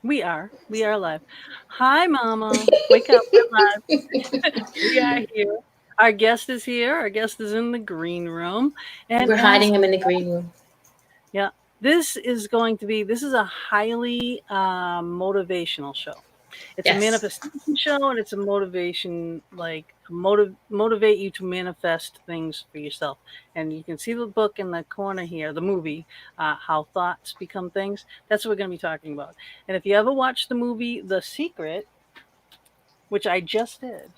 We are. We are live. Hi, Mama. Wake up. We're live. We are here. Our guest is here. Our guest is in the green room. And We're as hiding him in the green room. yeah, this is a highly motivational show. It's a Yes. manifestation show, and it's a motivation, like motivate you to manifest things for yourself. And you can see the book in the corner here, the movie, How Thoughts Become Things. That's what we're going to be talking about. And if you ever watched the movie The Secret, which I just did,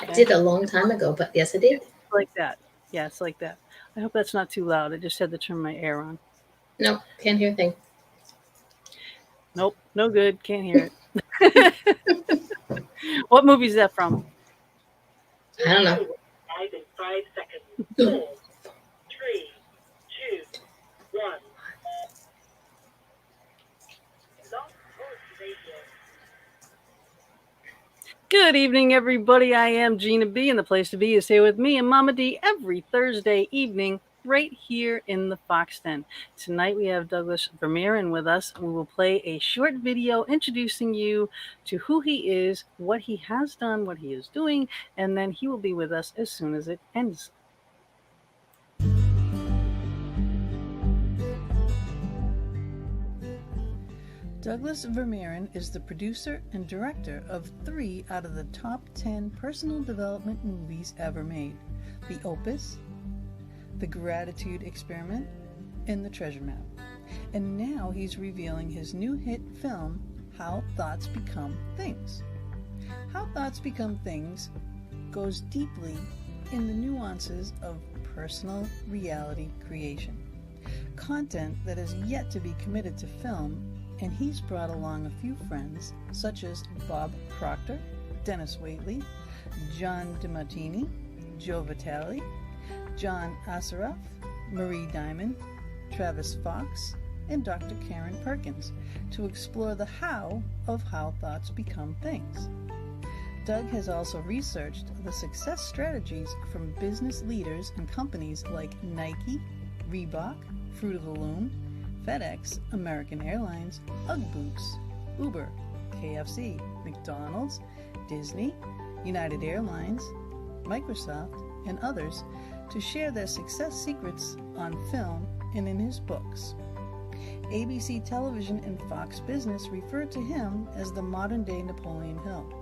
I okay, did a long time ago, but yes, I did. it's like that. Yeah, it's like that. I hope that's not too loud. I just had to turn my air on. No, can't hear a thing. Nope, no good. Can't hear it. What movie is that from? I don't know. Live in 5 seconds. 4, 3, 2, 1. Blog Talk Radio. Good evening, everybody. I am Gina B, and the place to be is here with me and Mama D every Thursday evening, right here in the Fox Den. Tonight we have Douglas Vermeeren with us. We will play a short video introducing you to who he is, what he has done, what he is doing, and then he will be with us as soon as it ends. Douglas Vermeeren is the producer and director of 3 out of the top 10 personal development movies ever made: The Opus, The Gratitude Experiment, and The Treasure Map. And now he's revealing his new hit film, How Thoughts Become Things. How Thoughts Become Things goes deeply in the nuances of personal reality creation. Content that is yet to be committed to film, and he's brought along a few friends such as Bob Proctor, Dennis Waitley, John DeMartini, Joe Vitale, John Asaraf, Marie Diamond, Travis Fox, and Dr. Karen Perkins to explore the how of how thoughts become things. Doug has also researched the success strategies from business leaders and companies like Nike, Reebok, Fruit of the Loom, FedEx, American Airlines, UGG Boots, Uber, KFC, McDonald's, Disney, United Airlines, Microsoft, and others to share their success secrets on film and in his books. ABC Television and Fox Business refer to him as the modern-day Napoleon Hill.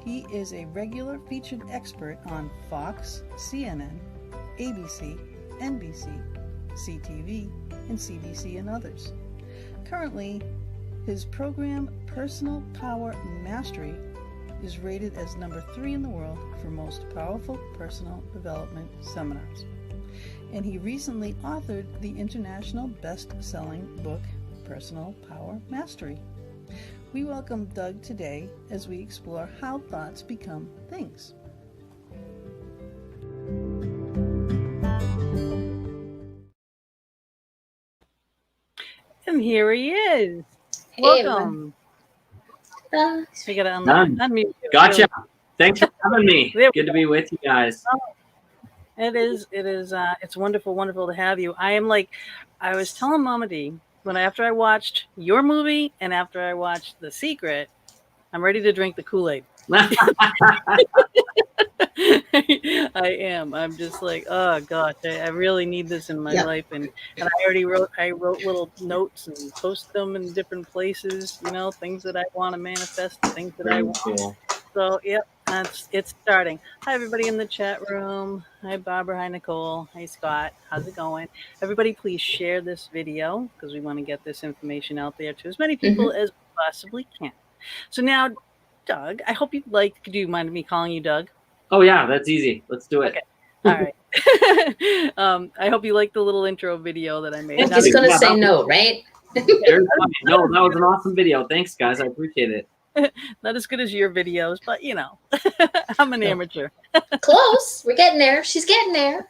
He is a regular featured expert on Fox, CNN, ABC, NBC, CTV, and CBC, and others. Currently, his program Personal Power Mastery is rated as number 3 in the world for most powerful personal development seminars. And he recently authored the international best-selling book Personal Power Mastery. We welcome Doug today as we explore how thoughts become things. And here he is. Hey, everyone. Welcome. Uh, You gotta Done. unmute you. Gotcha. Thanks for having me. There we Good to be with you guys. It is. It's wonderful, wonderful to have you. I was telling Mama D after I watched your movie and after I watched The Secret, I'm ready to drink the Kool-Aid. I am. I'm just like, oh gosh, I really need this in my Yep. life, and I already wrote little notes and posted them in different places. Things that I want to manifest, things that I Very want. cool. So yep, it's starting. Hi everybody in the chat room. Hi Barbara. Hi Nicole. Hi Scott. How's it going? Everybody, please share this video because we want to get this information out there to as many people as we possibly can. So now, Doug, I hope you like. Do you mind me calling you Doug? Oh yeah, that's easy. Let's do it. Okay. All right. I hope you like the little intro video that I made. I'm just going to say no, right? Very funny. No, that was an awesome video. Thanks, guys. I appreciate it. Not as good as your videos, but I'm an amateur. Close. We're getting there. She's getting there.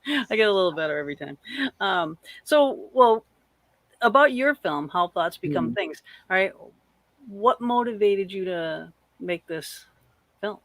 I get a little better every time. Well, about your film, How Thoughts Become Things. All right. What motivated you to make this film?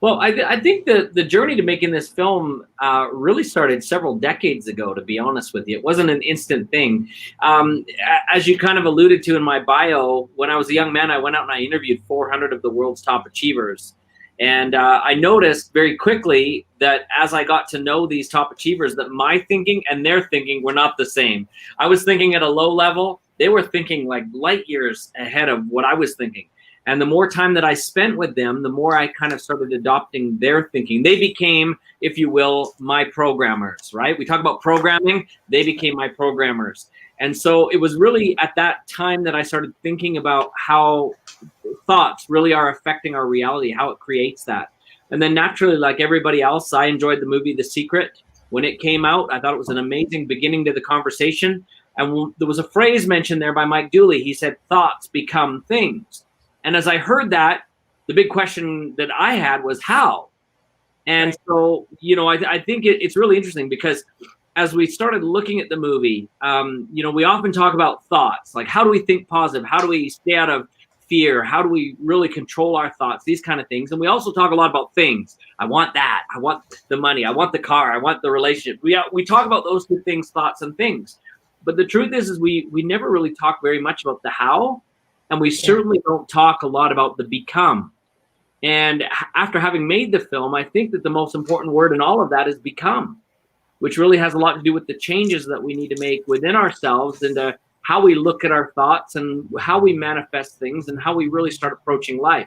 Well, I think the journey to making this film really started several decades ago, to be honest with you. It wasn't an instant thing. As you kind of alluded to in my bio, when I was a young man, I went out and I interviewed 400 of the world's top achievers. And I noticed very quickly that as I got to know these top achievers, that my thinking and their thinking were not the same. I was thinking at a low level. They were thinking like light years ahead of what I was thinking. And the more time that I spent with them, the more I kind of started adopting their thinking. They became, if you will, my programmers, right? We talk about programming. They became my programmers. And so it was really at that time that I started thinking about how thoughts really are affecting our reality, how it creates that. And then naturally, like everybody else, I enjoyed the movie The Secret. When it came out, I thought it was an amazing beginning to the conversation. And there was a phrase mentioned there by Mike Dooley. He said, thoughts become things. And as I heard that, the big question that I had was how? And so, you know, I think it's really interesting because as we started looking at the movie, you know, we often talk about thoughts, like how do we think positive? How do we stay out of fear? How do we really control our thoughts? These kind of things. And we also talk a lot about things. I want that. I want the money. I want the car. I want the relationship. We talk about those two things, thoughts and things. But the truth is we never really talk very much about the how. And we certainly don't talk a lot about the become. And after having made the film, I think that the most important word in all of that is become, which really has a lot to do with the changes that we need to make within ourselves and how we look at our thoughts and how we manifest things and how we really start approaching life.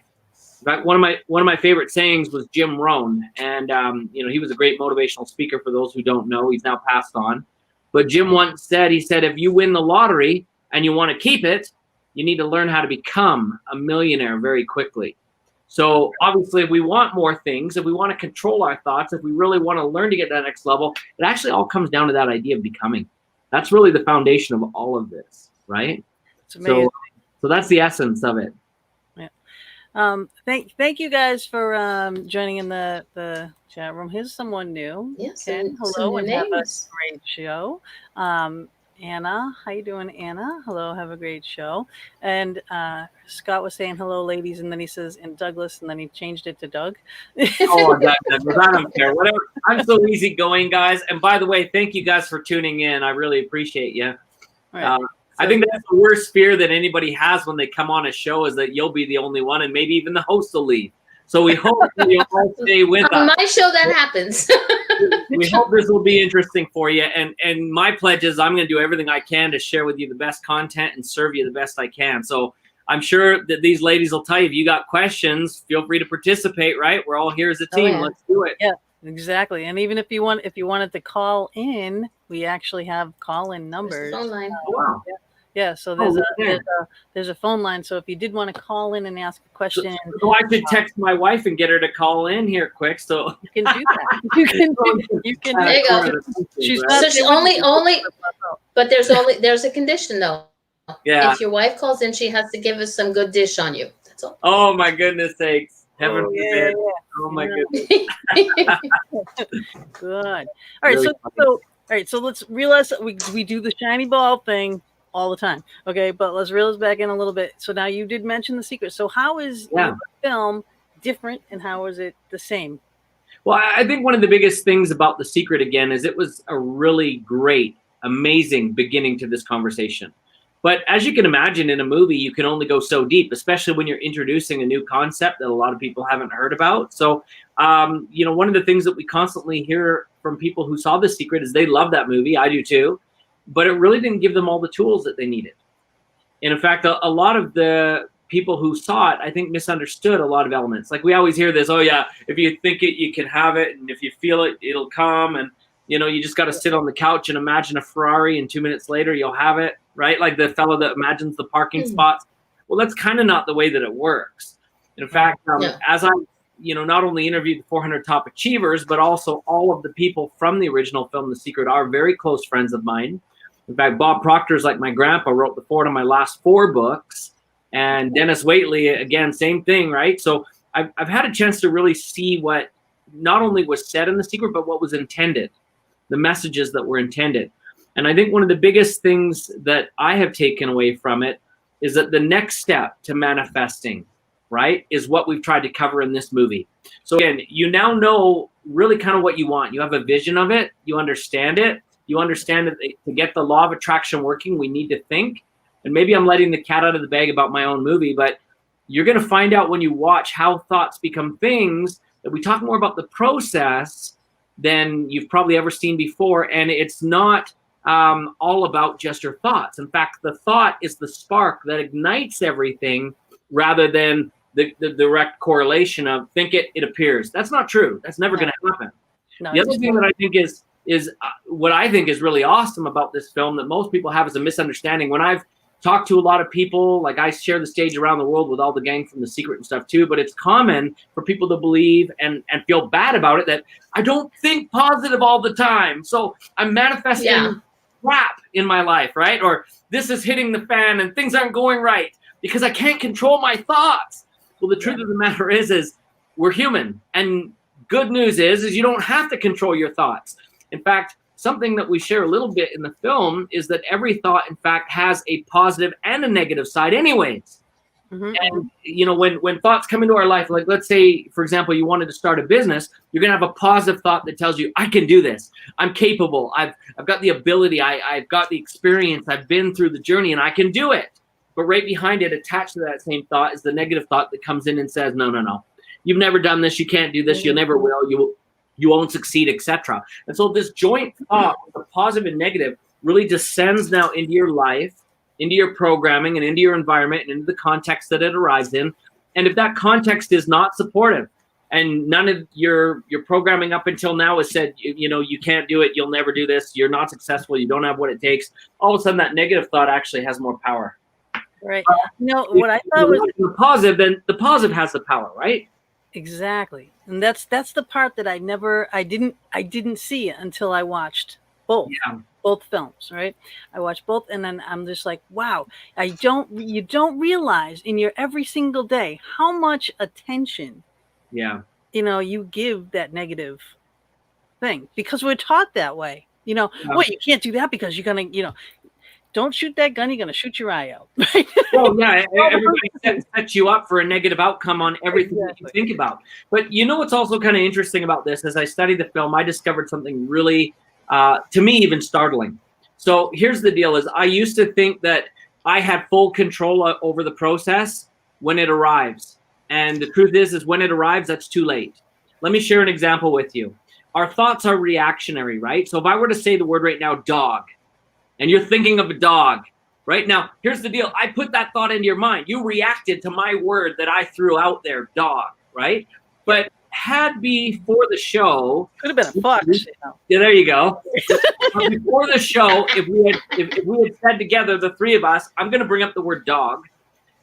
In fact, one of my favorite sayings was Jim Rohn. And, you know, he was a great motivational speaker for those who don't know. He's now passed on. But Jim once said, he said, if you win the lottery and you want to keep it, you need to learn how to become a millionaire very quickly. So obviously, if we want more things, if we want to control our thoughts, if we really want to learn to get to that next level, it actually all comes down to that idea of becoming. That's really the foundation of all of this, right? It's amazing. So that's the essence of it. Yeah. Thank you guys for joining in the chat room. Here's someone new. Yes. Ken, hello, and have a great show. Anna, how you doing, Anna? Hello, have a great show. And Scott was saying hello, ladies, and then he says, and Douglas, and then he changed it to Doug. Oh, Douglas, I don't care. Whatever. I'm so easygoing, guys. And by the way, thank you guys for tuning in. I really appreciate you. Right. I think that's the worst fear that anybody has when they come on a show is that you'll be the only one, and maybe even the host will leave. So we hope you'll all stay with us. On my show, that happens. We hope this will be interesting for you. And my pledge is I'm going to do everything I can to share with you the best content and serve you the best I can. So I'm sure that these ladies will tell you, if you got questions, feel free to participate, right? We're all here as a team. Let's do it. Yeah, exactly. And even if you wanted to call in, we actually have call-in numbers. Phone line. Oh, wow. Yeah, so there's a phone line. So if you did want to call in and ask a question, so I could text my wife and get her to call in here quick. So you can do that. You can There you go. She's so only, but there's a condition though. Yeah. If your wife calls in, she has to give us some good dish on you. That's all. Oh my goodness sakes! Heaven forbid. Oh my goodness. Good. All right. So let's realize that we do the shiny ball thing all the time. Okay, but let's reel this back in a little bit. So now you did mention The Secret. So how is the film different and how is it the same? Well, I think one of the biggest things about The Secret, again, is it was a really great, amazing beginning to this conversation. But as you can imagine, in a movie, you can only go so deep, especially when you're introducing a new concept that a lot of people haven't heard about. So, you know, one of the things that we constantly hear from people who saw The Secret is they love that movie. I do too. But it really didn't give them all the tools that they needed. And in fact, a lot of the people who saw it, I think, misunderstood a lot of elements. Like we always hear this, oh yeah, if you think it, you can have it. And if you feel it, it'll come. And, you know, you just got to sit on the couch and imagine a Ferrari and 2 minutes later you'll have it, right? Like the fellow that imagines the parking spots. Well, that's kind of not the way that it works. In fact, as I, you know, not only interviewed the 400 top achievers, but also all of the people from the original film, The Secret, are very close friends of mine. In fact, Bob Proctor's like my grandpa, wrote the foreword on my last 4 books. And Dennis Waitley, again, same thing, right? So I've had a chance to really see what not only was said in The Secret, but what was intended, the messages that were intended. And I think one of the biggest things that I have taken away from it is that the next step to manifesting right, is what we've tried to cover in this movie. So again, you now know really kind of what you want. You have a vision of it. You understand it. You understand that to get the law of attraction working, we need to think. And maybe I'm letting the cat out of the bag about my own movie, but you're going to find out when you watch how thoughts become things, that we talk more about the process than you've probably ever seen before. And it's not all about just your thoughts. In fact, the thought is the spark that ignites everything rather than the direct correlation of think it, it appears. That's not true. That's never going to happen. No, The other thing that I think is what I think is really awesome about this film that most people have is a misunderstanding. When I've talked to a lot of people, like I share the stage around the world with all the gang from The Secret and stuff too, but it's common for people to believe and feel bad about it that I don't think positive all the time. So I'm manifesting crap in my life, right? Or this is hitting the fan and things aren't going right because I can't control my thoughts. Well, the truth of the matter is we're human. And good news is you don't have to control your thoughts. In fact, something that we share a little bit in the film is that every thought, in fact, has a positive and a negative side anyways. Mm-hmm. And, you know, when thoughts come into our life, like let's say, for example, you wanted to start a business, you're going to have a positive thought that tells you, I can do this. I'm capable. I've got the ability. I've got the experience. I've been through the journey and I can do it. But right behind it, attached to that same thought is the negative thought that comes in and says, no. You've never done this. You can't do this. You never will. You won't succeed, etc. And so this joint thought, the positive and negative, really descends now into your life, into your programming, and into your environment, and into the context that it arrives in. And if that context is not supportive, and none of your programming up until now has said, you know, you can't do it, you'll never do this, you're not successful, you don't have what it takes, all of a sudden that negative thought actually has more power. Right. What I thought was the positive, then the positive has the power, right? Exactly. And that's the part that I didn't see until I watched both films, right? I watched both and then I'm just like, wow, you don't realize in your every single day how much attention you give that negative thing, because we're taught that way. Well, you can't do that because you're gonna, don't shoot that gun, you're going to shoot your eye out. Right? Well, yeah, everybody sets you up for a negative outcome on everything that you think about. But what's also kind of interesting about this, as I studied the film, I discovered something really, to me, even startling. So here's the deal is I used to think that I had full control over the process when it arrives. And the truth is when it arrives, that's too late. Let me share an example with you. Our thoughts are reactionary, right? So if I were to say the word right now, dog, and you're thinking of a dog, right? Now, here's the deal. I put that thought into your mind. You reacted to my word that I threw out there, dog, right? But had before the show... Could have been a fox. Yeah, there you go. Before the show, if we had said together, the three of us, I'm going to bring up the word dog,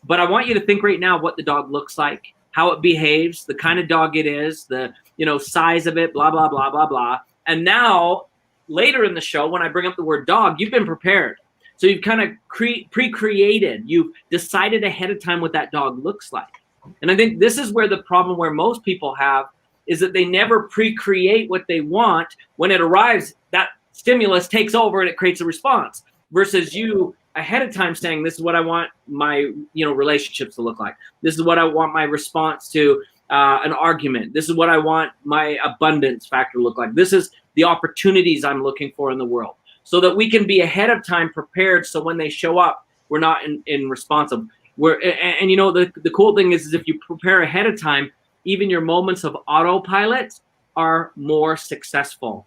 but I want you to think right now what the dog looks like, how it behaves, the kind of dog it is, the size of it, blah, blah, blah, blah, blah. And now... later in the show, when I bring up the word dog, you've been prepared. So you've kind of pre-created. You've decided ahead of time what that dog looks like. And I think this is where the problem where most people have is that they never pre-create what they want. When it arrives, that stimulus takes over and it creates a response. Versus you ahead of time saying, this is what I want my relationships to look like. This is what I want my response to an argument. This is what I want my abundance factor to look like. This is the opportunities I'm looking for in the world, so that we can be ahead of time prepared. So when they show up, we're not in responsive. The cool thing is if you prepare ahead of time, even your moments of autopilot are more successful,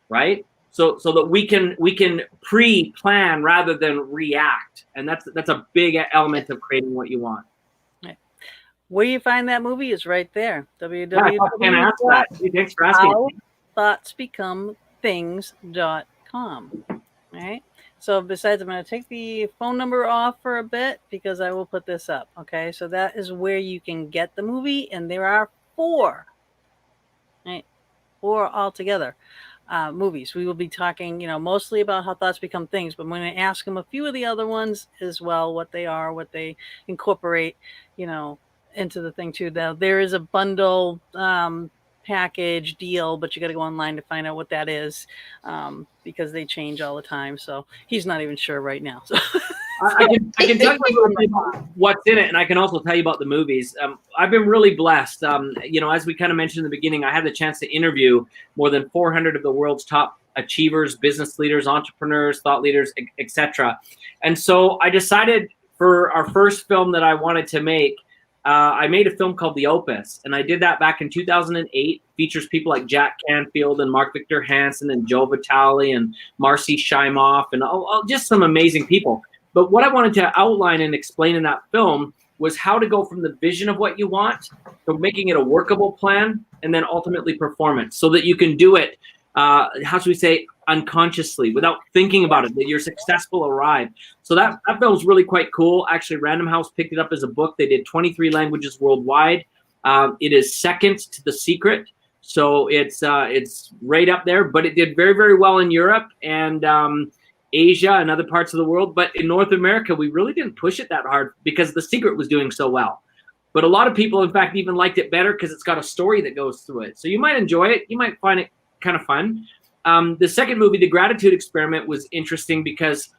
right? So that we can pre-plan rather than react, and that's a big element of creating what you want. Where you find that movie is right there. Thanks for asking. Thoughtsbecomethings.com. All right. So besides, I'm going to take the phone number off for a bit because I will put this up. Okay. So that is where you can get the movie. And there are 4 altogether movies. We will be talking, mostly about how thoughts become things, but I'm going to ask them a few of the other ones as well, what they are, what they incorporate, into the thing too. Now, there is a bundle package deal, but you got to go online to find out what that is, because they change all the time. So he's not even sure right now. So I can tell you a little bit about what's in it, and I can also tell you about the movies. I've been really blessed. As we kind of mentioned in the beginning, I had the chance to interview more than 400 of the world's top achievers, business leaders, entrepreneurs, thought leaders, etc. And so I decided for our first film that I wanted to make, I made a film called The Opus, and I did that back in 2008. Features people like Jack Canfield and Mark Victor Hansen and Joe Vitale and Marcy Shimoff and just some amazing people. But what I wanted to outline and explain in that film was how to go from the vision of what you want to making it a workable plan and then ultimately performance so that you can do it, how should we say, unconsciously without thinking about it, that your success will arrive. So that film's really quite cool. Actually, Random House picked it up as a book. They did 23 languages worldwide. It is second to The Secret. So it's right up there, but it did very, very well in Europe and Asia and other parts of the world. But in North America, we really didn't push it that hard because The Secret was doing so well. But a lot of people, in fact, even liked it better because it's got a story that goes through it. So you might enjoy it. You might find it kind of fun. The second movie, The Gratitude Experiment, was interesting because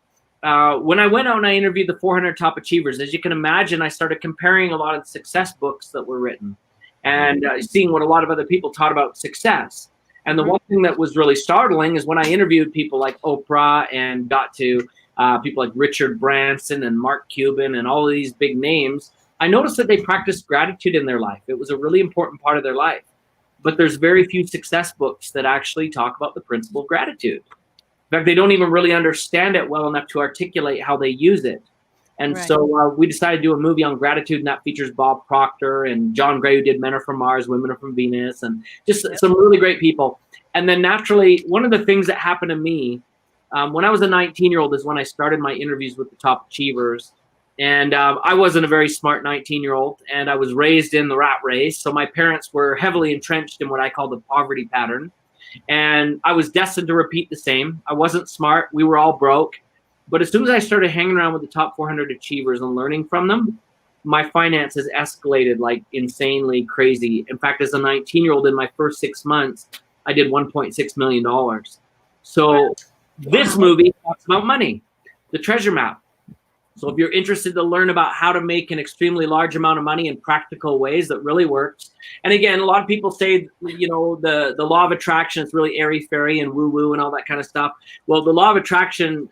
when I went out and I interviewed the 400 top achievers, as you can imagine, I started comparing a lot of the success books that were written and seeing what a lot of other people taught about success. And the one thing that was really startling is when I interviewed people like Oprah and got to people like Richard Branson and Mark Cuban and all of these big names, I noticed that they practiced gratitude in their life. It was a really important part of their life. But there's very few success books that actually talk about the principle of gratitude. In fact, they don't even really understand it well enough to articulate how they use it. And so we decided to do a movie on gratitude, and that features Bob Proctor and John Gray, who did Men Are From Mars, Women Are From Venus, and just some really great people. And then naturally, one of the things that happened to me when I was a 19-year-old is when I started my interviews with the top achievers. And I wasn't a very smart 19-year-old, and I was raised in the rat race. So my parents were heavily entrenched in what I call the poverty pattern. And I was destined to repeat the same. I wasn't smart. We were all broke. But as soon as I started hanging around with the top 400 achievers and learning from them, my finances escalated like insanely crazy. In fact, as a 19-year-old in my first 6 months, I did $1.6 million. So this movie talks about money, the treasure map. So if you're interested to learn about how to make an extremely large amount of money in practical ways that really works. And again, a lot of people say, the law of attraction is really airy-fairy and woo-woo and all that kind of stuff. Well, the law of attraction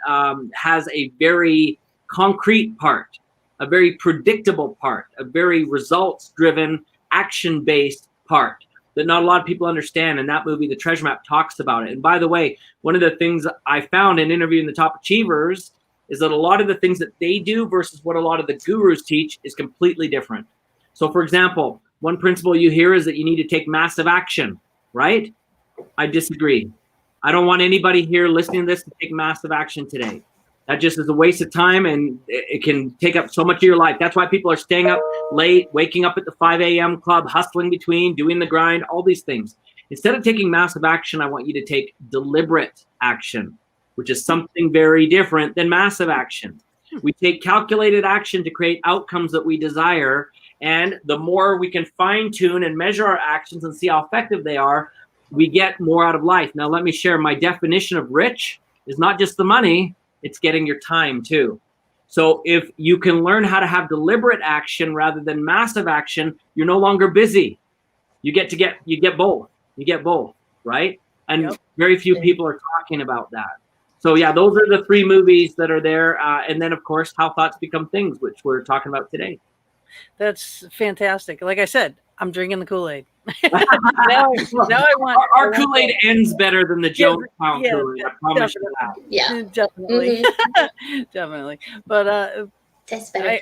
has a very concrete part, a very predictable part, a very results-driven, action-based part that not a lot of people understand. And that movie, The Treasure Map, talks about it. And by the way, one of the things I found in interviewing the top achievers is that a lot of the things that they do versus what a lot of the gurus teach is completely different. So for example, one principle you hear is that you need to take massive action, right? I disagree. I don't want anybody here listening to this to take massive action today. That just is a waste of time, and it can take up so much of your life. That's why people are staying up late, waking up at the 5 a.m. club, hustling between, doing the grind, all these things. Instead of taking massive action, I want you to take deliberate action, which is something very different than massive action. We take calculated action to create outcomes that we desire. And the more we can fine tune and measure our actions and see how effective they are, we get more out of life. Now, let me share my definition of rich is not just the money, it's getting your time too. So if you can learn how to have deliberate action rather than massive action, you're no longer busy. You get both. You get both, right? And very few people are talking about that. So yeah, those are the three movies that are there. And then of course, How Thoughts Become Things, which we're talking about today. That's fantastic. Like I said, I'm drinking the Kool-Aid. now I want our Kool-Aid ends better than the Jones Pound Kool-Aid. I promise you that. Yeah, definitely, definitely. But that's better.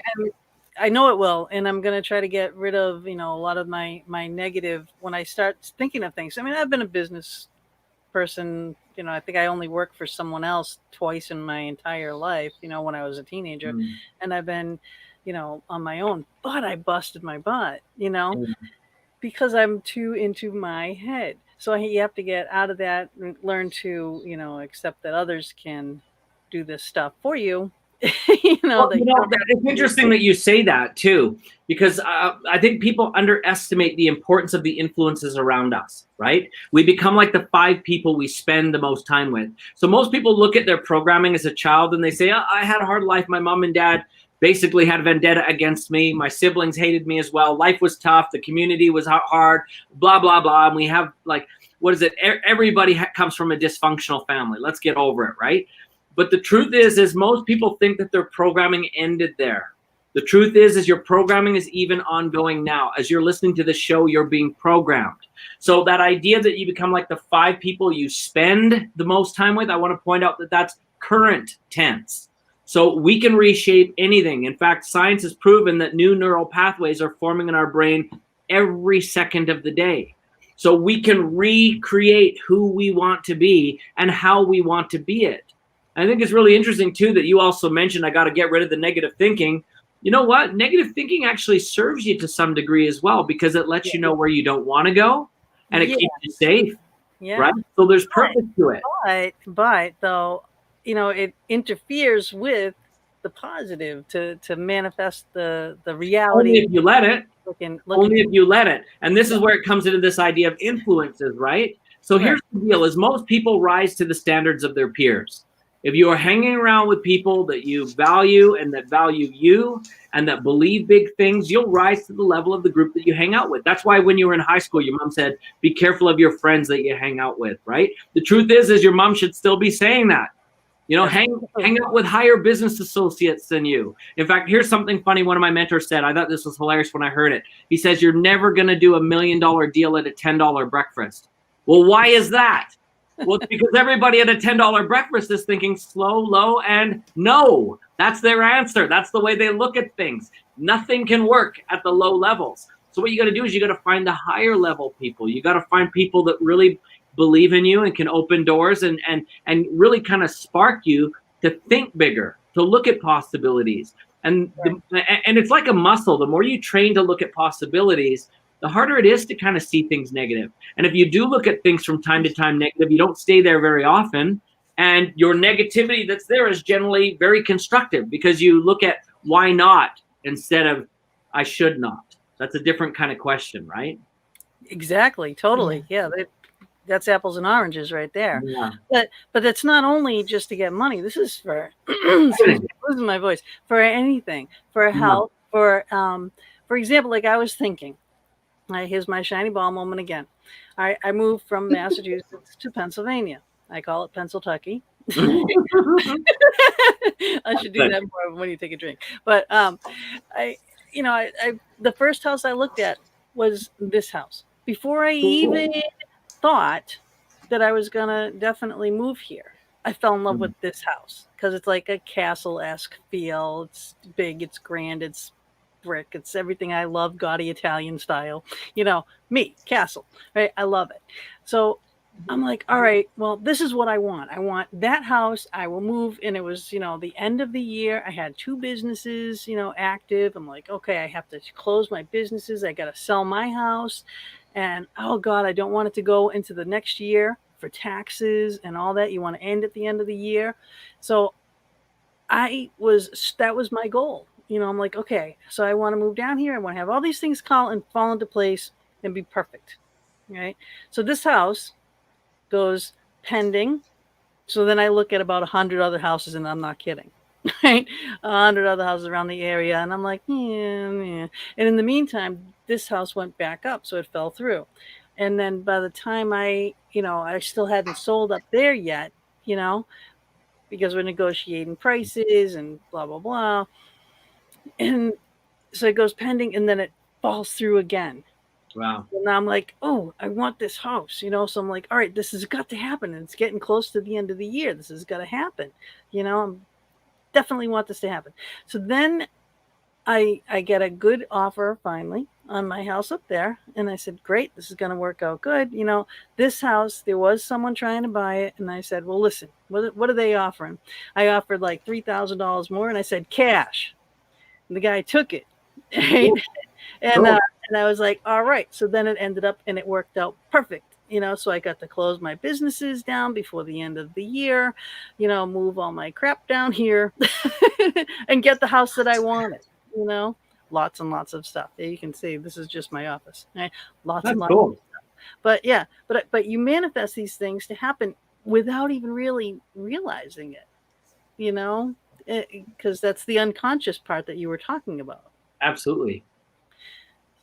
I know it will, and I'm gonna try to get rid of a lot of my negative when I start thinking of things. I mean, I've been a business person. I think I only worked for someone else twice in my entire life. When I was a teenager, and I've been, on my own. But I busted my butt. Because I'm too into my head. So you have to get out of that and learn to, accept that others can do this stuff for you Well, it's interesting that you say that too, because I think people underestimate the importance of the influences around us, right? We become like the 5 people we spend the most time with. So most people look at their programming as a child and they say, oh, I had a hard life. My mom and dad basically had vendetta against me. My siblings hated me as well. Life was tough. The community was hard, blah, blah, blah. And we have like, what is it? Everybody comes from a dysfunctional family. Let's get over it, right? But the truth is most people think that their programming ended there. The truth is your programming is even ongoing now. As you're listening to the show, you're being programmed. So that idea that you become like the 5 people you spend the most time with, I want to point out that that's current tense. So we can reshape anything. In fact, science has proven that new neural pathways are forming in our brain every second of the day. So we can recreate who we want to be and how we want to be it. I think it's really interesting, too, that you also mentioned I got to get rid of the negative thinking. You know what? Negative thinking actually serves you to some degree as well, because it lets you know where you don't want to go, and it keeps you safe, right? So there's purpose to it. But though, it interferes with the positive to manifest the reality. Only if you let it. Only if you let it. And this is where it comes into this idea of influences, right? So here's the deal, is most people rise to the standards of their peers. If you are hanging around with people that you value and that value you and that believe big things, you'll rise to the level of the group that you hang out with. That's why when you were in high school, your mom said, be careful of your friends that you hang out with, right? The truth is your mom should still be saying that. Hang out with higher business associates than you. In fact, here's something funny one of my mentors said. I thought this was hilarious when I heard it. He says, you're never going to do $1 million deal at a $10 breakfast. Well, why is that? Well, it's because everybody at a $10 breakfast is thinking slow, low, and no. That's their answer. That's the way they look at things. Nothing can work at the low levels. So what you got to do is you got to find the higher level people. You got to find people that really believe in you and can open doors and really kind of spark you to think bigger, to look at possibilities. And it's like a muscle. The more you train to look at possibilities, the harder it is to kind of see things negative. And if you do look at things from time to time negative, you don't stay there very often. And your negativity that's there is generally very constructive, because you look at why not instead of I should not. That's a different kind of question, right? Exactly. Totally. Yeah. That's apples and oranges right there. Yeah. But it's not only just to get money. This is for losing my voice, for anything, for health, for example, like I was thinking. Here's my shiny ball moment again. I moved from Massachusetts to Pennsylvania. I call it Pennsyltucky. I should do that more when you take a drink. But the first house I looked at was this house. Before I even thought that I was gonna definitely move here, I fell in love with this house because it's like a castle-esque feel. It's big, it's grand, it's brick, it's everything I love, gaudy Italian style, me, castle, right? I love it. So I'm like, all right, well, this is what I want. I want that house. I will move. And it was, the end of the year. I had 2 businesses, active. I'm like, okay, I have to close my businesses. I got to sell my house. And oh God, I don't want it to go into the next year for taxes and all that. You want to end at the end of the year. So that was my goal. I'm like, okay, so I want to move down here. I want to have all these things fall into place and be perfect, right? So this house goes pending. So then I look at about 100 other houses, and I'm not kidding, right? 100 other houses around the area, and I'm like, yeah. And in the meantime, this house went back up, so it fell through. And then by the time I still hadn't sold up there yet, because we're negotiating prices and blah, blah, blah. And so it goes pending, and then it falls through again. Wow. And I'm like, oh, I want this house, So I'm like, all right, this has got to happen. And it's getting close to the end of the year. This has got to happen. I definitely want this to happen. So then I get a good offer finally on my house up there. And I said, great, this is going to work out good. This house, there was someone trying to buy it. And I said, well, listen, what are they offering? I offered like $3,000 more. And I said, cash. And the guy took it. Right? And I was like, all right. So then it ended up and it worked out perfect. So I got to close my businesses down before the end of the year, move all my crap down here and get the house that I wanted, lots and lots of stuff. There you can see, this is just my office, right? Lots That's and lots cool. of stuff. But yeah, but you manifest these things to happen without even really realizing it, because that's the unconscious part that you were talking about. Absolutely.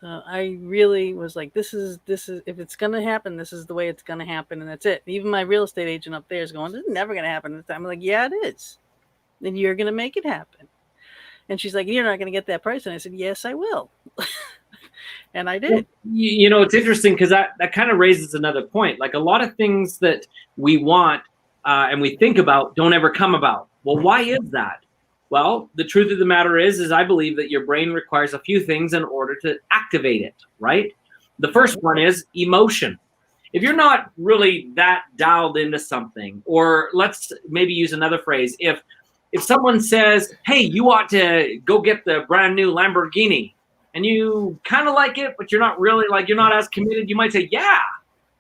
So I really was like, this is if it's gonna happen, this is the way it's gonna happen, and that's it. Even my real estate agent up there is going, this is never gonna happen this time. I'm like, yeah, it is. And you're gonna make it happen. And she's like, you're not gonna get that price. And I said, yes, I will. And I did. It's interesting because that kind of raises another point. Like a lot of things that we want and we think about don't ever come about. Well, why is that? Well, the truth of the matter is I believe that your brain requires a few things in order to activate it, right? The first one is emotion. If you're not really that dialed into something, or let's maybe use another phrase, if someone says, hey, you ought to go get the brand new Lamborghini, and you kind of like it, but you're not really you're not as committed, you might say, yeah.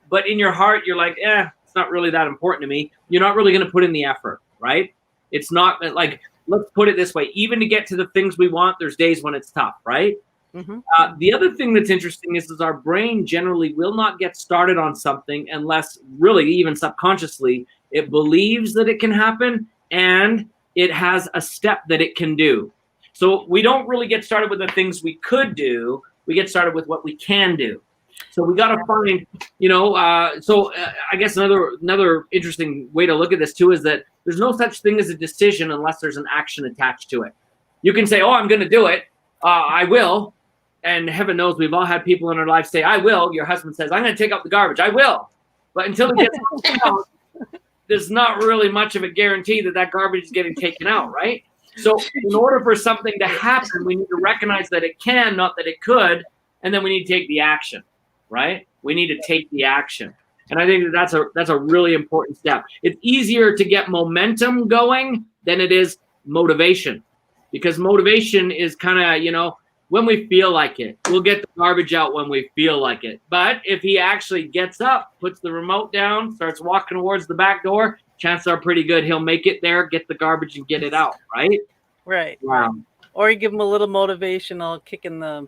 But in your heart, you're like, it's not really that important to me. You're not really going to put in the effort, right? It's not like, let's put it this way. Even to get to the things we want, there's days when it's tough, right? Mm-hmm. The other thing that's interesting is our brain generally will not get started on something unless really even subconsciously it believes that it can happen and it has a step that it can do. So we don't really get started with the things we could do. We get started with what we can do. So we got to find, I guess another interesting way to look at this too is that there's no such thing as a decision unless there's an action attached to it. You can say, oh, I'm going to do it. I will. And heaven knows we've all had people in our life say, I will. Your husband says, I'm going to take out the garbage. I will. But until it gets out, there's not really much of a guarantee that garbage is getting taken out, right? So in order for something to happen, we need to recognize that it can, not that it could, and then we need to take the action, right? We need to take the action. And I think that's a really important step. It's easier to get momentum going than it is motivation, because motivation is kind of, when we feel like it. We'll get the garbage out when we feel like it. But if he actually gets up, puts the remote down, starts walking towards the back door, chances are pretty good he'll make it there, get the garbage, and get it out, right? Right. Wow. Or you give him a little motivational kick in the...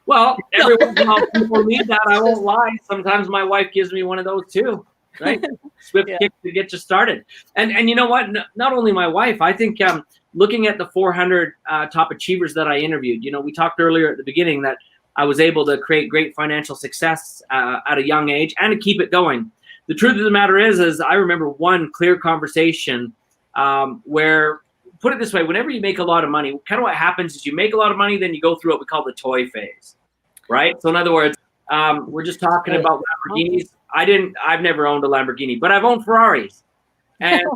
Well, every once in a while people need that. I won't lie. Sometimes my wife gives me one of those too, right? Swift kick to get you started. And you know what? Not only my wife, I think looking at the 400 top achievers that I interviewed, we talked earlier at the beginning that I was able to create great financial success at a young age and to keep it going. The truth of the matter is I remember one clear conversation where, put it this way, whenever you make a lot of money, kind of what happens is you make a lot of money, then you go through what we call the toy phase, right? So in other words, we're just talking about Lamborghinis. I've never owned a Lamborghini, but I've owned Ferraris. And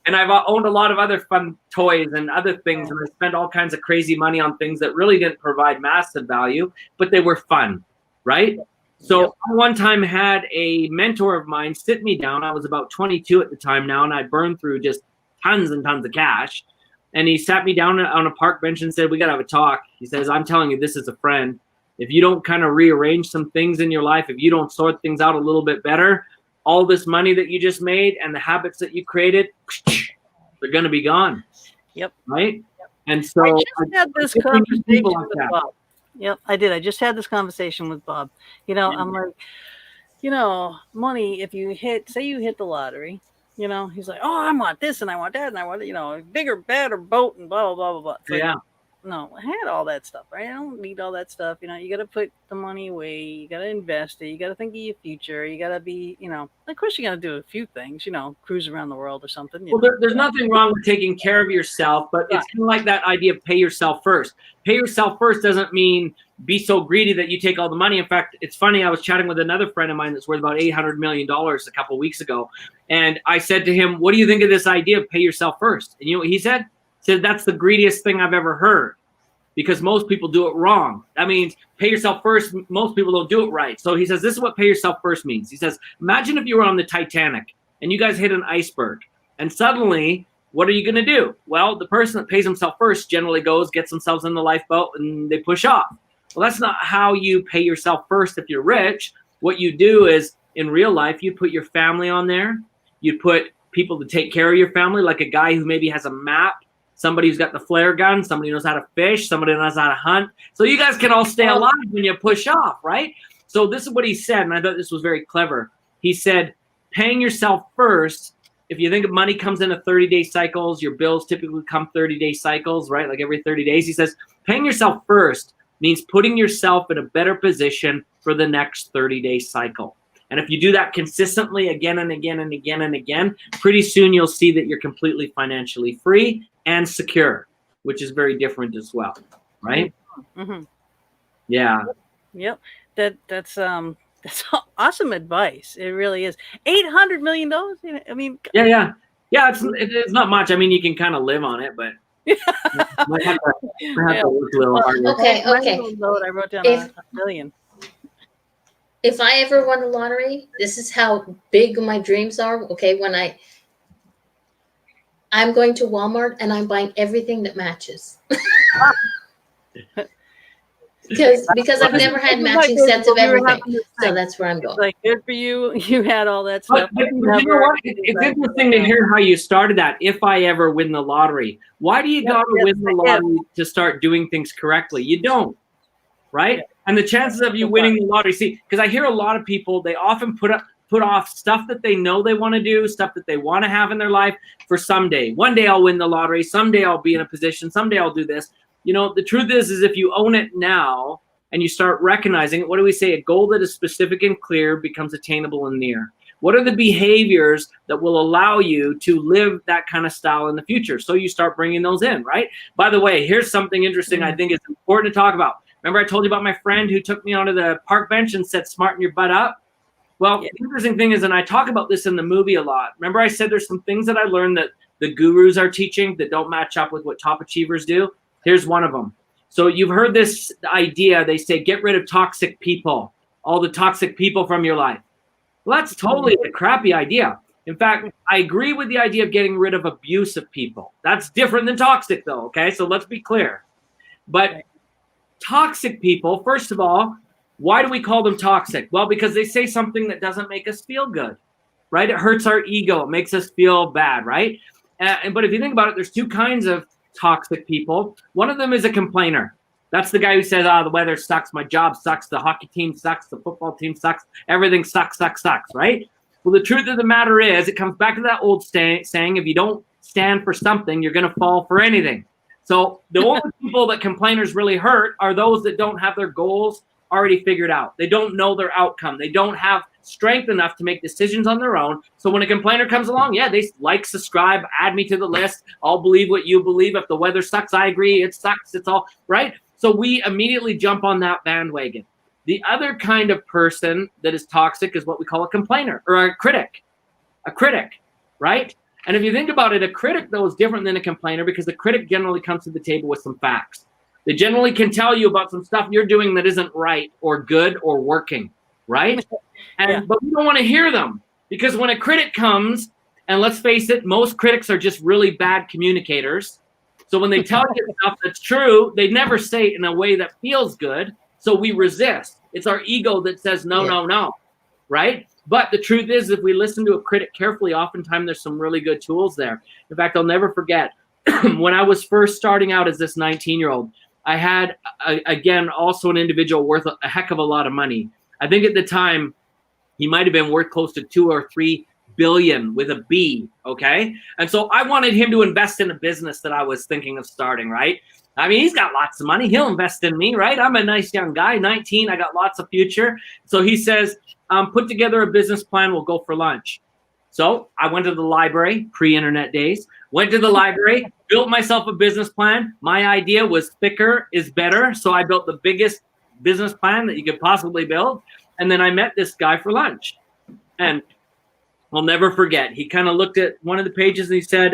I've owned a lot of other fun toys and other things, and I spent all kinds of crazy money on things that really didn't provide massive value, but they were fun, right? So I one time had a mentor of mine sit me down. I was about 22 at the time now, and I burned through just tons and tons of cash. And he sat me down on a park bench and said, we got to have a talk. He says, I'm telling you, this is a friend. If you don't kind of rearrange some things in your life, if you don't sort things out a little bit better, all this money that you just made and the habits that you created, they're going to be gone. Yep. Right? And so I just had this conversation with Bob. Yep, I did. I just had this conversation with Bob. I'm like, money, if you say you hit the lottery, he's like, oh, I want this and I want that and I want, a bigger, better boat and blah, blah, blah, blah. It's like, no, I had all that stuff, right? I don't need all that stuff. You got to put the money away. You got to invest it. You got to think of your future. You got to be, of course you got to do a few things, cruise around the world or something. Well, there's nothing wrong with taking care of yourself, but it's kind of like that idea of pay yourself first. Pay yourself first doesn't mean be so greedy that you take all the money. In fact, it's funny. I was chatting with another friend of mine that's worth about $800 million a couple of weeks ago. And I said to him, what do you think of this idea of pay yourself first? And you know what he said? He said, that's the greediest thing I've ever heard, because most people do it wrong. That means pay yourself first. Most people don't do it right. So he says, this is what pay yourself first means. He says, imagine if you were on the Titanic and you guys hit an iceberg and suddenly, what are you going to do? Well, the person that pays himself first generally gets themselves in the lifeboat and they push off. Well, that's not how you pay yourself first if you're rich. What you do is in real life, you'd put your family on there. You'd put people to take care of your family, like a guy who maybe has a map, somebody who's got the flare gun, somebody who knows how to fish, somebody who knows how to hunt. So you guys can all stay alive when you push off, right? So this is what he said, and I thought this was very clever. He said, paying yourself first. If you think of money comes in a 30-day cycles, your bills typically come 30-day cycles, right? Like every 30 days. He says, paying yourself first means putting yourself in a better position for the next 30-day cycle. And if you do that consistently again and again and again and again, pretty soon you'll see that you're completely financially free and secure, which is very different as well, right? Mm-hmm. Yeah. Yep. That's awesome advice. It really is. $800 million. I mean, Yeah. It's not much. I mean, you can kind of live on it, but might have to work a little harder. Okay. I wrote down $1 million. If I ever won the lottery, this is how big my dreams are. Okay, when I'm going to Walmart and I'm buying everything that matches. because I've never had matching sets of everything. So that's where I'm going. Like, good for you. You had all that stuff. But you know what? It's interesting to hear how you started that. If I ever win the lottery, why do you got to win the lottery to start doing things correctly? You don't, right? And the chances of you winning the lottery, see, because I hear a lot of people, they often put off stuff that they know they want to do, stuff that they want to have in their life for someday. One day I'll win the lottery. Someday I'll be in a position. Someday I'll do this. You know, the truth is if you own it now and you start recognizing it, what do we say? A goal that is specific and clear becomes attainable and near. What are the behaviors that will allow you to live that kind of style in the future? So you start bringing those in, right? By the way, here's something interesting I think is important to talk about. Remember I told you about my friend who took me onto the park bench and said, smarten your butt up? Well, the interesting thing is, and I talk about this in the movie a lot. Remember I said there's some things that I learned that the gurus are teaching that don't match up with what top achievers do? Here's one of them. So you've heard this idea. They say, get rid of toxic people, all the toxic people from your life. Well, that's totally a crappy idea. In fact, I agree with the idea of getting rid of abusive people. That's different than toxic though, okay? So let's be clear. But toxic people, first of all, why do we call them toxic? Well, because they say something that doesn't make us feel good, right? It hurts our ego. It makes us feel bad, right? But if you think about it, there's two kinds of toxic people. One of them is a complainer. That's the guy who says, the weather sucks, my job sucks, the hockey team sucks, the football team sucks, everything sucks, right? Well, the truth of the matter is, it comes back to that old saying, if you don't stand for something, you're going to fall for anything. So the only people that complainers really hurt are those that don't have their goals already figured out. They don't know their outcome. They don't have strength enough to make decisions on their own. So when a complainer comes along, they like, subscribe, add me to the list. I'll believe what you believe. If the weather sucks, I agree. It sucks. It's all right. So we immediately jump on that bandwagon. The other kind of person that is toxic is what we call a complainer or a critic, right? And if you think about it, a critic, though, is different than a complainer because the critic generally comes to the table with some facts. They generally can tell you about some stuff you're doing that isn't right or good or working, right? But we don't want to hear them because when a critic comes, and let's face it, most critics are just really bad communicators. So when they tell you stuff that's true, they never say it in a way that feels good. So we resist. It's our ego that says, no, right? But the truth is, if we listen to a critic carefully, oftentimes there's some really good tools there. In fact, I'll never forget when I was first starting out as this 19-year-old, I had, again, also an individual worth a heck of a lot of money. I think at the time, he might have been worth close to 2 or 3 billion with a B, okay? And so I wanted him to invest in a business that I was thinking of starting, right? I mean, he's got lots of money. He'll invest in me, right? I'm a nice young guy, 19. I got lots of future. So he says, put together a business plan. We'll go for lunch. So I went to the library, pre-internet days, went to the library, built myself a business plan. My idea was thicker is better. So I built the biggest business plan that you could possibly build. And then I met this guy for lunch. And I'll never forget. He kind of looked at one of the pages and he said,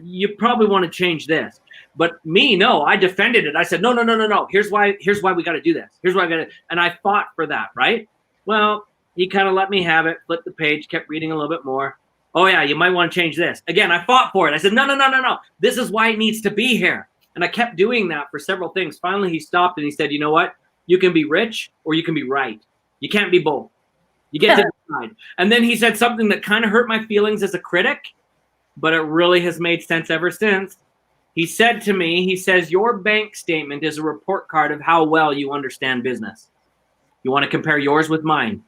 you probably want to change this. But me, no, I defended it. I said, no. Here's why we got to do this. Here's why I got to, and I fought for that, right? Well, he kind of let me have it, flipped the page, kept reading a little bit more. Oh yeah, you might want to change this. Again, I fought for it. I said, no. This is why it needs to be here. And I kept doing that for several things. Finally, he stopped and he said, you know what? You can be rich or you can be right. You can't be both. You get to decide. And then he said something that kind of hurt my feelings as a critic, but it really has made sense ever since. He said to me, he says, your bank statement is a report card of how well you understand business. You want to compare yours with mine?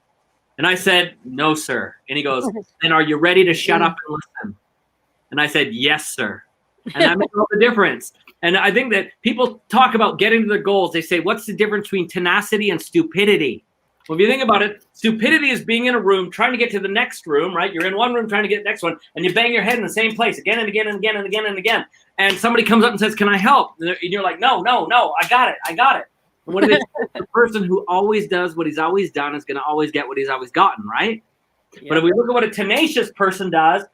And I said, no, sir. And he goes, then are you ready to shut up and listen? And I said, yes, sir. And that makes all the difference. And I think that people talk about getting to their goals. They say, what's the difference between tenacity and stupidity? Well, if you think about it, stupidity is being in a room, trying to get to the next room, right? You're in one room trying to get the next one, and you bang your head in the same place again and again and again and again and again. And somebody comes up and says, can I help? And you're like, no, I got it. And what it is, the person who always does what he's always done is going to always get what he's always gotten, right? Yeah. But if we look at what a tenacious person does,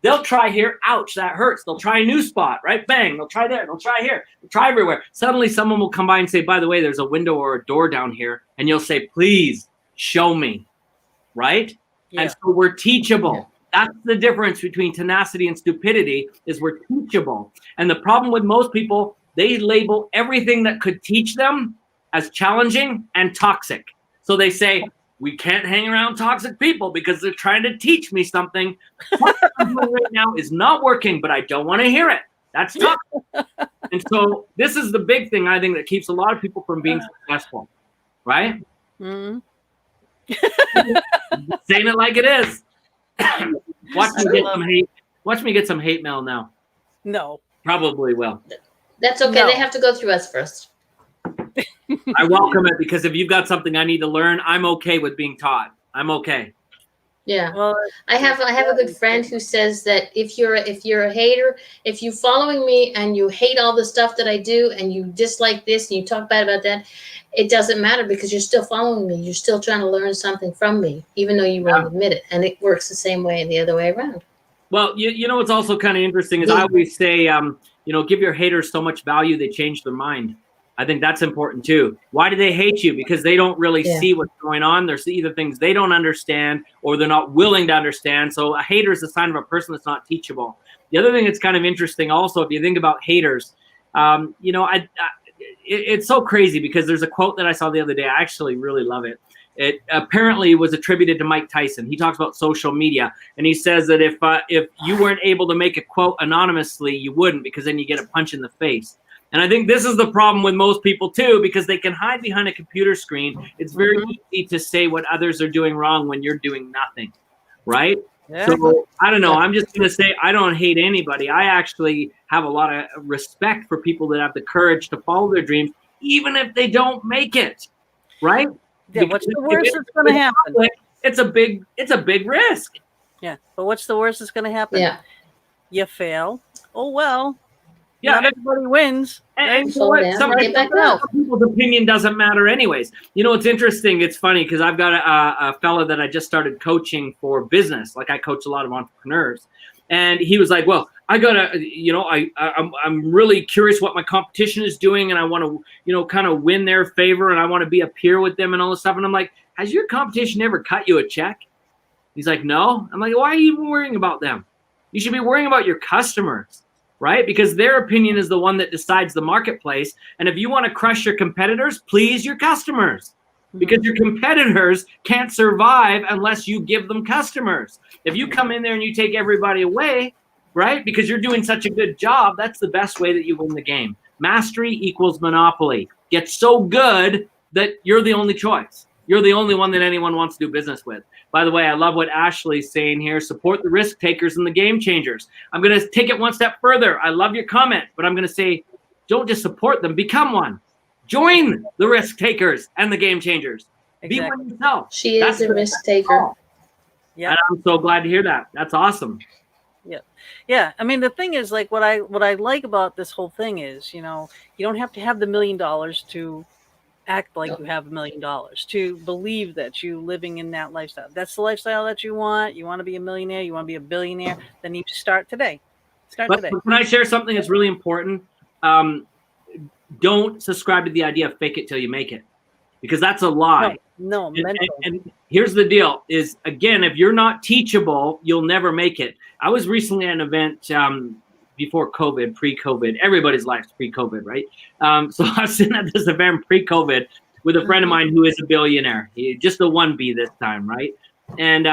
they'll try here, ouch, that hurts. They'll try a new spot, right? Bang, they'll try there, they'll try here, they'll try everywhere. Suddenly someone will come by and say, by the way, there's a window or a door down here. And you'll say, please show me, right? Yeah. And so we're teachable. Yeah. That's the difference between tenacity and stupidity, is we're teachable. And the problem with most people, they label everything that could teach them as challenging and toxic. So they say, we can't hang around toxic people because they're trying to teach me something. What I'm doing right now is not working, but I don't want to hear it. That's toxic. And so this is the big thing, I think, that keeps a lot of people from being successful, right? Mm-hmm. Saying it like it is. Watch me get some hate mail now. No. Probably will. That's okay. No. They have to go through us first. I welcome it, because if you've got something I need to learn, I'm okay with being taught. I'm okay. Yeah. Well, I have a good friend who says that if you're a hater, if you're following me and you hate all the stuff that I do and you dislike this and you talk bad about that, it doesn't matter, because you're still following me. You're still trying to learn something from me, even though you won't admit it. And it works the same way the other way around. Well, you know what's also kind of interesting is I always say, give your haters so much value they change their mind. I think that's important too. Why do they hate you? Because they don't really see what's going on. There's either things they don't understand or they're not willing to understand. So a hater is a sign of a person that's not teachable. The other thing that's kind of interesting also, if you think about haters, it's so crazy, because there's a quote that I saw the other day. I actually really love it. It apparently was attributed to Mike Tyson. He talks about social media, and he says that if you weren't able to make a quote anonymously, you wouldn't, because then you get a punch in the face. And I think this is the problem with most people too, because they can hide behind a computer screen. It's very easy to say what others are doing wrong when you're doing nothing, right? Yeah. So I don't know. I'm just going to say I don't hate anybody. I actually have a lot of respect for people that have the courage to follow their dreams, even if they don't make it, right? Yeah, what's the worst that's going to happen? It's a big risk. Yeah, but what's the worst that's going to happen? Yeah, you fail. Oh well. Yeah, not everybody wins. And so what? People's opinion doesn't matter anyways. You know, it's interesting. It's funny, because I've got a fellow that I just started coaching for business. Like, I coach a lot of entrepreneurs. And he was like, well, I got to, I'm really curious what my competition is doing. And I want to, kind of win their favor. And I want to be a peer with them and all this stuff. And I'm like, has your competition ever cut you a check? He's like, no. I'm like, why are you even worrying about them? You should be worrying about your customers. Right? Because their opinion is the one that decides the marketplace. And if you want to crush your competitors, please your customers. Because your competitors can't survive unless you give them customers. If you come in there and you take everybody away, right? Because you're doing such a good job, that's the best way that you win the game. Mastery equals monopoly. Get so good that you're the only choice. You're the only one that anyone wants to do business with. By the way, I love what Ashley's saying here. Support the risk takers and the game changers. I'm going to take it one step further. I love your comment, but I'm going to say, don't just support them, become one. Join the risk takers and the game changers. Exactly. Be one yourself. She is a risk taker. Yeah, and I'm so glad to hear that. That's awesome. Yeah. I mean, the thing is, like, what I like about this whole thing is, you don't have to have the $1 million to act like you have $1 million, to believe that you're living in that lifestyle. That's the lifestyle that you want. You want to be a millionaire. You want to be a billionaire. Then you start today. But can I share something that's really important? Don't subscribe to the idea of fake it till you make it, because that's a lie. No, and here's the deal is, again, if you're not teachable, you'll never make it. I was recently at an event before COVID, pre-COVID. Everybody's life's pre-COVID, right? So I was sitting at this event pre-COVID with a friend of mine who is a billionaire. Just a 1B this time, right? And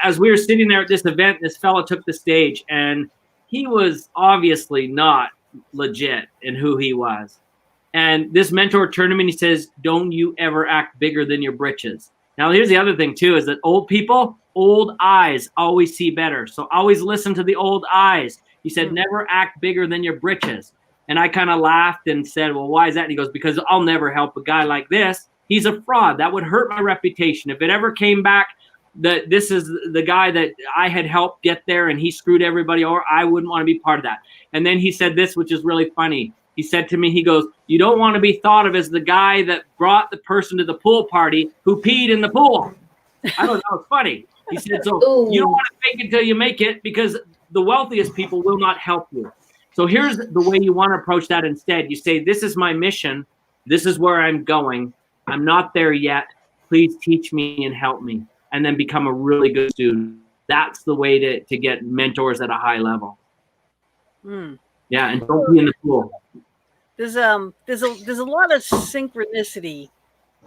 as we were sitting there at this event, this fellow took the stage, and he was obviously not legit in who he was. And this mentor turned to me and he says, "Don't you ever act bigger than your britches." Now, here's the other thing too, is that old people, old eyes always see better. So always listen to the old eyes. He said, "Never act bigger than your britches." And I kind of laughed and said, "Well, why is that?" And he goes, "Because I'll never help a guy like this. He's a fraud. That would hurt my reputation. If it ever came back that this is the guy that I had helped get there and he screwed everybody over, I wouldn't want to be part of that." And then he said this, which is really funny. He said to me, he goes, "You don't want to be thought of as the guy that brought the person to the pool party who peed in the pool." I don't know. It's funny. He said, "So you don't want to fake it till you make it, because the wealthiest people will not help you." So here's the way you want to approach that instead. You say, "This is my mission. This is where I'm going. I'm not there yet. Please teach me and help me." And then become a really good student. That's the way to get mentors at a high level. Yeah, and don't be in the pool. There's a lot of synchronicity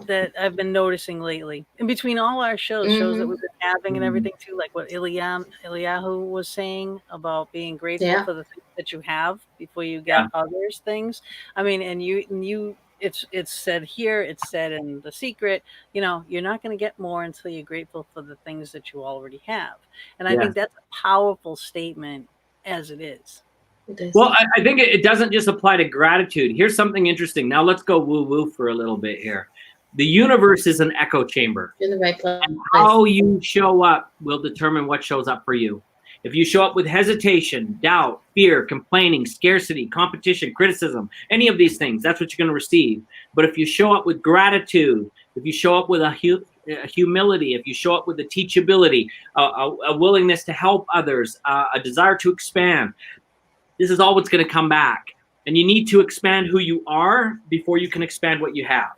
that I've been noticing lately in between all our shows that we've been having and everything too, like what Eliyahu was saying about being grateful for the things that you have before you get others things. I mean, and you it's said here, it's said in The Secret, you know, you're not going to get more until you're grateful for the things that you already have. And I think that's a powerful statement as it is. Well, I think it doesn't just apply to gratitude. Here's something interesting. Now let's go woo-woo for a little bit here. The universe is an echo chamber. You're in the right place. And how you show up will determine what shows up for you. If you show up with hesitation, doubt, fear, complaining, scarcity, competition, criticism, any of these things, that's what you're going to receive. But if you show up with gratitude, if you show up with a humility, if you show up with a teachability, a willingness to help others, a desire to expand, this is all what's going to come back. And you need to expand who you are before you can expand what you have.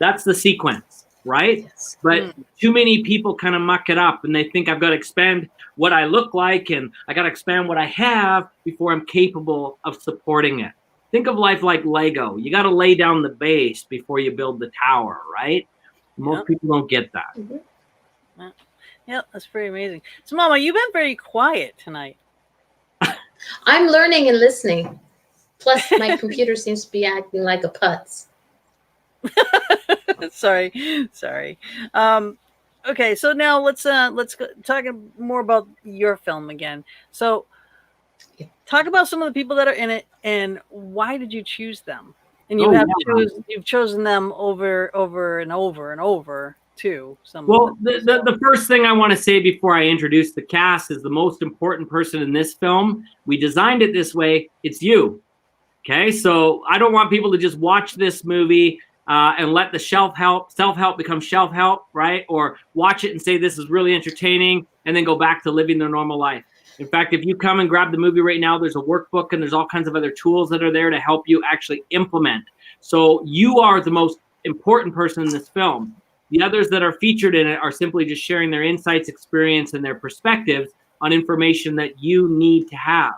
That's the sequence, right? Yes. But too many people kind of muck it up and they think I've got to expand what I look like and I got to expand what I have before I'm capable of supporting it. Think of life like Lego. You got to lay down the base before you build the tower, right? Most people don't get that. Yeah, that's pretty amazing. So, Mama, you've been very quiet tonight. I'm learning and listening. Plus, my computer seems to be acting like a putz. Sorry. Okay, so now let's talk more about your film again. So, talk about some of the people that are in it and why did you choose them? And you've chosen them over and over and over too. Well, the first thing I want to say before I introduce the cast is the most important person in this film. We designed it this way. It's you. Okay, so I don't want people to just watch this movie and let the self-help become shelf-help, right? Or watch it and say this is really entertaining and then go back to living their normal life. In fact, if you come and grab the movie right now, there's a workbook and there's all kinds of other tools that are there to help you actually implement. So you are the most important person in this film. The others that are featured in it are simply just sharing their insights, experience, and their perspectives on information that you need to have.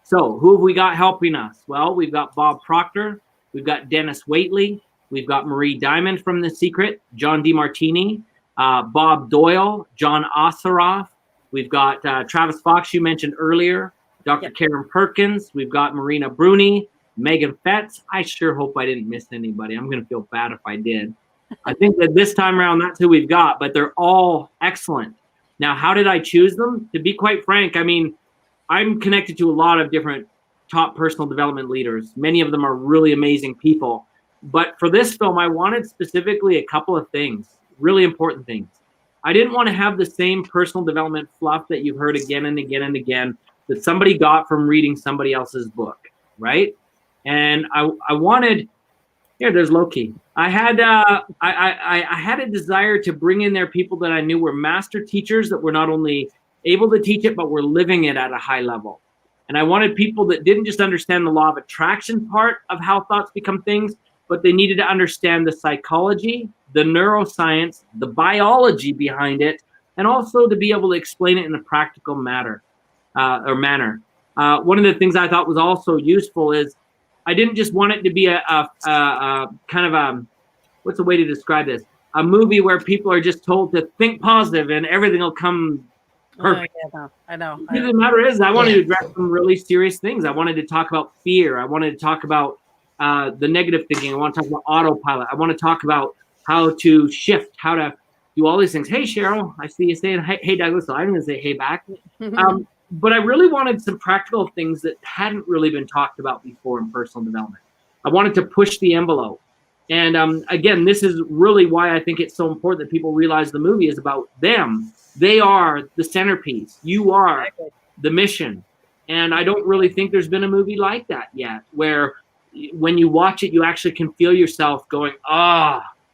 So who have we got helping us? Well, we've got Bob Proctor, we've got Dennis Waitley, we've got Marie Diamond from The Secret, John DeMartini, Bob Doyle, John Osseroff, we've got Travis Fox, you mentioned earlier, Dr. Karen Perkins, we've got Marina Bruni, Megan Fetz. I sure hope I didn't miss anybody. I'm going to feel bad if I did. I think that this time around, that's who we've got, but they're all excellent. Now, how did I choose them? To be quite frank, I mean, I'm connected to a lot of different top personal development leaders. Many of them are really amazing people. But for this film, I wanted specifically a couple of things, really important things. I didn't want to have the same personal development fluff that you've heard again and again and again that somebody got from reading somebody else's book, right? And I wanted, here, there's Loki. I had a desire to bring in there people that I knew were master teachers that were not only able to teach it, but were living it at a high level. And I wanted people that didn't just understand the law of attraction part of how thoughts become things, but they needed to understand the psychology, the neuroscience, the biology behind it, and also to be able to explain it in a practical manner. One of the things I thought was also useful is I didn't just want it to be a kind of a, what's the way to describe this? a movie where people are just told to think positive and everything will come perfect. I know. The matter is, I wanted to address some really serious things. I wanted to talk about fear. I wanted to talk about the negative thinking. I want to talk about autopilot. I want to talk about how to shift, how to do all these things. Hey, Cheryl, I see you saying, hey, Douglas. So I'm going to say hey back. But I really wanted some practical things that hadn't really been talked about before in personal development. I wanted to push the envelope. And again, this is really why I think it's so important that people realize the movie is about them. They are the centerpiece. You are the mission. And I don't really think there's been a movie like that yet, where when you watch it, you actually can feel yourself going,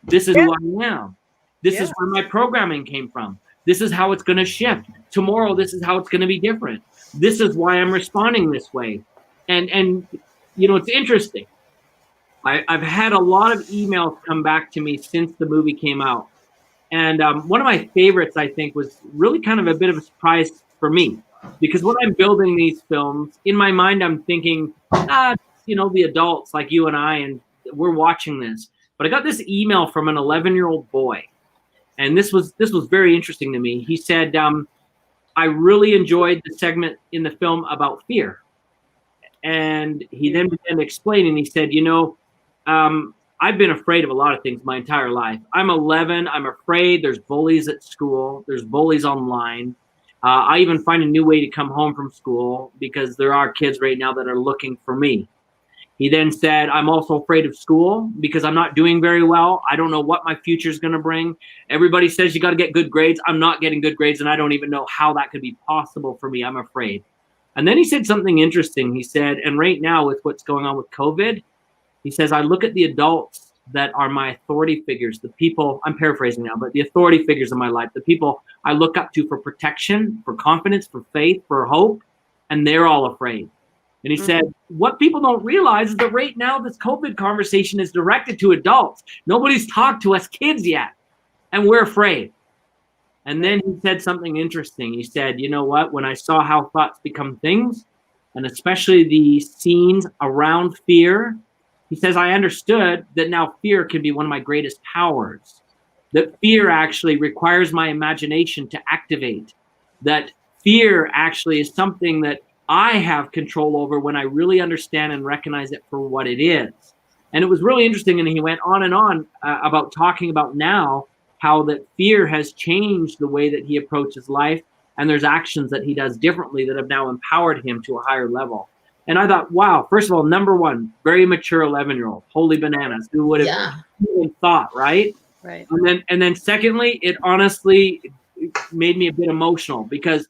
this is who I am. This is where my programming came from. This is how it's going to shift. Tomorrow, this is how it's going to be different. This is why I'm responding this way. And you know, it's interesting. I've had a lot of emails come back to me since the movie came out. And one of my favorites, I think, was really kind of a bit of a surprise for me. Because when I'm building these films, in my mind, I'm thinking, you know, the adults like you and I, and we're watching this. But I got this email from an 11-year-old boy. And this was very interesting to me. He said, I really enjoyed the segment in the film about fear. And he then began to explain, and he said, you know, I've been afraid of a lot of things my entire life. I'm 11. I'm afraid. There's bullies at school. There's bullies online. I even find a new way to come home from school because there are kids right now that are looking for me. He then said, I'm also afraid of school because I'm not doing very well. I don't know what my future is going to bring. Everybody says you got to get good grades. I'm not getting good grades, and I don't even know how that could be possible for me. I'm afraid. And then he said something interesting. He said, and right now with what's going on with COVID, he says, I look at the adults that are my authority figures, the people, I'm paraphrasing now, but the authority figures in my life, the people I look up to for protection, for confidence, for faith, for hope, and they're all afraid. And he said, what people don't realize is that right now this COVID conversation is directed to adults. Nobody's talked to us kids yet, and we're afraid. And then he said something interesting. He said, you know what? When I saw how thoughts become things, and especially the scenes around fear, he says, I understood that now fear can be one of my greatest powers. That fear actually requires my imagination to activate. That fear actually is something that I have control over when I really understand and recognize it for what it is. And it was really interesting. And he went on and on about talking about now how that fear has changed the way that he approaches life. And there's actions that he does differently that have now empowered him to a higher level. And I thought, wow, first of all, number one, very mature 11-year-old, holy bananas, who would have even thought, right? Right. And then secondly, it honestly made me a bit emotional because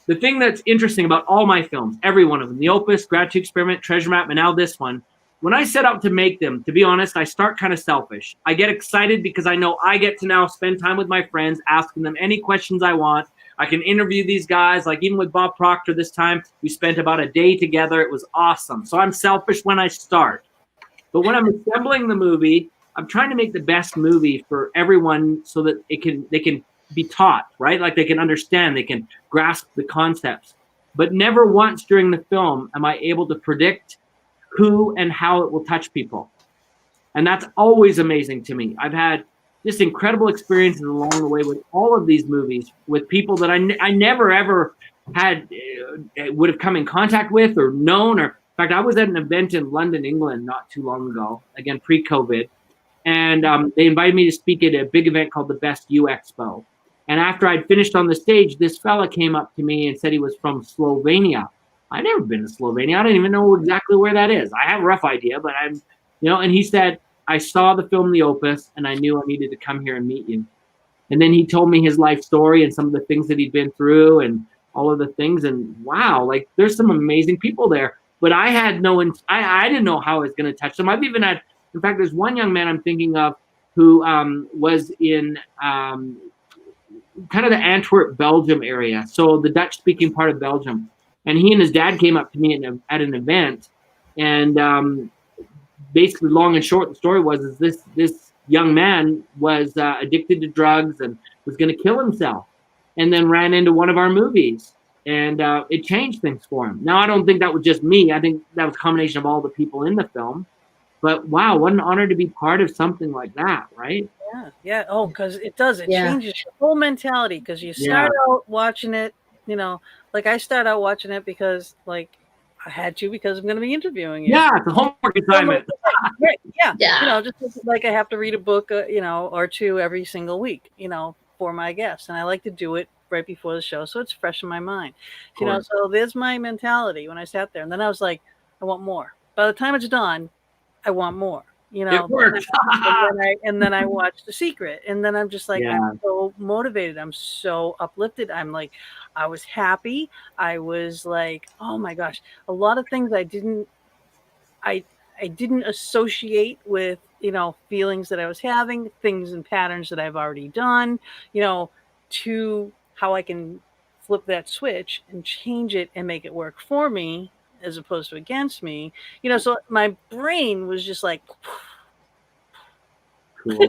the thing that's interesting about all my films, every one of them, The Opus, Gratitude Experiment, Treasure Map, and now this one, when I set out to make them, to be honest, I start kind of selfish. I get excited because I know I get to now spend time with my friends, asking them any questions I want. I can interview these guys, like even with Bob Proctor this time, we spent about a day together. It was awesome. So I'm selfish when I start. But when I'm assembling the movie, I'm trying to make the best movie for everyone so that they can be taught, right? Like they can understand, they can grasp the concepts. But never once during the film am I able to predict who and how it will touch people. And that's always amazing to me. I've had just incredible experiences along the way with all of these movies, with people that I never ever had would have come in contact with or known. Or in fact, I was at an event in London, England, not too long ago, again pre-COVID, and they invited me to speak at a big event called the Best U Expo. And after I'd finished on the stage, this fella came up to me and said he was from Slovenia. I'd never been to Slovenia. I didn't even know exactly where that is. I have a rough idea, but and he said, I saw the film The Opus and I knew I needed to come here and meet you. And then he told me his life story and some of the things that he'd been through and all of the things. And wow, like there's some amazing people there. But I had I didn't know how I was going to touch them. I've even had, in fact, there's one young man I'm thinking of who was in kind of the Antwerp, Belgium area. So the Dutch speaking part of Belgium. And he and his dad came up to me at an event. And basically, long and short, the story was this young man was addicted to drugs and was going to kill himself, and then ran into one of our movies, and it changed things for him. Now, I don't think that was just me. I think that was a combination of all the people in the film. But wow, what an honor to be part of something like that, right? Yeah. Oh, because it does. It Yeah. changes your whole mentality. Because you start out watching it, like I start out watching it because like I had to because I'm going to be interviewing you. Yeah, it's a homework assignment. Right. Yeah. Yeah. Just like I have to read a book, or two every single week, for my guests, and I like to do it right before the show, so it's fresh in my mind. So there's my mentality when I sat there, and then I was like, I want more. By the time it's done, I want more. It worked. and then I watch The Secret, and then I'm just like, I'm so motivated. I'm so uplifted. I'm like, I was happy. I was like, oh my gosh, a lot of things I didn't associate with, feelings that I was having, things and patterns that I've already done, to how I can flip that switch and change it and make it work for me as opposed to against me. So my brain was just like Cool.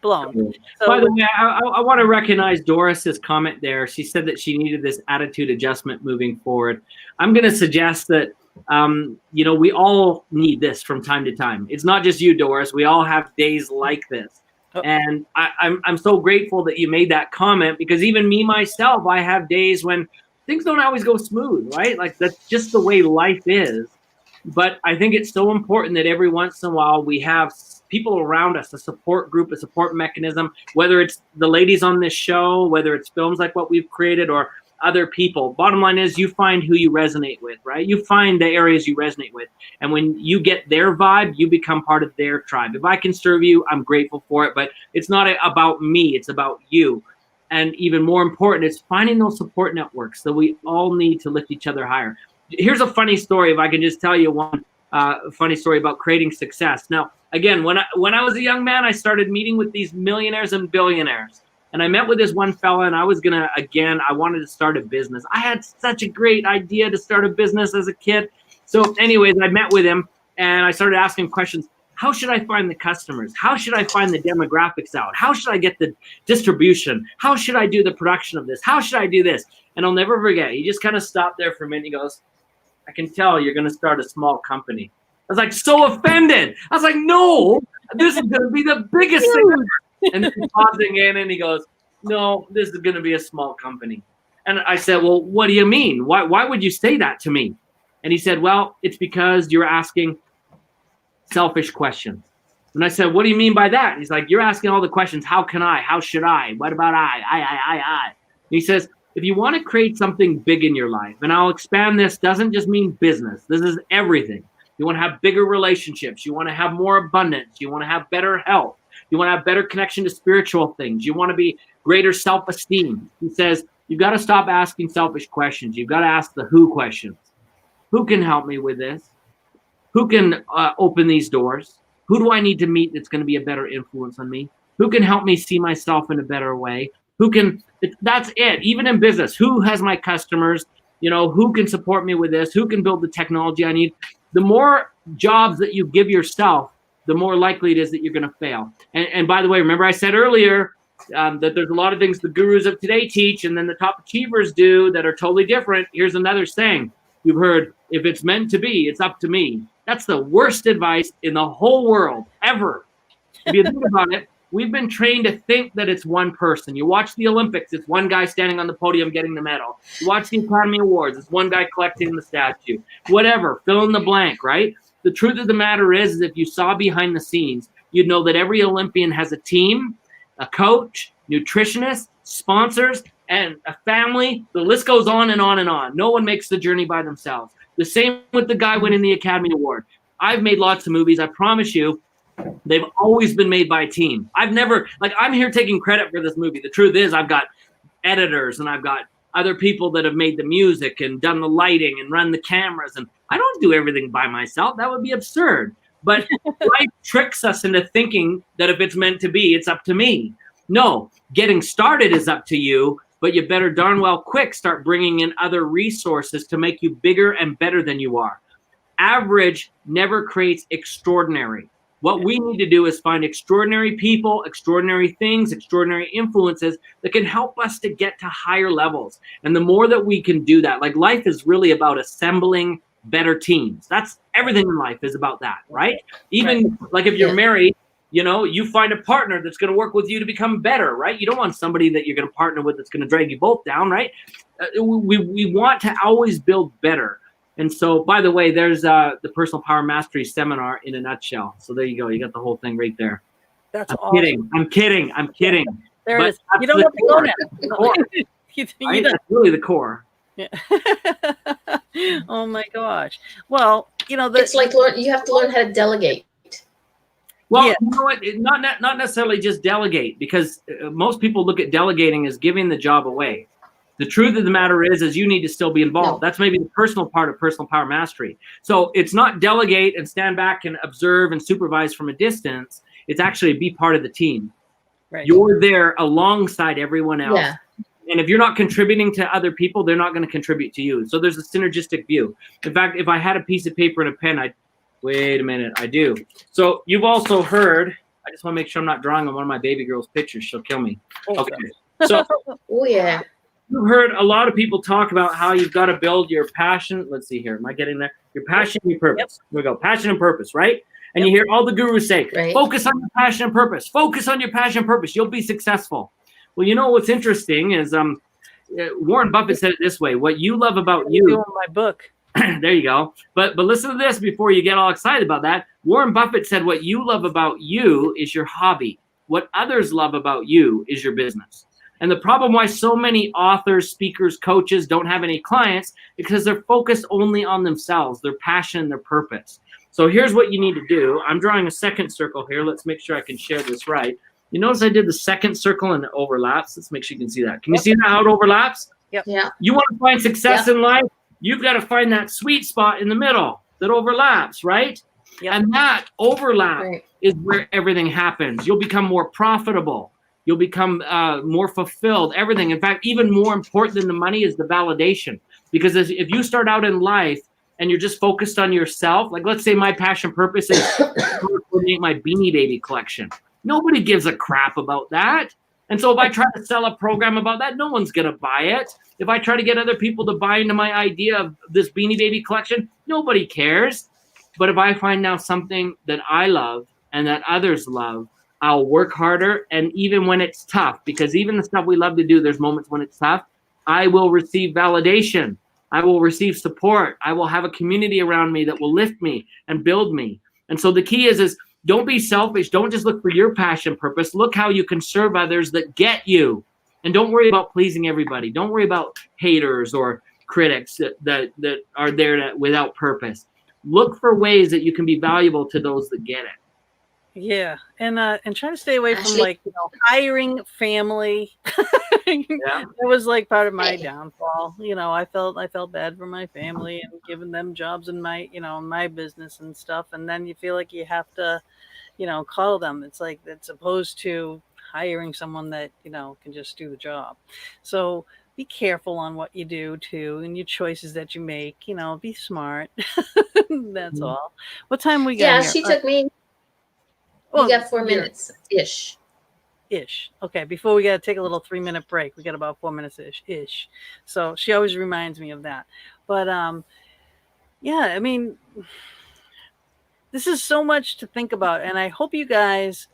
blown. Cool. So, by the way, I want to recognize Doris's comment there. She said that she needed this attitude adjustment moving forward. I'm going to suggest that, we all need this from time to time. It's not just you, Doris. We all have days like this. And I'm so grateful that you made that comment, because even me, myself, I have days when things don't always go smooth, right? Like that's just the way life is. But I think it's so important that every once in a while we have people around us, a support group, a support mechanism, whether it's the ladies on this show, whether it's films like what we've created, or other people. Bottom line is you find who you resonate with, right? You find the areas you resonate with. And when you get their vibe, you become part of their tribe. If I can serve you, I'm grateful for it. But it's not about me. It's about you. And even more important, it's finding those support networks that we all need to lift each other higher. Here's a funny story, if I can just tell you one funny story about creating success. Now, again, when I was a young man, I started meeting with these millionaires and billionaires. And I met with this one fella, and I wanted to start a business. I had such a great idea to start a business as a kid. So anyways, I met with him, and I started asking questions. How should I find the customers? How should I find the demographics out? How should I get the distribution? How should I do the production of this? How should I do this? And I'll never forget, he just kind of stopped there for a minute. He goes, I can tell you're going to start a small company. I was like, so offended. I was like, no, this is going to be the biggest thing ever. And then he's pausing in, and he goes, no, this is going to be a small company. And I said, well, what do you mean? Why would you say that to me? And he said, well, it's because you're asking selfish questions. And I said, what do you mean by that? And he's like, you're asking all the questions. How can I? How should I? What about I? And he says, if you want to create something big in your life, and I'll expand this, doesn't just mean business. This is everything. You want to have bigger relationships. You want to have more abundance. You want to have better health. You want to have better connection to spiritual things. You want to be greater self-esteem. He says, you've got to stop asking selfish questions. You've got to ask the who questions. Who can help me with this? Who can open these doors? Who do I need to meet that's going to be a better influence on me? Who can help me see myself in a better way? That's it. Even in business, who has my customers? Who can support me with this? Who can build the technology I need? The more jobs that you give yourself, the more likely it is that you're going to fail. And by the way, remember I said earlier that there's a lot of things the gurus of today teach and then the top achievers do that are totally different. Here's another saying you've heard: if it's meant to be, it's up to me. That's the worst advice in the whole world ever. If you think about it, we've been trained to think that it's one person. You watch the Olympics, it's one guy standing on the podium getting the medal. You watch the Academy Awards, it's one guy collecting the statue. Whatever, fill in the blank, right? The truth of the matter is if you saw behind the scenes, you'd know that every Olympian has a team, a coach, nutritionists, sponsors, and a family. The list goes on and on and on. No one makes the journey by themselves. The same with the guy winning the Academy Award. I've made lots of movies. I promise you, they've always been made by a team. I'm here taking credit for this movie. The truth is I've got editors and I've got other people that have made the music and done the lighting and run the cameras. And I don't do everything by myself. That would be absurd. But life tricks us into thinking that if it's meant to be, it's up to me. No, getting started is up to you, but you better darn well quick start bringing in other resources to make you bigger and better than you are. Average never creates extraordinary. What we need to do is find extraordinary people, extraordinary things, extraordinary influences that can help us to get to higher levels. And the more that we can do that, like life is really about assembling better teams. That's everything in life is about that, right? Even like if you're married, you find a partner that's going to work with you to become better, right? You don't want somebody that you're going to partner with that's going to drag you both down, right? We want to always build better. And so, by the way, there's the Personal Power Mastery Seminar in a nutshell. So there you go. You got the whole thing right there. That's awesome. I'm kidding. There it is. You don't have to go now. The core, right? That's really the core. Yeah. Oh my gosh. Well, it's like you have to learn how to delegate. Well, you know what? Not necessarily just delegate, because most people look at delegating as giving the job away. The truth of the matter is you need to still be involved. That's maybe the personal part of Personal Power Mastery. So it's not delegate and stand back and observe and supervise from a distance. It's actually be part of the team. Right. You're there alongside everyone else. Yeah. And if you're not contributing to other people, they're not going to contribute to you. So there's a synergistic view. In fact, if I had a piece of paper and a pen, wait a minute, I do. So you've also heard, I just want to make sure I'm not drawing on one of my baby girl's pictures. She'll kill me. Okay. So oh yeah. You've heard a lot of people talk about how you've got to build your passion. Let's see here. Am I getting there? Your passion and your purpose. Here we go. Passion and purpose, right? And you hear all the gurus say, focus on your passion and purpose. Focus on your passion and purpose. You'll be successful. Well, what's interesting is Warren Buffett said it this way. What you love about you. Doing my book. There you go. But listen to this before you get all excited about that. Warren Buffett said what you love about you is your hobby. What others love about you is your business. And the problem why so many authors, speakers, coaches don't have any clients, because they're focused only on themselves, their passion, their purpose. So here's what you need to do. I'm drawing a second circle here. Let's make sure I can share this right. You notice I did the second circle and it overlaps. Let's make sure you can see that. Can you see how it overlaps? Yep. Yeah. You want to find success in life? You've got to find that sweet spot in the middle that overlaps, right? Yep. And that overlap is where everything happens. You'll become more profitable. You'll become more fulfilled, everything. In fact, even more important than the money is the validation. Because if you start out in life and you're just focused on yourself, like let's say my passion purpose is to coordinate my Beanie Baby collection. Nobody gives a crap about that. And so if I try to sell a program about that, no one's going to buy it. If I try to get other people to buy into my idea of this Beanie Baby collection, nobody cares. But if I find now something that I love and that others love, I'll work harder. And even when it's tough, because even the stuff we love to do, there's moments when it's tough, I will receive validation. I will receive support. I will have a community around me that will lift me and build me. And so the key is don't be selfish. Don't just look for your passion purpose. Look how you can serve others that get you. And don't worry about pleasing everybody. Don't worry about haters or critics that are there without purpose. Look for ways that you can be valuable to those that get it. Yeah, and try to stay away from hiring family. That was like part of my downfall. I felt bad for my family and giving them jobs in my my business and stuff. And then you feel like you have to, call them. It's like it's opposed to hiring someone that can just do the job. So be careful on what you do too, and your choices that you make. Be smart. That's all. What time we got? Yeah, here? She took me. We got 4 minutes ish. Okay, before we got to take a little 3-minute break. We got about 4 minutes ish. So she always reminds me of that. But I mean, this is so much to think about, and I hope you guys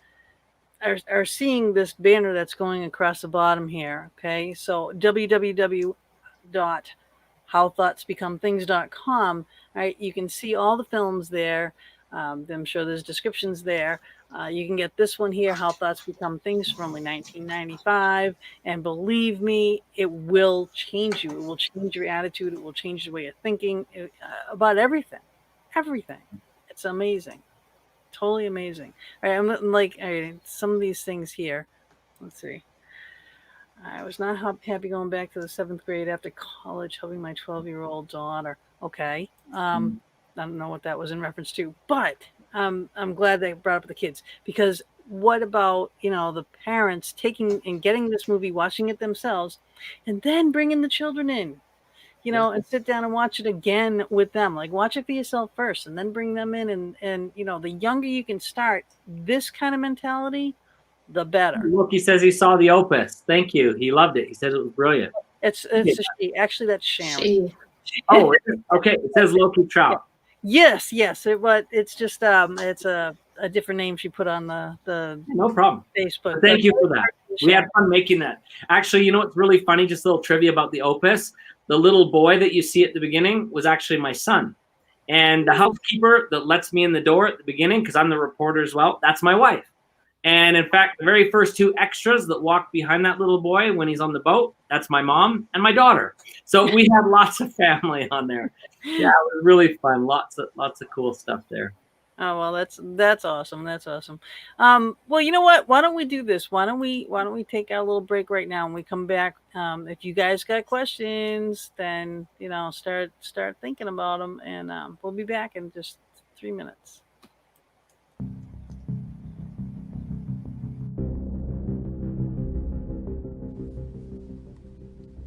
are seeing this banner that's going across the bottom here. Okay, so www.howthoughtsbecomethings.com. Right, you can see all the films there. I'm sure there's descriptions there. You can get this one here, How Thoughts Become Things, from only $19.95. And believe me, it will change you. It will change your attitude. It will change the way you're thinking about everything. Everything. It's amazing. Totally amazing. All right, I'm like, all right, some of these things here. Let's see. I was not happy going back to the 7th grade after college, helping my 12-year-old daughter. Okay. I don't know what that was in reference to, but I'm glad they brought up the kids, because what about, the parents taking and getting this movie, watching it themselves, and then bringing the children in, and sit down and watch it again with them. Like, watch it for yourself first and then bring them in. And the younger you can start this kind of mentality, the better. Look, he says he saw the opus. Thank you. He loved it. He said it was brilliant. It's a she. Actually, that's Sharon. Oh, okay. It says Loki Trout. Yes. But it's just it's a a different name she put on the No problem. Facebook. Thank you for that. We had fun making that. Actually, you know what's really funny? Just a little trivia about the Opus. The little boy that you see at the beginning was actually my son. And the housekeeper that lets me in the door at the beginning, because I'm the reporter as well, that's my wife. And in fact, the very first two extras that walk behind that little boy when he's on the boat, that's my mom and my daughter. So we had lots of family on there. Yeah, it was really fun. Lots of cool stuff there. Oh, well, that's awesome. That's awesome. Well, you know what? Why don't we do this? Why don't we take our little break right now, and we come back. If you guys got questions, then start thinking about them, and we'll be back in just 3 minutes.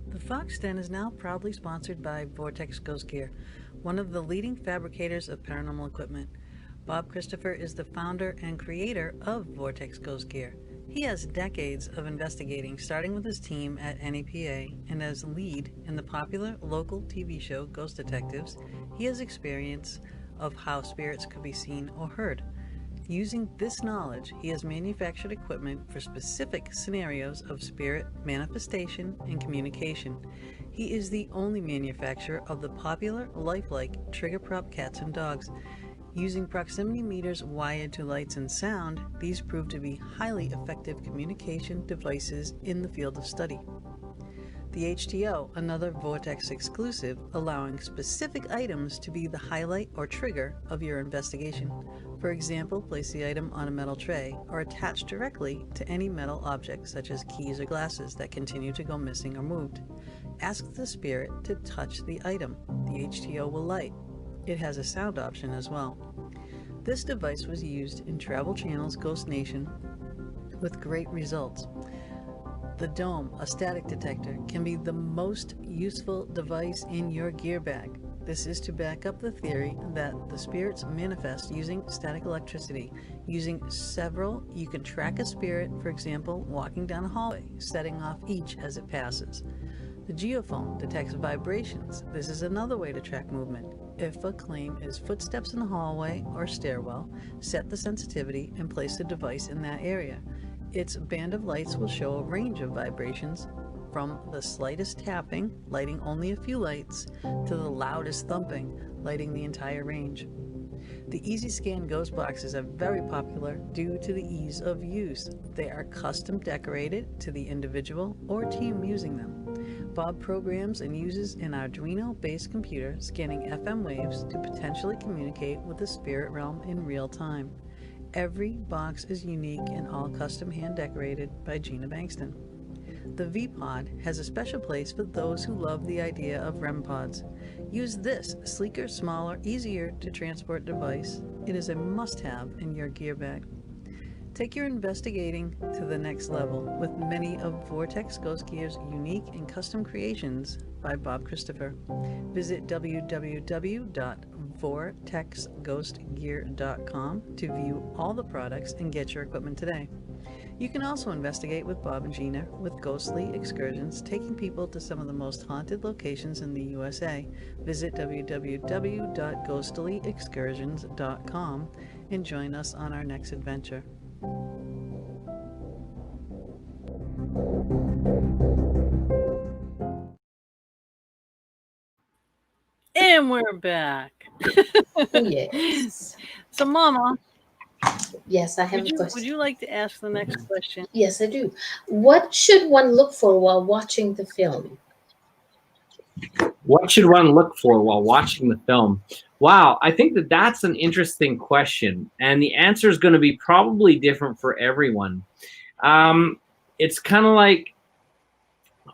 The Fox Den is now proudly sponsored by Vortex Ghost Gear, one of the leading fabricators of paranormal equipment. Bob Christopher is the founder and creator of Vortex Ghost Gear. He has decades of investigating, starting with his team at NAPA, and as lead in the popular local TV show Ghost Detectives, he has experience of how spirits could be seen or heard. Using this knowledge, he has manufactured equipment for specific scenarios of spirit manifestation and communication. He is the only manufacturer of the popular lifelike trigger prop cats and dogs. Using proximity meters wired to lights and sound, these prove to be highly effective communication devices in the field of study. The HTO, another Vortex exclusive, allowing specific items to be the highlight or trigger of your investigation. For example, place the item on a metal tray or attach directly to any metal object such as keys or glasses that continue to go missing or moved. Ask the spirit to touch the item. The HTO will light. It has a sound option as well. This device was used in Travel Channel's Ghost Nation with great results. The Dome, a static detector, can be the most useful device in your gear bag. This is to back up the theory that the spirits manifest using static electricity. Using several, you can track a spirit, for example, walking down a hallway, setting off each as it passes. The geophone detects vibrations. This is another way to track movement. If a claim is footsteps in the hallway or stairwell, set the sensitivity and place the device in that area. Its band of lights will show a range of vibrations from the slightest tapping, lighting only a few lights, to the loudest thumping, lighting the entire range. The Easy Scan ghost boxes are very popular due to the ease of use. They are custom decorated to the individual or team using them. Bob programs and uses an Arduino-based computer scanning FM waves to potentially communicate with the spirit realm in real time. Every box is unique and all custom hand decorated by Gina Bankston. The V-Pod has a special place for those who love the idea of REM pods. Use this sleeker, smaller, easier to transport device. It is a must-have in your gear bag. Take your investigating to the next level with many of Vortex Ghost Gear's unique and custom creations by Bob Christopher. Visit www.vortexghostgear.com to view all the products and get your equipment today. You can also investigate with Bob and Gina with ghostly excursions, taking people to some of the most haunted locations in the USA. Visit www.ghostlyexcursions.com and join us on our next adventure. And we're back. Yes. So, Mama. Yes, I have a question. Would you like to ask the next question? Yes, I do. What should one look for while watching the film? What should one look for while watching the film? Wow, I think that's an interesting question, and the answer is going to be probably different for everyone. It's kind of like,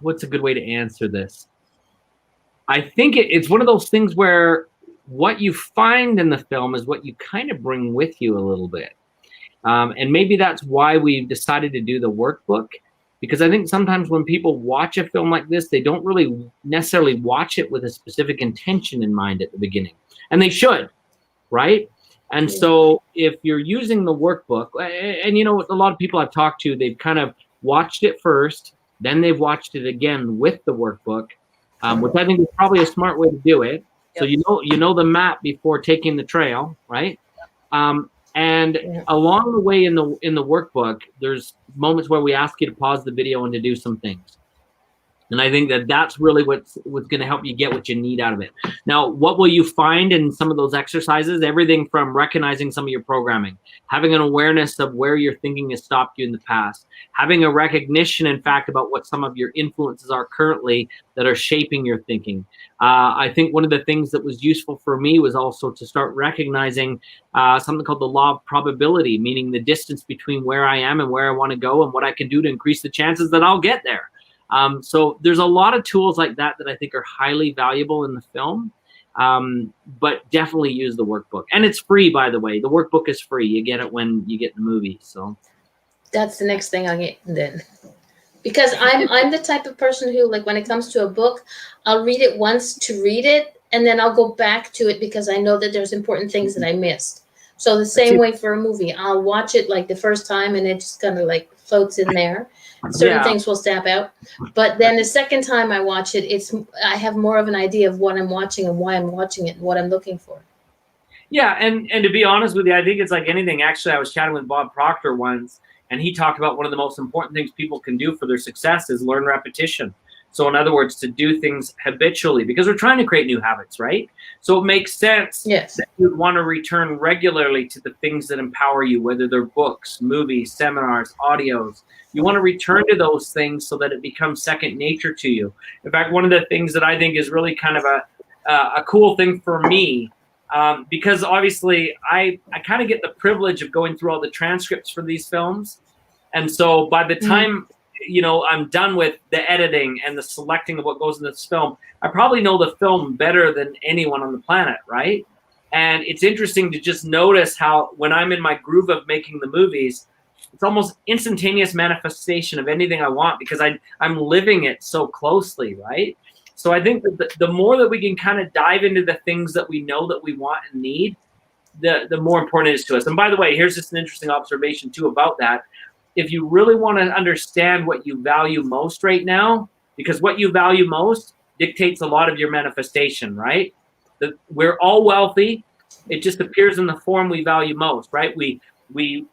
what's a good way to answer this? I think it's one of those things where what you find in the film is what you kind of bring with you a little bit. And maybe that's why we've decided to do the workbook, because I think sometimes when people watch a film like this, they don't really necessarily watch it with a specific intention in mind at the beginning. And they should, right? And so if you're using the workbook, and you know, a lot of people I've talked to, they've kind of watched it first, then they've watched it again with the workbook, which I think is probably a smart way to do it. Yep. So you know the map before taking the trail, right? And Yeah. along the way in the workbook, there's moments where we ask you to pause the video and to do some things. And I think that that's really what's going to help you get what you need out of it. Now, what will you find in some of those exercises? Everything from recognizing some of your programming, having an awareness of where your thinking has stopped you in the past, having a recognition, in fact, about what some of your influences are currently that are shaping your thinking. I think one of the things that was useful for me was also to start recognizing something called the law of probability, meaning the distance between where I am and where I want to go and what I can do to increase the chances that I'll get there. So there's a lot of tools like that I think are highly valuable in the film, but definitely use the workbook. And it's free, by the way. The workbook is free. You get it when you get the movie. So That's the next thing I'll get then. Because I'm the type of person who, like, when it comes to a book, I'll read it once to read it, and then I'll go back to it because I know that there's important things that I missed. So the same way for a movie, I'll watch it like the first time and it just kind of like floats in there. Certain things will stamp out, but then the second time I watch it, I have more of an idea of what I'm watching and why I'm watching it and what I'm looking for. Yeah, and to be honest with you, I think it's like anything. Actually, I was chatting with Bob Proctor once, and he talked about one of the most important things people can do for their success is learn repetition. So in other words, to do things habitually, because we're trying to create new habits, right? So it makes sense that you'd want to return regularly to the things that empower you, whether they're books, movies, seminars, audios. You want to return to those things so that it becomes second nature to you. In fact, one of the things that I think is really kind of a cool thing for me, because obviously I kind of get the privilege of going through all the transcripts for these films. And so by the time I'm done with the editing and the selecting of what goes in this film, I probably know the film better than anyone on the planet, right? And it's interesting to just notice how when I'm in my groove of making the movies, it's almost instantaneous manifestation of anything I want because I'm living it so closely, right? So I think that the more that we can kind of dive into the things that we know that we want and need, the more important it is to us. And by the way, here's just an interesting observation too about that. If you really want to understand what you value most right now, because what you value most dictates a lot of your manifestation, right? We're all wealthy. It just appears in the form we value most, right? We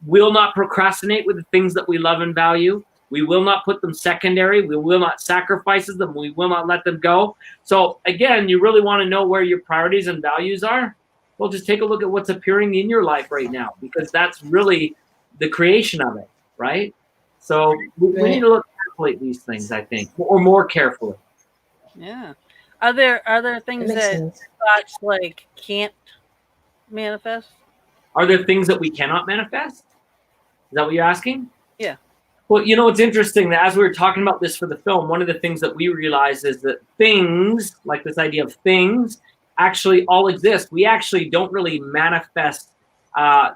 will not procrastinate with the things that we love and value. We will not put them secondary. We will not sacrifice them. We will not let them go. So again, you really want to know where your priorities and values are? Well, just take a look at what's appearing in your life right now, because that's really the creation of it, right? So we need to look carefully at these things, I think, or more carefully. Yeah. Are there things that thoughts like can't manifest? Are there things that we cannot manifest? Is that what you're asking? Yeah. Well, it's interesting that as we were talking about this for the film, one of the things that we realized is that things, like this idea of things, actually all exist. We actually don't really manifest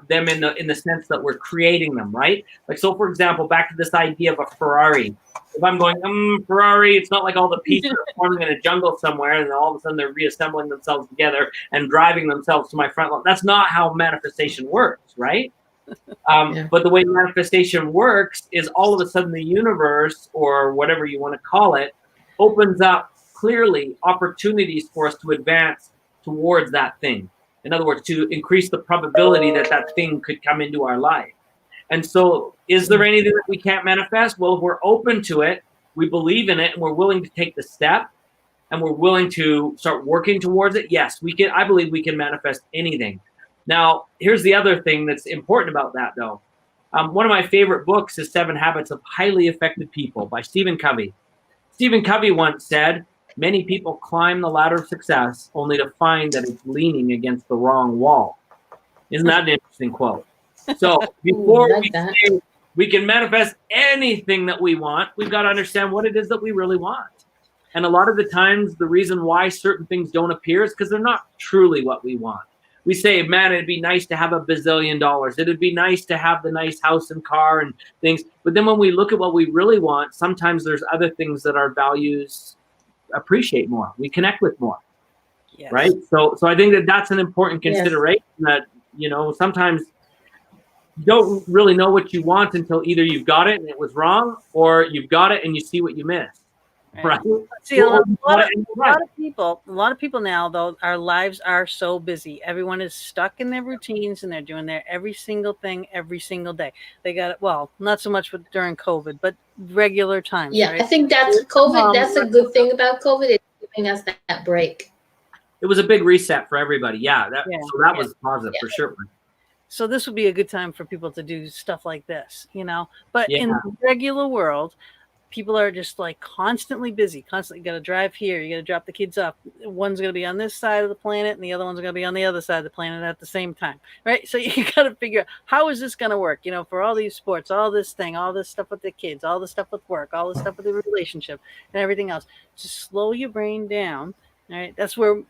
them in the sense that we're creating them, right? Like, so for example, back to this idea of a Ferrari. If I'm going, Ferrari, it's not like all the pieces are forming in a jungle somewhere and then all of a sudden they're reassembling themselves together and driving themselves to my front lawn. That's not how manifestation works, right? But the way manifestation works is all of a sudden the universe, or whatever you want to call it, opens up clearly opportunities for us to advance towards that thing. In other words, to increase the probability that that thing could come into our life. And so is there anything that we can't manifest? Well, if we're open to it, we believe in it, and we're willing to take the step, and we're willing to start working towards it, yes, we can. I believe we can manifest anything. Now, here's the other thing that's important about that, though. One of my favorite books is 7 Habits of Highly Effective People by Stephen Covey. Stephen Covey once said, many people climb the ladder of success only to find that it's leaning against the wrong wall. Isn't that an interesting quote? So before we say we can manifest anything that we want, we've got to understand what it is that we really want. And a lot of the times, the reason why certain things don't appear is because they're not truly what we want. We say, man, it'd be nice to have $1 bazillion. It'd be nice to have the nice house and car and things. But then when we look at what we really want, sometimes there's other things that our values appreciate more. We connect with more. Yes. Right? So I think that that's an important consideration, that, sometimes you don't really know what you want until either you've got it and it was wrong, or you've got it and you see what you missed. Right. See, a lot of people now, though, our lives are so busy. Everyone is stuck in their routines, and they're doing their every single thing every single day. They got it. Well, not so much during COVID, but regular times. Yeah, right? I think that's COVID. That's a good thing about COVID. It's giving us that break. It was a big reset for everybody. Yeah, so that was positive for sure. So this would be a good time for people to do stuff like this, But in the regular world, people are just like constantly busy, constantly got to drive here. You got to drop the kids off. One's going to be on this side of the planet and the other one's going to be on the other side of the planet at the same time. Right. So you got to figure out, how is this going to work? For all these sports, all this stuff with the kids, all this stuff with work, all this stuff with the relationship and everything else. Just slow your brain down. All right. That's where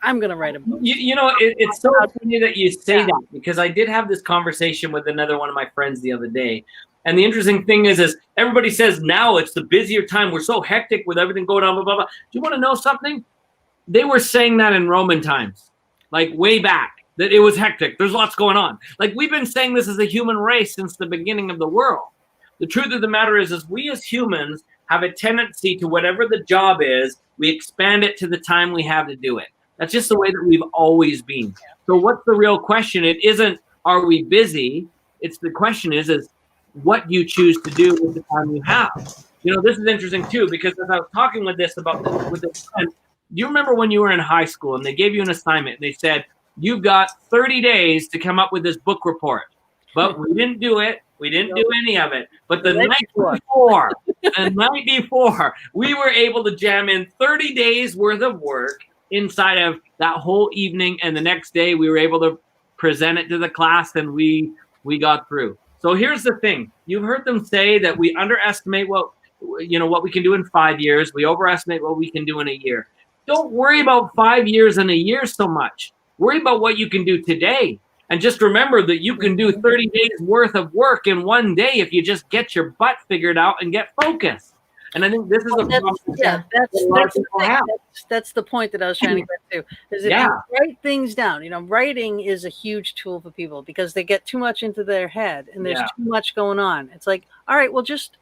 I'm going to write a book. It's so funny that you say that, because I did have this conversation with another one of my friends the other day. And the interesting thing is everybody says now it's the busier time. We're so hectic with everything going on, blah, blah, blah. Do you want to know something? They were saying that in Roman times, like way back, that it was hectic. There's lots going on. Like, we've been saying this as a human race since the beginning of the world. The truth of the matter is we as humans have a tendency to, whatever the job is, we expand it to the time we have to do it. That's just the way that we've always been. So what's the real question? It isn't, are we busy? It's the question is what you choose to do with the time you have. This is interesting too, because as I was talking with this friend, do you remember when you were in high school and they gave you an assignment and they said, you've got 30 days to come up with this book report, but we didn't do it. We didn't do any of it. But the night before, we were able to jam in 30 days worth of work inside of that whole evening. And the next day we were able to present it to the class, and we got through. So here's the thing. You've heard them say that we underestimate what we can do in 5 years. We overestimate what we can do in a year. Don't worry about 5 years and a year so much. Worry about what you can do today. And just remember that you can do 30 days worth of work in one day if you just get your butt figured out and get focused. And I think this is that's the point that I was trying to get to. Is if you write things down, writing is a huge tool for people because they get too much into their head and there's too much going on. It's like, all right, well, just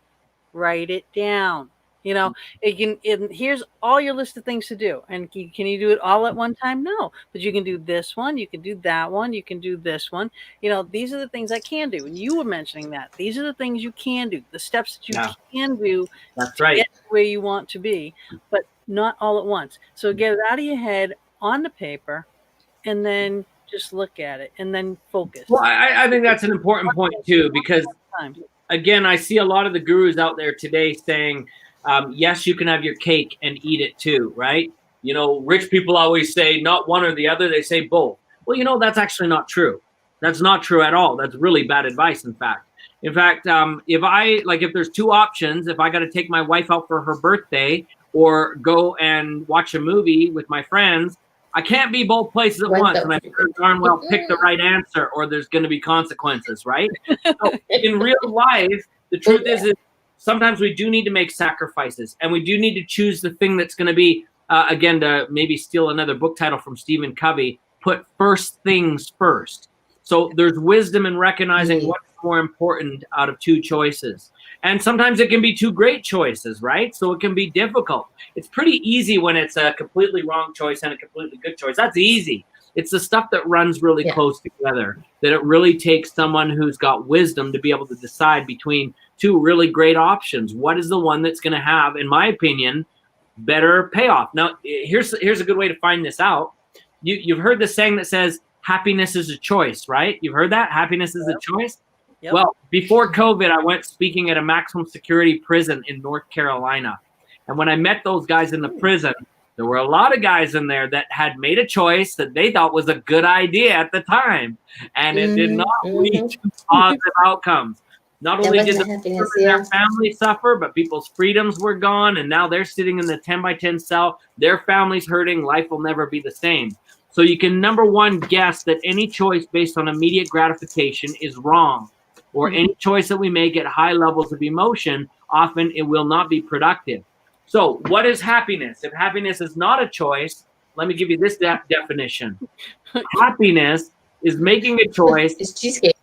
write it down. Here's all your list of things to do. And can you do it all at one time? No, but you can do this one. You can do that one. You can do this one. These are the things I can do. And you were mentioning that. These are the things you can do, the steps that you can do to get where you want to be, but not all at once. So get it out of your head on the paper and then just look at it and then focus. Well, I think that's an important point too, because again, I see a lot of the gurus out there today saying, yes, you can have your cake and eat it too, right? Rich people always say not one or the other. They say both. Well, that's actually not true. That's not true at all. That's really bad advice, in fact. In fact, if there's two options, if I got to take my wife out for her birthday or go and watch a movie with my friends, I can't be both places at once. And I better darn well pick the right answer or there's going to be consequences, right? So in real life, the truth is sometimes we do need to make sacrifices, and we do need to choose the thing that's going to be, again, to maybe steal another book title from Stephen Covey, put first things first. So there's wisdom in recognizing what's more important out of two choices. And sometimes it can be two great choices, right? So it can be difficult. It's pretty easy when it's a completely wrong choice and a completely good choice. That's easy. It's the stuff that runs really close together, that it really takes someone who's got wisdom to be able to decide between two really great options. What is the one that's going to have, in my opinion, better payoff? Now, here's a good way to find this out. You've heard the saying that says, happiness is a choice, right? You've heard that? Happiness is a choice? Yep. Well, before COVID, I went speaking at a maximum security prison in North Carolina. And when I met those guys in the prison, there were a lot of guys in there that had made a choice that they thought was a good idea at the time. And it did not lead to positive outcomes. Not only did their family suffer, but people's freedoms were gone. And now they're sitting in the 10 by 10 cell. Their family's hurting. Life will never be the same. So you can, number one, guess that any choice based on immediate gratification is wrong. Or any choice that we make at high levels of emotion, often it will not be productive. So what is happiness? If happiness is not a choice, let me give you this definition. Happiness is making a choice. It's cheesecake.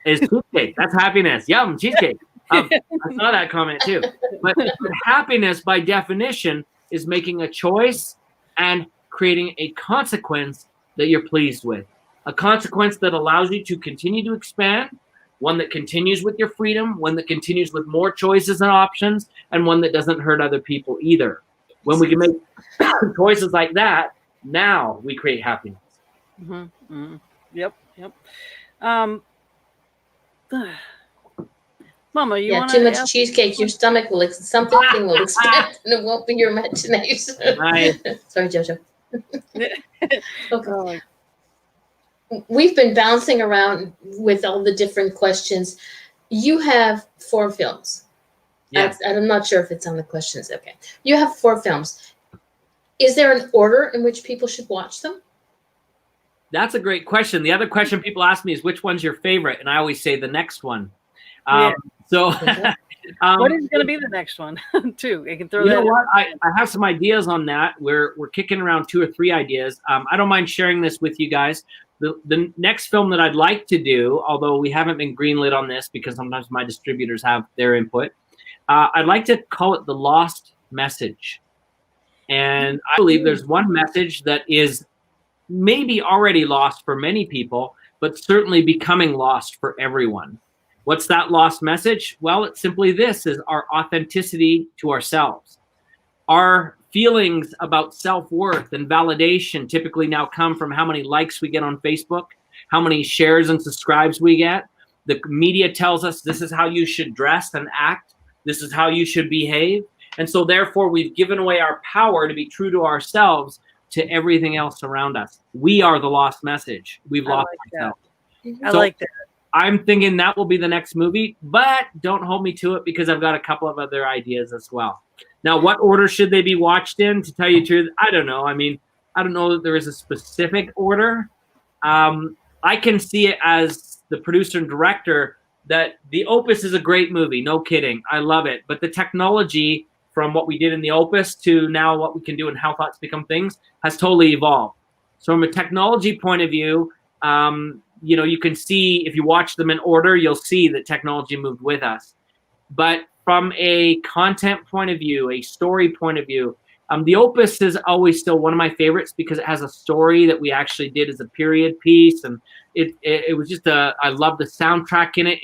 Is cheesecake. That's happiness. Yum, cheesecake. I saw that comment too. But happiness, by definition, is making a choice and creating a consequence that you're pleased with. A consequence that allows you to continue to expand, one that continues with your freedom, one that continues with more choices and options, and one that doesn't hurt other people either. When we can make choices like that, now we create happiness. Yep. Mama, you want too much cheesecake, your stomach will something will expand, and it won't be your imagination. Right. Sorry, Jojo. Okay. We've been bouncing around with all the different questions. You have 4 films. Yes. I'm not sure if it's on the questions. Okay. You have 4 films. Is there an order in which people should watch them? That's a great question. The other question people ask me is, which one's your favorite? And I always say the next one. So what is going to be the next one too? I can throw you that. know what? I have some ideas on that. We're kicking around 2 or 3 ideas. I don't mind sharing this with you guys. The next film that I'd like to do, although we haven't been greenlit on this because sometimes my distributors have their input, I'd like to call it The Lost Message. And I believe there's one message that is maybe already lost for many people, but certainly becoming lost for everyone. What's that lost message? Well, it's simply this: is our authenticity to ourselves. Our feelings about self-worth and validation typically now come from how many likes we get on Facebook, how many shares and subscribes we get. The media tells us this is how you should dress and act. This is how you should behave. And so therefore, we've given away our power to be true to ourselves to everything else around us. We are the lost message. We've lost ourselves. I like that. I'm thinking that will be the next movie, but don't hold me to it because I've got a couple of other ideas as well. Now, what order should they be watched in? To tell you the truth, I don't know. I mean, I don't know that there is a specific order. I can see it as the producer and director that the Opus is a great movie. No kidding. I love it. But the technology from what we did in the Opus to now what we can do in How Thoughts Become Things has totally evolved. So from a technology point of view, you can see, if you watch them in order, you'll see that technology moved with us. But from a content point of view, a story point of view, the Opus is always still one of my favorites because it has a story that we actually did as a period piece, and it was just I love the soundtrack in it.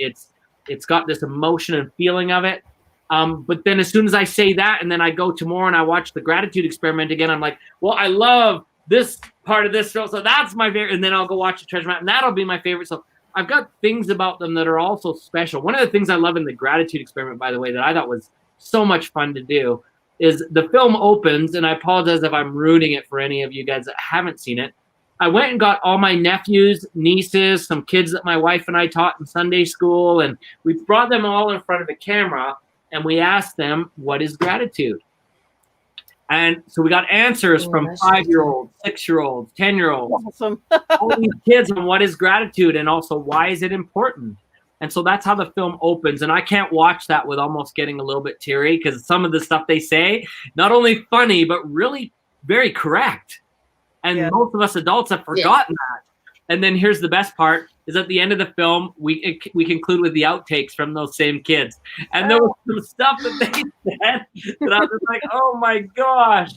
It's got this emotion and feeling of it. But then as soon as I say that, and then I go tomorrow and I watch The Gratitude Experiment again, I'm like, well, I love this part of this film, so that's my favorite. And then I'll go watch The Treasure Map, and that'll be my favorite. So I've got things about them that are also special. One of the things I love in The Gratitude Experiment, by the way, that I thought was so much fun to do is the film opens, and I apologize if I'm ruining it for any of you guys that haven't seen it. I went and got all my nephews, nieces, some kids that my wife and I taught in Sunday school, and we brought them all in front of the camera, and we asked them, what is gratitude? And so we got answers from 5-year-olds, 6-year-olds, 10-year-olds, Awesome. all these kids on what is gratitude and also why is it important. And so that's how the film opens. And I can't watch that with almost getting a little bit teary because some of the stuff they say, not only funny, but really very correct. And most of us adults have forgotten that. And then here's the best part, is at the end of the film, we conclude with the outtakes from those same kids. And there was some stuff that they said that I was like, oh my gosh,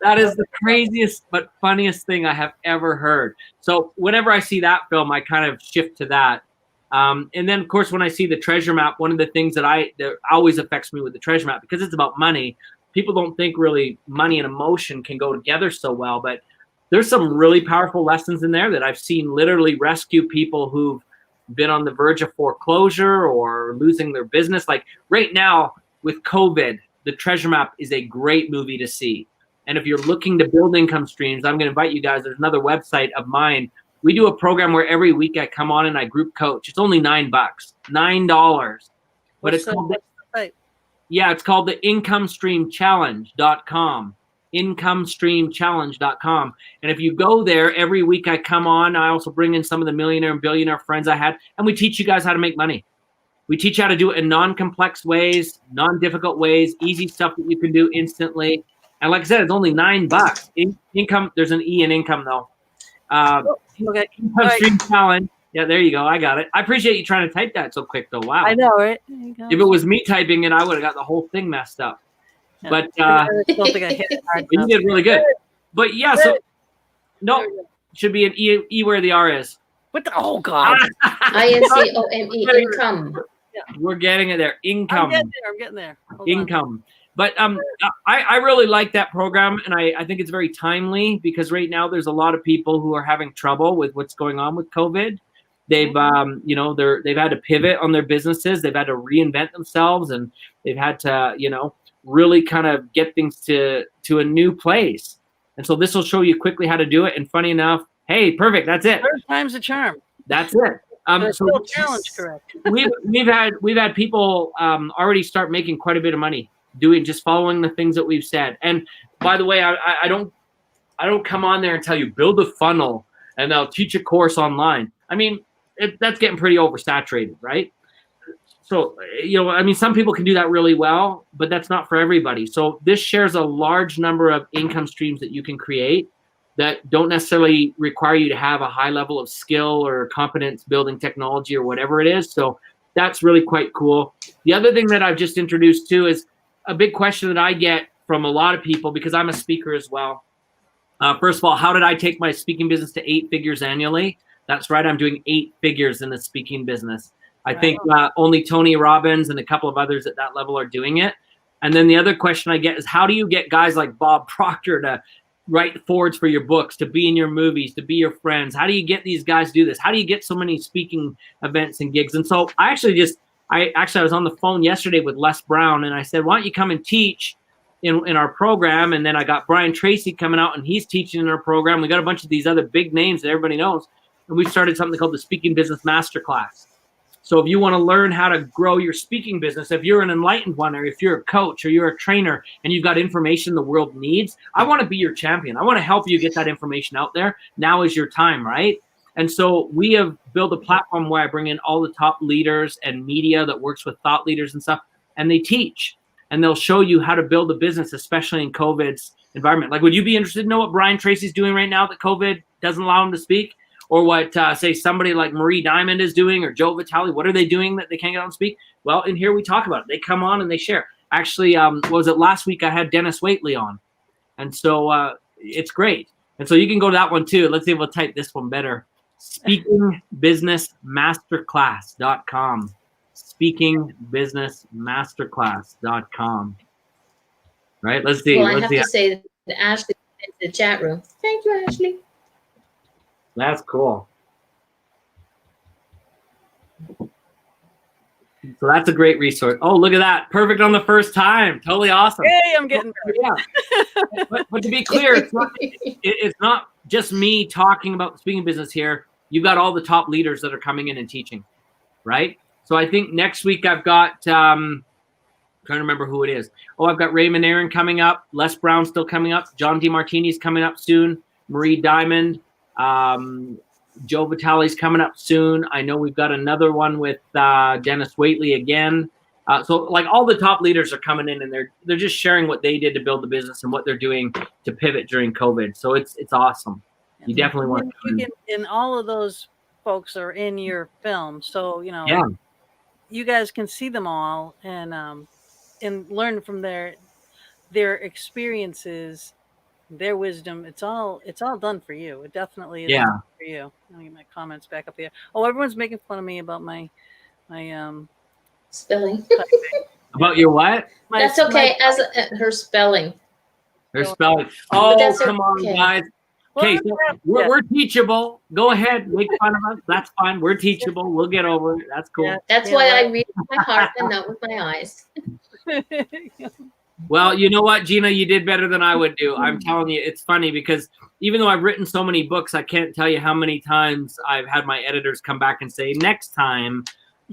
that is the craziest but funniest thing I have ever heard. So whenever I see that film, I kind of shift to that. And then, of course, when I see The Treasure Map, one of the things that always affects me with The Treasure Map, because it's about money, people don't think really money and emotion can go together so well, but there's some really powerful lessons in there that I've seen literally rescue people who've been on the verge of foreclosure or losing their business. Like right now with COVID, The Treasure Map is a great movie to see. And if you're looking to build income streams, I'm going to invite you guys. There's another website of mine. We do a program where every week I come on and I group coach. It's only $9, $9. But it's called it's called the incomestreamchallenge.com. incomestreamchallenge.com. And if you go there, every week I come on, I also bring in some of the millionaire and billionaire friends I had, and we teach you guys how to make money. We teach you how to do it in non-complex ways, non-difficult ways, easy stuff that you can do instantly. And like I said, it's only $9. Income, there's an E in income though. Income Stream Challenge. Yeah, there you go. I got it. I appreciate you trying to type that so quick, though. Wow. I know, right? If it was me typing it, I would have got the whole thing messed up. Yeah. But I don't think I hit it hard you enough. did really good. But yeah, so no, should be an E where the R is. What the, oh God. INCOME, income. We're getting it there. Income. I'm getting there. Hold Income. on. But I really like that program, and I think it's very timely because right now there's a lot of people who are having trouble with what's going on with COVID. They've they've had to pivot on their businesses. They've had to reinvent themselves, and they've had to really kind of get things to a new place. And so this will show you quickly how to do it. And funny enough, hey, perfect. That's it. Third time's a charm. That's it. So challenge, correct? we've had people already start making quite a bit of money just following the things that we've said. And by the way, I don't come on there and tell you build a funnel and I'll teach a course online. I mean, that's getting pretty oversaturated, right? So, some people can do that really well, but that's not for everybody. So this shares a large number of income streams that you can create that don't necessarily require you to have a high level of skill or competence building technology or whatever it is. So that's really quite cool. The other thing that I've just introduced too is a big question that I get from a lot of people because I'm a speaker as well. First of all, how did I take my speaking business to 8 figures annually? That's right. I'm doing 8 figures in the speaking business. I think only Tony Robbins and a couple of others at that level are doing it. And then the other question I get is how do you get guys like Bob Proctor to write forwards for your books, to be in your movies, to be your friends? How do you get these guys to do this? How do you get so many speaking events and gigs? And so I was on the phone yesterday with Les Brown and I said, why don't you come and teach in our program? And then I got Brian Tracy coming out and he's teaching in our program. We got a bunch of these other big names that everybody knows. And we've started something called the Speaking Business Masterclass. So if you want to learn how to grow your speaking business, if you're an enlightened one, or if you're a coach or you're a trainer and you've got information the world needs, I want to be your champion. I want to help you get that information out there. Now is your time, right? And so we have built a platform where I bring in all the top leaders and media that works with thought leaders and stuff, and they teach. And they'll show you how to build a business, especially in COVID's environment. Like, would you be interested to know what Brian Tracy's doing right now that COVID doesn't allow him to speak? Or what, say, somebody like Marie Diamond is doing, or Joe Vitale, what are they doing that they can't get on and speak? Well, in here we talk about it. They come on and they share. Actually, what was it last week? I had Dennis Waitley on. And so it's great. And so you can go to that one too. Let's see if we'll type this one better. SpeakingBusinessMasterclass.com. SpeakingBusinessMasterclass.com. Right? Let's see. Well, I have to say that Ashley in the chat room. Thank you, Ashley. That's cool. So that's a great resource. Oh, look at that. Perfect on the first time. Totally awesome. Hey, I'm getting there. Yeah. but to be clear, it's not just me talking about the speaking business here. You've got all the top leaders that are coming in and teaching, right? So I think next week I've got, trying to remember who it is. Oh, I've got Raymond Aaron coming up. Les Brown still coming up. John DeMartini's coming up soon. Marie Diamond. Joe Vitale's coming up soon. I know we've got another one with Dennis Waitley again. So like all the top leaders are coming in and they're just sharing what they did to build the business and what they're doing to pivot during COVID. So it's awesome. You definitely want to. And all of those folks are in your film, so you guys can see them all and learn from their experiences. Their wisdom, it's all done for you. It definitely is done for you. Let me get my comments back up here. Oh, everyone's making fun of me about my spelling. About your what? That's okay. As her spelling. Her spelling. Oh, come on, guys. Okay, so we're teachable. Go ahead, make fun of us. That's fine. We're teachable. We'll get over it. That's cool. That's why I read with my heart and not with my eyes. Well, you know what, Gina, you did better than I would do. I'm telling you, it's funny because even though I've written so many books, I can't tell you how many times I've had my editors come back and say, next time,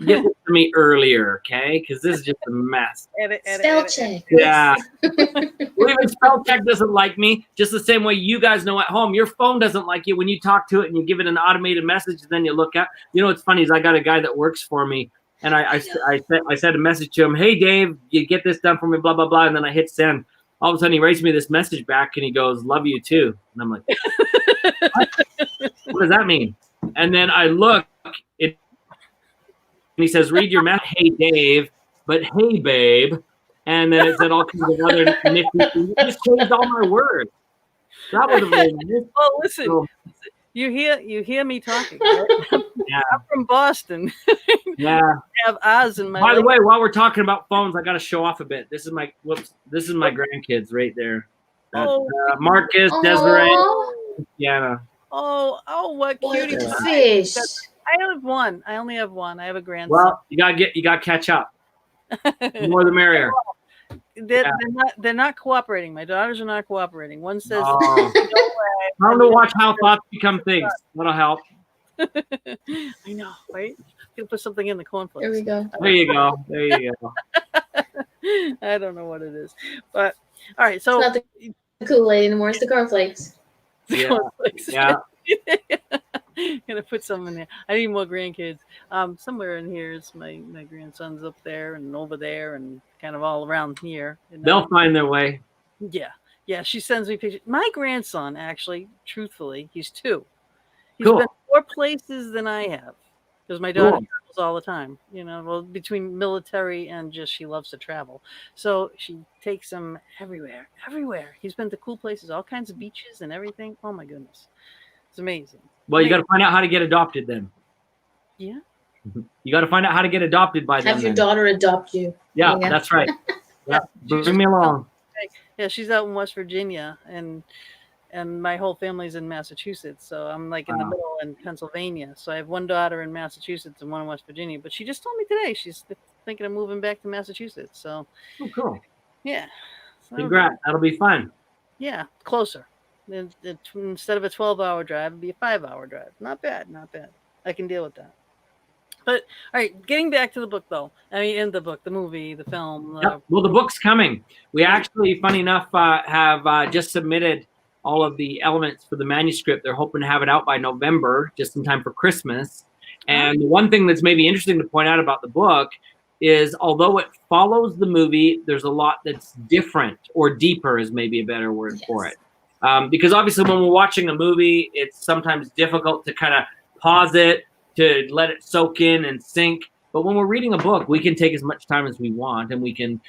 get it to me earlier, okay? Because this is just a mess. Spell check. Yeah. Well, even spell check doesn't like me, just the same way you guys know at home. Your phone doesn't like you when you talk to it and you give it an automated message and then you look at. You know what's funny is I got a guy that works for me. And I sent a message to him, hey, Dave, you get this done for me, blah, blah, blah. And then I hit send. All of a sudden, he writes me this message back, and he goes, love you, too. And I'm like, what does that mean? And then I look, and he says, read your message, hey, Dave, but hey, babe. And then it said all kinds of other nifty things. You just changed all my words. That was really nice. Well, listen, you hear me talking. Right? Yeah. I'm from Boston. Yeah. I have Oz in my By the language. way, while we're talking about phones, I got to show off a bit. This is my grandkids right there. Marcus, Desiree, Deanna. Oh, what cutie fish! I have one. I only have one. I have a grandson. Well, you gotta catch up. The more the merrier. They're not cooperating. My daughters are not cooperating. One says, "No way." Time to watch how thoughts become things. That'll help. I know, right? You can put something in the cornflakes. There we go. There you go. There you go. I don't know what it is, but all right. So it's not the Kool-Aid anymore. It's the cornflakes. Yeah. Yeah. Gonna put some in there. I need more grandkids. Somewhere in here is my grandson's up there and over there and kind of all around here. They'll find their way. Yeah. She sends me pictures. My grandson, actually, truthfully, he's 2. He's Cool. been more places than I have because my daughter travels all the time. Well, between military and just she loves to travel, so she takes him everywhere. He's been to cool places, all kinds of beaches and everything. Oh my goodness, it's amazing. Well, you got to find out how to get adopted then. Yeah. You got to find out how to get adopted by them. Have your daughter adopt you. Yeah, that's right. Yeah, bring me along. Yeah, she's out in West Virginia, and my whole family's in Massachusetts. So I'm like in the middle in Pennsylvania. So I have one daughter in Massachusetts and one in West Virginia. But she just told me today she's thinking of moving back to Massachusetts. So. Oh, cool. Yeah. So Congrats. That'll be fun. Yeah, closer. Instead of a 12-hour drive, it'd be a 5-hour drive. Not bad. I can deal with that. But all right, getting back to the book though. I mean, in the book, the movie, the film. Well, the book's coming. We actually, funny enough, have just submitted all of the elements for the manuscript. They're hoping to have it out by November, just in time for Christmas. And the one thing that's maybe interesting to point out about the book is, although it follows the movie, there's a lot that's different, or deeper is maybe a better word for it. Because obviously when we're watching a movie, it's sometimes difficult to kind of pause it, to let it soak in and sink. But when we're reading a book, we can take as much time as we want, and we can,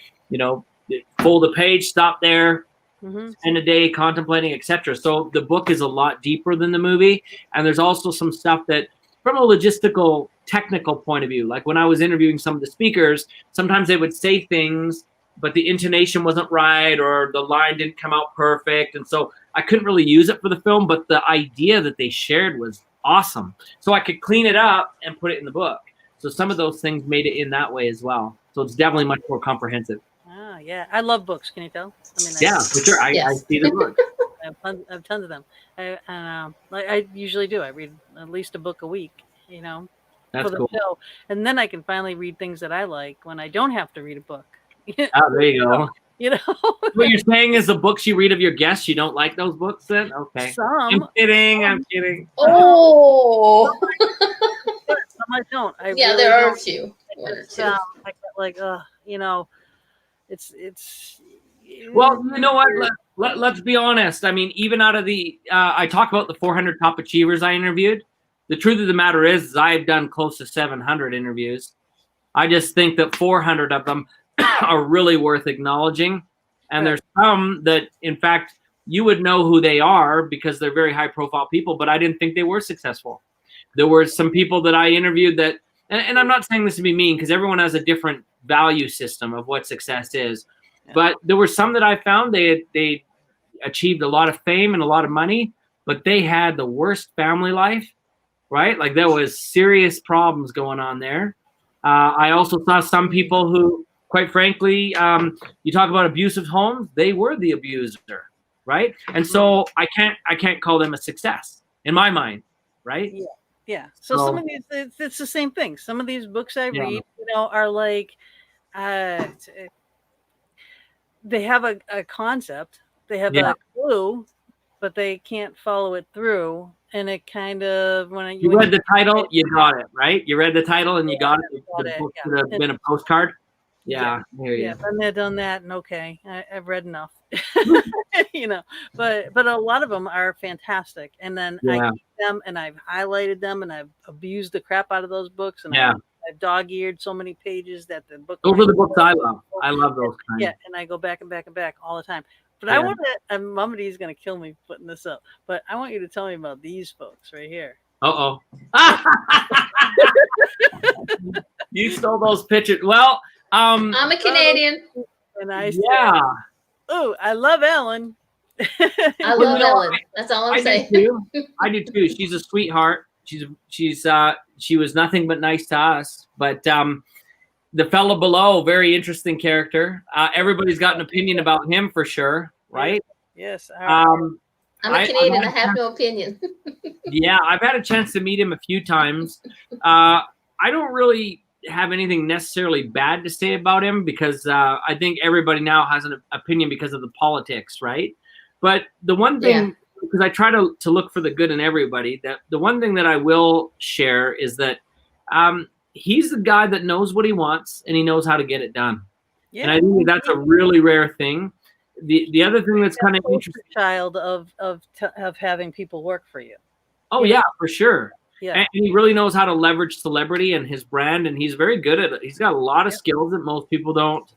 fold a page, stop there, spend a day contemplating, etc. So the book is a lot deeper than the movie. And there's also some stuff that, from a logistical, technical point of view, like when I was interviewing some of the speakers, sometimes they would say things, but the intonation wasn't right, or the line didn't come out perfect. And so I couldn't really use it for the film, but the idea that they shared was awesome. So I could clean it up and put it in the book. So some of those things made it in that way as well. So it's definitely much more comprehensive. Ah, yeah. I love books. Can you tell? Yeah, for sure. I see the book. I have tons of them. I usually do. I read at least a book a week, That's for the cool. show. And then I can finally read things that I like when I don't have to read a book. Oh, there you go. What you're saying is the books you read of your guests, you don't like those books then? Okay. Some. I'm kidding. Oh. Some I don't. There are a few. One or two. It's. Well, you know what? Let's be honest. I mean, even out of the, I talk about the 400 top achievers I interviewed. The truth of the matter is I've done close to 700 interviews. I just think that 400 of them are really worth acknowledging. And there's some that, in fact, you would know who they are because they're very high profile people, but I didn't think they were successful. There were some people that I interviewed that, and I'm not saying this to be mean because everyone has a different value system of what success is. Yeah. But there were some that I found they achieved a lot of fame and a lot of money, but they had the worst family life, right? Like there was serious problems going on there. I also saw some people who, quite frankly, you talk about abusive homes, they were the abuser, right? And so I can't call them a success in my mind, right? Yeah. So some of these, it's the same thing. Some of these books I read, are like, they have a concept, they have a clue, but they can't follow it through. And it kind of, when you read the title, you got it, right? You read the title and you got it. The book should have been a postcard. Yeah, I hear you. Yeah, been there, done that, and okay, I've read enough. You know, but a lot of them are fantastic, and then I Yeah. keep them, and I've highlighted them, and I've abused the crap out of those books, and Yeah. I've dog-eared so many pages that the book. Those are the books I love. I love those kinds. Yeah, and I go back and back and back all the time. But Yeah. I want to, and Mama D's going to kill me putting this up, but I want you to tell me about these folks right here. Uh-oh. You stole those pictures. Well, I'm a Canadian. And I yeah. Oh, I love Ellen. I love Ellen. That's all I'm saying. I do too. She's a sweetheart. She was nothing but nice to us. But the fellow below, very interesting character. Everybody's got an opinion about him for sure, right? Yes. I'm a Canadian. I have no opinion. Yeah, I've had a chance to meet him a few times. I don't really have anything necessarily bad to say about him because I think everybody now has an opinion because of the politics, right? But the one thing, because I try to look for the good in everybody, that the one thing that I will share is that he's the guy that knows what he wants and he knows how to get it done. Yeah. And I think that's a really rare thing. The other thing that's kind of interesting, child of having people work for you. Oh yeah, for sure. Yeah. And he really knows how to leverage celebrity and his brand, and he's very good at it. He's got a lot of skills that most people don't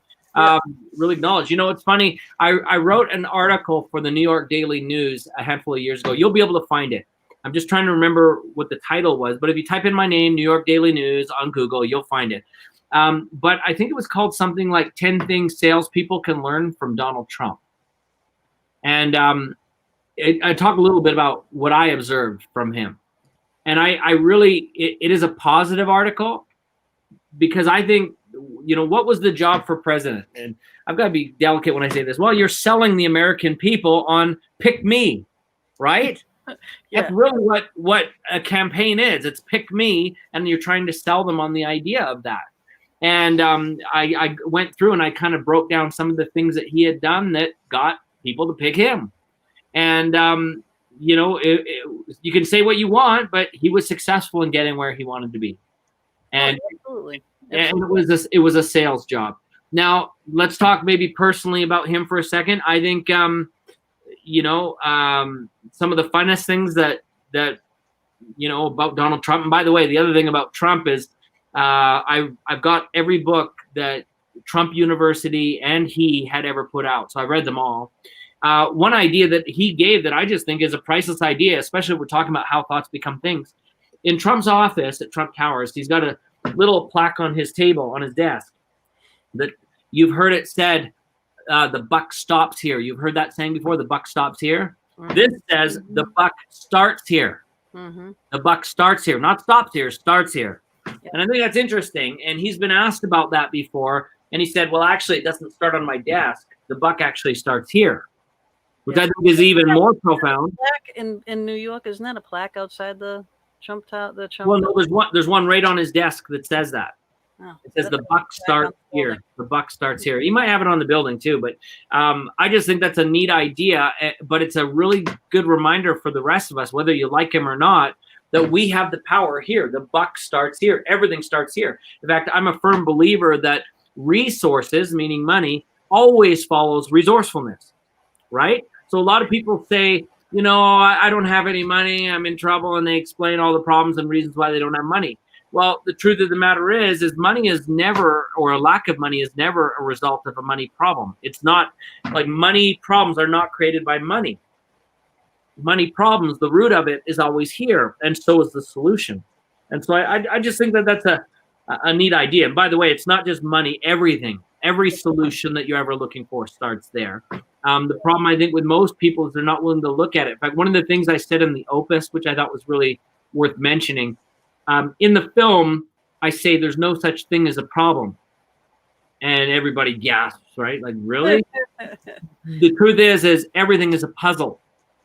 really acknowledge. You know, it's funny. I wrote an article for the New York Daily News a handful of years ago. You'll be able to find it. I'm just trying to remember what the title was, but if you type in my name, New York Daily News, on Google, you'll find it. But I think it was called something like 10 Things Salespeople Can Learn from Donald Trump. And I talk a little bit about what I observed from him. And I really, it is a positive article because I think, you know, what was the job for president? And I've got to be delicate when I say this. Well, you're selling the American people on pick me, right? Yeah. That's really what a campaign is. It's pick me, and you're trying to sell them on the idea of that. And I went through and I kind of broke down some of the things that he had done that got people to pick him. And, you know, you can say what you want, but he was successful in getting where he wanted to be. And, absolutely. And it was a sales job. Now, let's talk maybe personally about him for a second. I think, you know, some of the funnest things that, you know, about Donald Trump. And by the way, the other thing about Trump is I've got every book that Trump University and he had ever put out. So I read them all. One idea that he gave that I just think is a priceless idea, especially if we're talking about how thoughts become things. In Trump's office at Trump Towers, he's got a little plaque on his table, on his desk, that you've heard it said, the buck stops here. You've heard that saying before, the buck stops here. Mm-hmm. This says the buck starts here. Mm-hmm. The buck starts here, not stops here, starts here. Yeah. And I think that's interesting. And he's been asked about that before. And he said, well, actually, it doesn't start on my desk. The buck actually starts here. Which I think is even more profound. In New York, isn't that a plaque outside the Trump Tower? Well, no, there's one right on his desk that says that. Oh, it says the buck starts here. The buck starts here. He might have it on the building too, but I just think that's a neat idea. But it's a really good reminder for the rest of us, whether you like him or not, that we have the power here. The buck starts here. Everything starts here. In fact, I'm a firm believer that resources, meaning money, always follows resourcefulness, right? So a lot of people say, you know, I don't have any money, I'm in trouble, and they explain all the problems and reasons why they don't have money. Well, the truth of the matter is money is never, or a lack of money is never a result of a money problem. It's not like money problems are not created by money. Money problems, the root of it is always here, and so is the solution. And so I just think that that's a neat idea. And by the way, it's not just money, everything. Every solution that you're ever looking for starts there. The problem, I think, with most people is they're not willing to look at it. In fact, one of the things I said in the opus, which I thought was really worth mentioning, in the film, I say there's no such thing as a problem. And everybody gasps, right? Like, really? The truth is everything is a puzzle.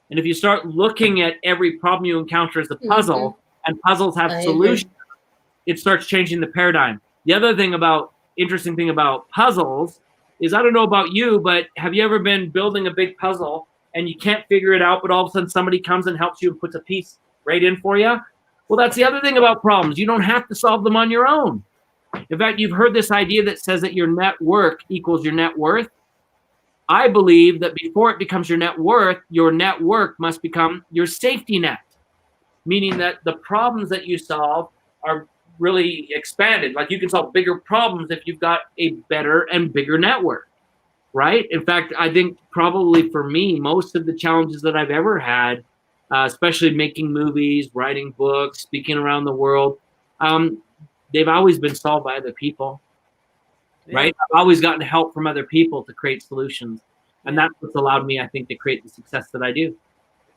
And if you start looking at every problem you encounter as a puzzle, and puzzles have solutions, it starts changing the paradigm. The other interesting thing about puzzles is, I don't know about you, but have you ever been building a big puzzle and you can't figure it out, but all of a sudden somebody comes and helps you and puts a piece right in for you? Well, that's the other thing about problems. You don't have to solve them on your own. In fact, you've heard this idea that says that your network equals your net worth. I believe that before it becomes your net work must become your safety net, meaning that the problems that you solve are really expanded. Like you can solve bigger problems if you've got a better and bigger network, right? In fact, I think probably for me, most of the challenges that I've ever had, especially making movies, writing books, speaking around the world, they've always been solved by other people. Yeah. Right? I've always gotten help from other people to create solutions. And that's what's allowed me, I think, to create the success that I do.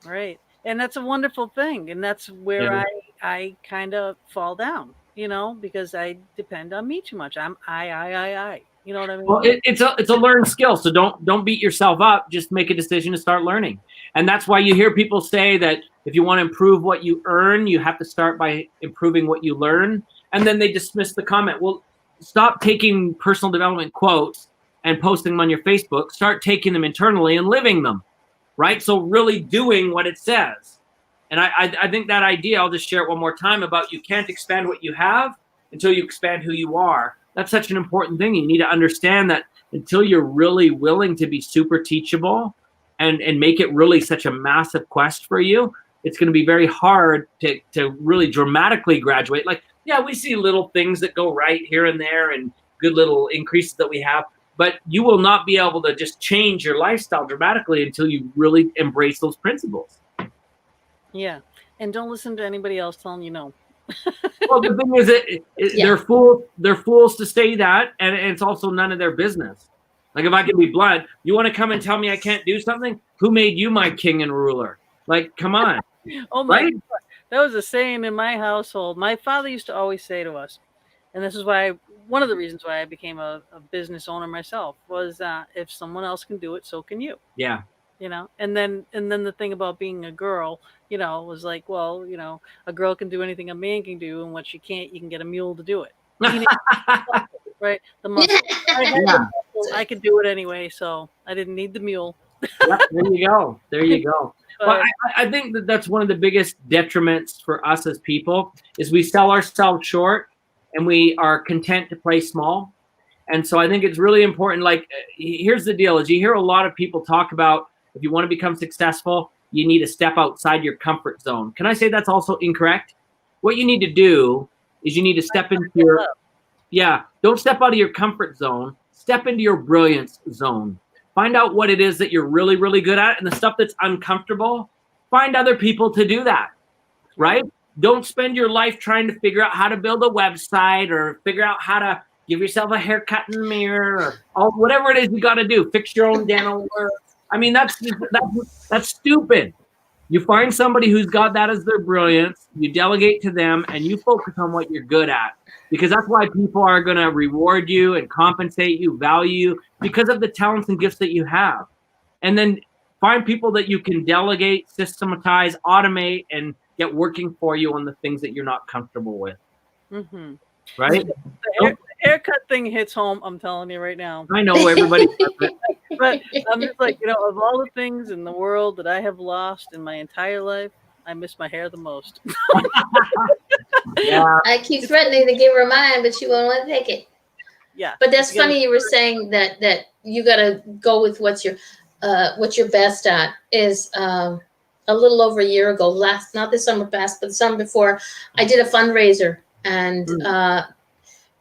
Right. And that's a wonderful thing. And that's where I kind of fall down, you know, because I depend on me too much. I'm I. You know what I mean? Well, it's a learned skill. So don't beat yourself up. Just make a decision to start learning. And that's why you hear people say that if you want to improve what you earn, you have to start by improving what you learn. And then they dismiss the comment. Well, stop taking personal development quotes and posting them on your Facebook. Start taking them internally and living them, right? So really doing what it says. And I think that idea, I'll just share it one more time, about you can't expand what you have until you expand who you are. That's such an important thing. You need to understand that until you're really willing to be super teachable and make it really such a massive quest for you, it's going to be very hard to really dramatically graduate. Like, yeah, we see little things that go right here and there and good little increases that we have, but you will not be able to just change your lifestyle dramatically until you really embrace those principles. Yeah. And don't listen to anybody else telling you no. Well, the thing is, they're fools to say that, and it's also none of their business. Like, if I can be blunt, you want to come and tell me I can't do something? Who made you my king and ruler? Like, come on. Oh my God. That was a saying in my household. My father used to always say to us, and this is why one of the reasons why I became a business owner myself was if someone else can do it, so can you. Yeah. You know, and then the thing about being a girl, you know, was like, well, you know, a girl can do anything a man can do, and what she can't, you can get a mule to do it. Right? The muscle. I could do it anyway, so I didn't need the mule. Yep, there you go. There you go. But I think that's one of the biggest detriments for us as people is we sell ourselves short and we are content to play small. And so I think it's really important. Like, here's the deal is you hear a lot of people talk about if you want to become successful, you need to step outside your comfort zone. Can I say that's also incorrect? What you need to do is you need to step into your, don't step out of your comfort zone. Step into your brilliance zone. Find out what it is that you're really, really good at, and the stuff that's uncomfortable, find other people to do that, right? Don't spend your life trying to figure out how to build a website or figure out how to give yourself a haircut in the mirror or whatever it is you got to do. Fix your own dental work. I mean, that's stupid. You find somebody who's got that as their brilliance, you delegate to them, and you focus on what you're good at. Because that's why people are going to reward you and compensate you, value you, because of the talents and gifts that you have. And then find people that you can delegate, systematize, automate, and get working for you on the things that you're not comfortable with. Mm-hmm. Right? The haircut thing hits home, I'm telling you right now. I know everybody. But I'm just like, you know, of all the things in the world that I have lost in my entire life, I miss my hair the most. Yeah. I keep threatening to give her mine, but she won't let me take it. Yeah. But that's funny you were saying that you got to go with what you're best at. Is a little over a year ago, not this summer past, but the summer before, I did a fundraiser, and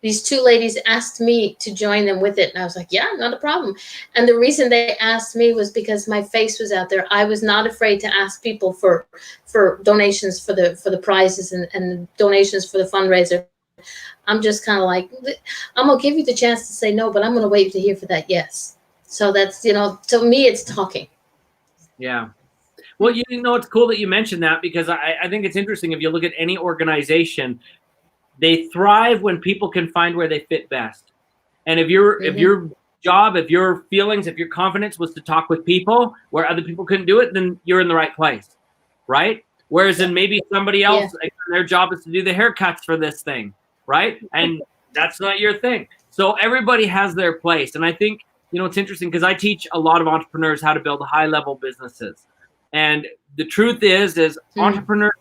these two ladies asked me to join them with it. And I was like, yeah, not a problem. And the reason they asked me was because my face was out there. I was not afraid to ask people for donations for the prizes and donations for the fundraiser. I'm just kind of like, I'm going to give you the chance to say no, but I'm going to wait to hear for that yes. So that's, you know, to me, it's talking. Yeah. Well, you know, it's cool that you mentioned that, because I think it's interesting. If you look at any organization, they thrive when people can find where they fit best. And if your job, if your feelings, if your confidence was to talk with people where other people couldn't do it, then you're in the right place, right? Whereas then maybe somebody else, their job is to do the haircuts for this thing, right? And that's not your thing. So everybody has their place. And I think, you know, it's interesting because I teach a lot of entrepreneurs how to build high-level businesses. And the truth is entrepreneurship,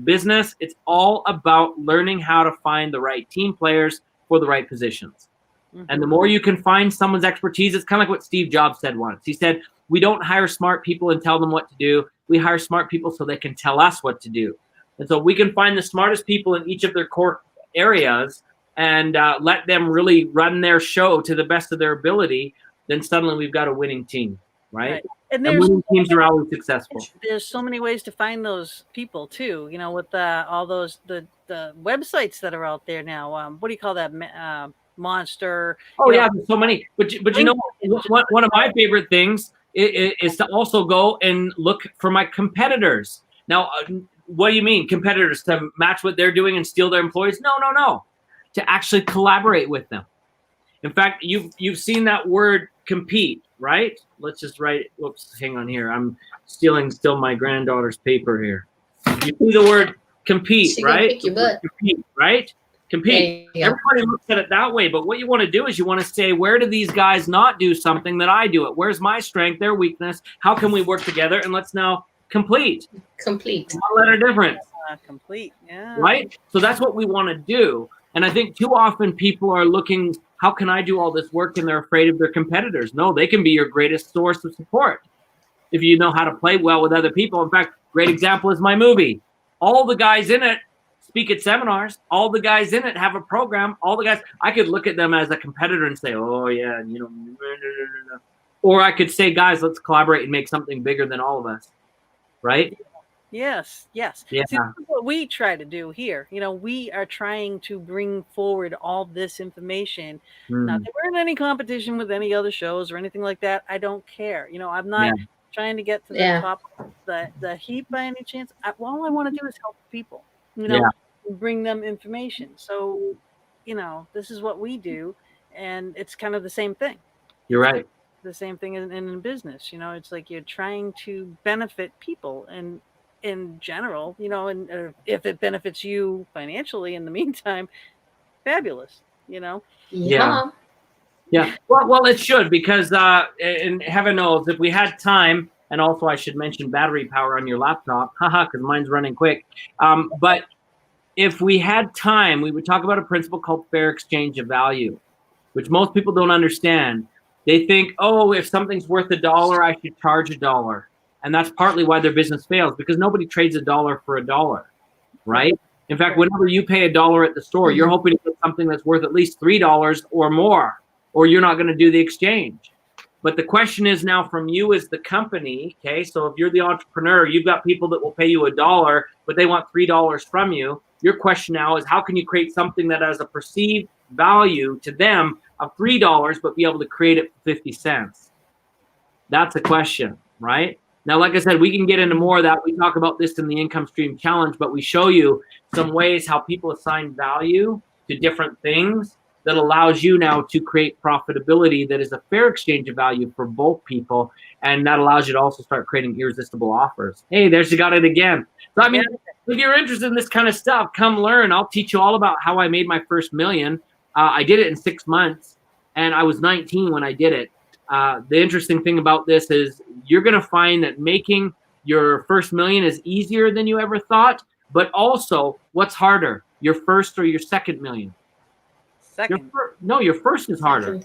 business, it's all about learning how to find the right team players for the right positions. And the more you can find someone's expertise, it's kind of like what Steve Jobs said once. He said, we don't hire smart people and tell them what to do. We hire smart people so they can tell us what to do. And so we can find the smartest people in each of their core areas and let them really run their show to the best of their ability. Then suddenly we've got a winning team, right? And winning teams are always successful. There's so many ways to find those people too, you know, with all those, the websites that are out there now. What do you call that? Monster. Oh yeah, there's so many. But you know, one of my favorite things is to also go and look for my competitors. Now, what do you mean competitors? To match what they're doing and steal their employees? No. To actually collaborate with them. In fact, you've seen that word compete, right? Let's just write. Whoops, hang on here. I'm stealing still my granddaughter's paper here. You see the word compete, right? Compete, right? Compete. Everybody looks at it that way, but what you want to do is you want to say, where do these guys not do something that I do it? Where's my strength, their weakness? How can we work together? And let's now complete. One letter difference. Complete, yeah. Right? So that's what we want to do. And I think too often people are looking, how can I do all this work? And they're afraid of their competitors. No, they can be your greatest source of support if you know how to play well with other people. In fact, great example is my movie. All the guys in it speak at seminars. All the guys in it have a program. All the guys, I could look at them as a competitor and say, oh yeah, you know, or I could say, guys, let's collaborate and make something bigger than all of us, right? Yes. Yeah. See, that's what we try to do here. You know, we are trying to bring forward all this information. Not that we're in any competition with any other shows or anything like that. I don't care. You know, I'm not trying to get to the top of the heap by any chance. All I want to do is help people, you know, bring them information. So, you know, this is what we do. And it's kind of the same thing. You're right. The same thing in business. You know, it's like you're trying to benefit people and in general, you know, and if it benefits you financially in the meantime, fabulous, you know? Yeah. Well, it should, because and heaven knows if we had time, and also I should mention battery power on your laptop, because mine's running quick. But if we had time, we would talk about a principle called fair exchange of value, which most people don't understand. They think, oh, if something's worth $1, I should charge $1. And that's partly why their business fails, because nobody trades $1 for $1, right? In fact, whenever you pay $1 at the store, you're hoping to get something that's worth at least $3 or more, or you're not going to do the exchange. But the question is now from you as the company, okay? So if you're the entrepreneur, you've got people that will pay you $1, but they want $3 from you. Your question now is, how can you create something that has a perceived value to them of $3, but be able to create it for 50 cents? That's a question, right? Now, like I said, we can get into more of that. We talk about this in the Income Stream Challenge, but we show you some ways how people assign value to different things that allows you now to create profitability that is a fair exchange of value for both people. And that allows you to also start creating irresistible offers. Hey, there's you got it again. So, I mean, if you're interested in this kind of stuff, come learn. I'll teach you all about how I made my first million. I did it in 6 months, and I was 19 when I did it. The interesting thing about this is you're going to find that making your first million is easier than you ever thought, but also what's harder, your first or your second million? Second. Your first is harder.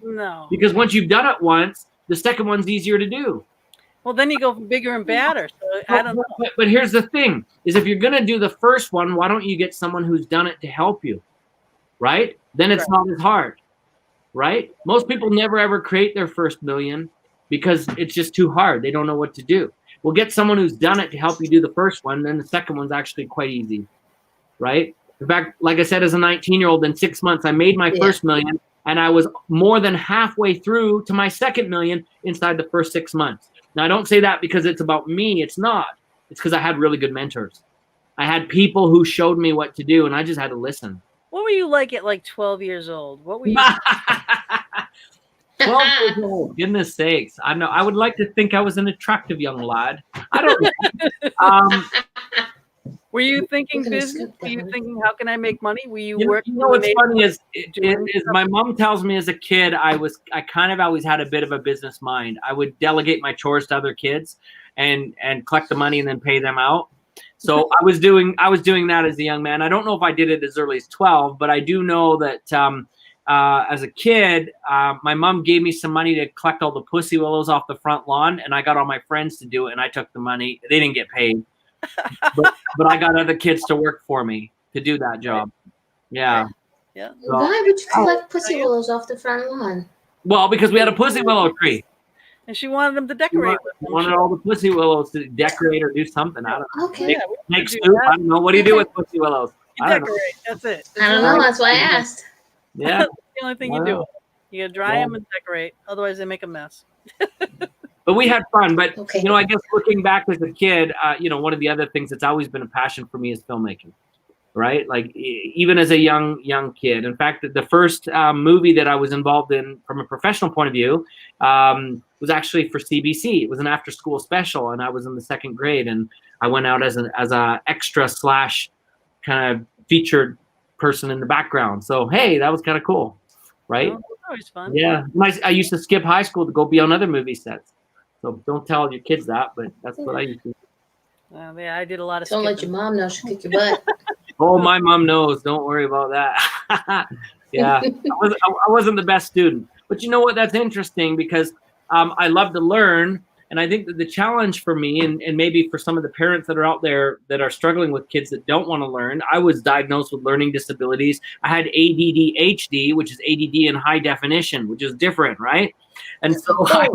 No. Because once you've done it once, the second one's easier to do. Well, then you go bigger and badder. So I don't know. But here's the thing, is if you're going to do the first one, why don't you get someone who's done it to help you, right? Then it's not as hard. Right? Most people never ever create their first million because it's just too hard. They don't know what to do. We'll get someone who's done it to help you do the first one. Then the second one's actually quite easy. Right? In fact, like I said, as a 19-year-old, in 6 months, I made my first million, and I was more than halfway through to my second million inside the first 6 months. Now, I don't say that because it's about me. It's not. It's because I had really good mentors. I had people who showed me what to do, and I just had to listen. What were you like at like 12 years old? What were you? 12 years old. Goodness sakes. I know. I would like to think I was an attractive young lad. I don't know. Were you thinking business? Were you thinking, how can I make money? Were you working? You know what's funny is my mom tells me as a kid, I kind of always had a bit of a business mind. I would delegate my chores to other kids and collect the money and then pay them out. So I was doing that as a young man. I don't know if I did it as early as 12, but I do know that as a kid, my mom gave me some money to collect all the pussy willows off the front lawn, and I got all my friends to do it, and I took the money. They didn't get paid, but I got other kids to work for me to do that job. Yeah. Yeah. So, Why would you collect pussy willows off the front lawn? well, because we had a pussy willow tree. And she wanted them to decorate with them. Wanted all the pussy willows to decorate or do something. I don't know. Okay. Make soup. I don't know. What do you do with pussy willows? You decorate. That's it. I don't know. That's why I asked. Yeah. That's the only thing you do. You gotta dry them and decorate. Otherwise, they make a mess. But we had fun. But Okay. you know, I guess looking back as a kid, you know, one of the other things that's always been a passion for me is filmmaking. Right? Like even as a young kid. In fact, the first movie that I was involved in from a professional point of view was actually for CBC. It was an after school special, and I was in the 2nd grade, and I went out as a extra / kind of featured person in the background. So, hey, that was kind of cool. Right? Oh, always fun. Yeah. I used to skip high school to go be on other movie sets. So don't tell your kids that, but that's what I used to do. Yeah, I did a lot of Don't let your mom know she'll kick your butt. Oh, my mom knows. Don't worry about that. Yeah, I wasn't the best student. But you know what? That's interesting because I love to learn. And I think that the challenge for me and maybe for some of the parents that are out there that are struggling with kids that don't want to learn, I was diagnosed with learning disabilities. I had ADD-HD, which is ADD in high definition, which is different, right? And so I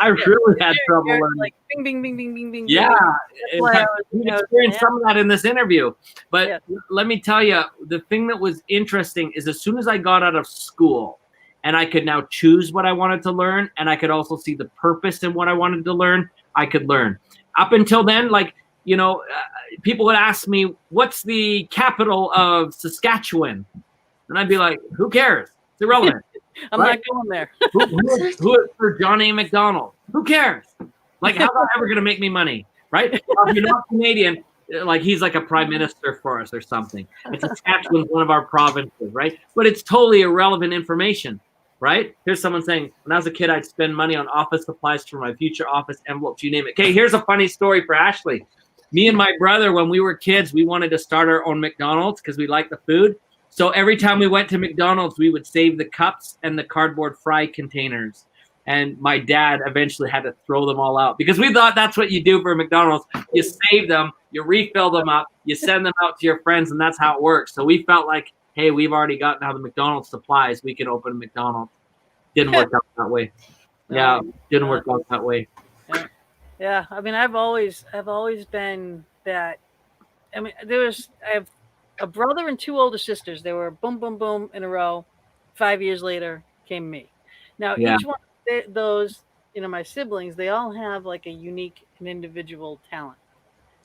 really had trouble learning. Like bing, bing, bing, bing, bing, bing. Yeah, we experienced some of that in this interview. But let me tell you, the thing that was interesting is as soon as I got out of school and I could now choose what I wanted to learn, and I could also see the purpose in what I wanted to learn, I could learn. Up until then, like, you know, people would ask me, what's the capital of Saskatchewan? And I'd be like, who cares? It's irrelevant. I'm not going there. who is for John A. McDonald? Who cares? Like, how's that ever going to make me money? Right? If you're not Canadian, like he's like a prime minister for us or something. It's Saskatchewan's one of our provinces, right? But it's totally irrelevant information, right? Here's someone saying, when I was a kid, I'd spend money on office supplies for my future office envelopes, you name it. Okay, here's a funny story for Ashley. Me and my brother, when we were kids, we wanted to start our own McDonald's because we liked the food. So every time we went to McDonald's, we would save the cups and the cardboard fry containers. And my dad eventually had to throw them all out because we thought that's what you do for McDonald's. You save them, you refill them up, you send them out to your friends, and that's how it works. So we felt like, hey, we've already gotten how the McDonald's supplies. We can open a McDonald's. Didn't work out that way. Yeah, didn't work out that way. Yeah, I mean, I've always been that. I mean, I have a brother and 2 older sisters. They were boom, boom, boom in a row. 5 years later came me. Now, each one of those, you know, my siblings, they all have like a unique and individual talent.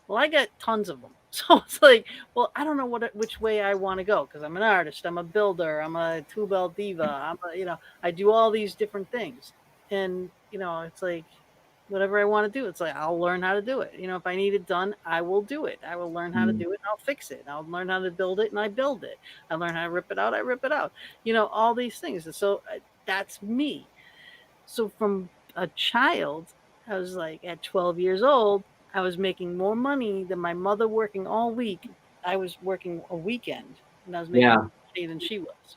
Well, I got tons of them. So it's like, well, I don't know which way I want to go because I'm an artist, I'm a builder, I'm a two-bell diva, I do all these different things. And, you know, it's like, whatever I want to do, it's like, I'll learn how to do it. You know, if I need it done, I will do it. I will learn how to do it and I'll fix it. I'll learn how to build it and I build it. I learn how to rip it out, I rip it out. You know, all these things. And so that's me. So from a child, I was like at 12 years old, I was making more money than my mother working all week. I was working a weekend and I was making more money than she was.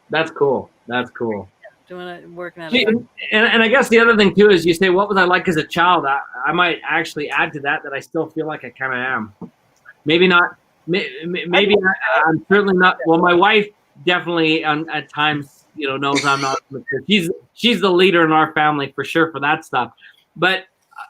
That's cool. That's cool. Doing it, working at it. And I guess the other thing too is you say, what was I like as a child? I might actually add to that I still feel like I kind of am. Maybe not. Maybe I'm certainly not. Well, my wife definitely at times, you know, knows I'm not. She's the leader in our family for sure for that stuff. But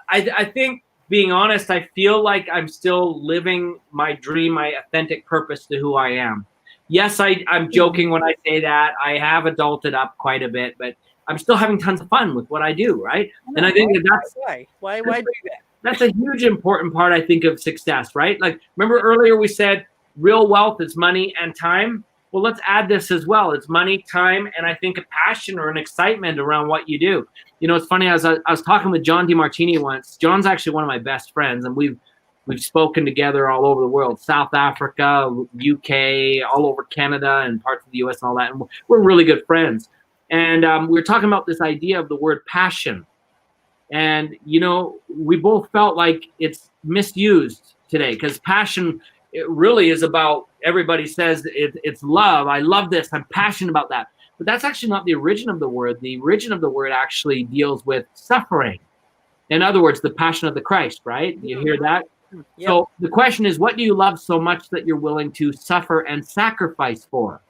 I think, being honest, I feel like I'm still living my dream, my authentic purpose to who I am. Yes, I'm joking when I say that. I have adulted up quite a bit, but I'm still having tons of fun with what I do, right? And I think that's why do that? That's a huge important part, I think, of success, right? Like, remember earlier we said real wealth is money and time. Well, let's add this as well. It's money, time, and I think a passion or an excitement around what you do. You know, it's funny. I was talking with John DiMartini once. John's actually one of my best friends, and we've spoken together all over the world, South Africa, UK, all over Canada and parts of the US and all that. And we're really good friends. And we were talking about this idea of the word passion. And, you know, we both felt like it's misused today, because passion, it really is about, everybody says it's love. I love this. I'm passionate about that. But that's actually not the origin of the word. The origin of the word actually deals with suffering. In other words, the passion of the Christ, right? You hear that? Yep. So the question is, what do you love so much that you're willing to suffer and sacrifice for?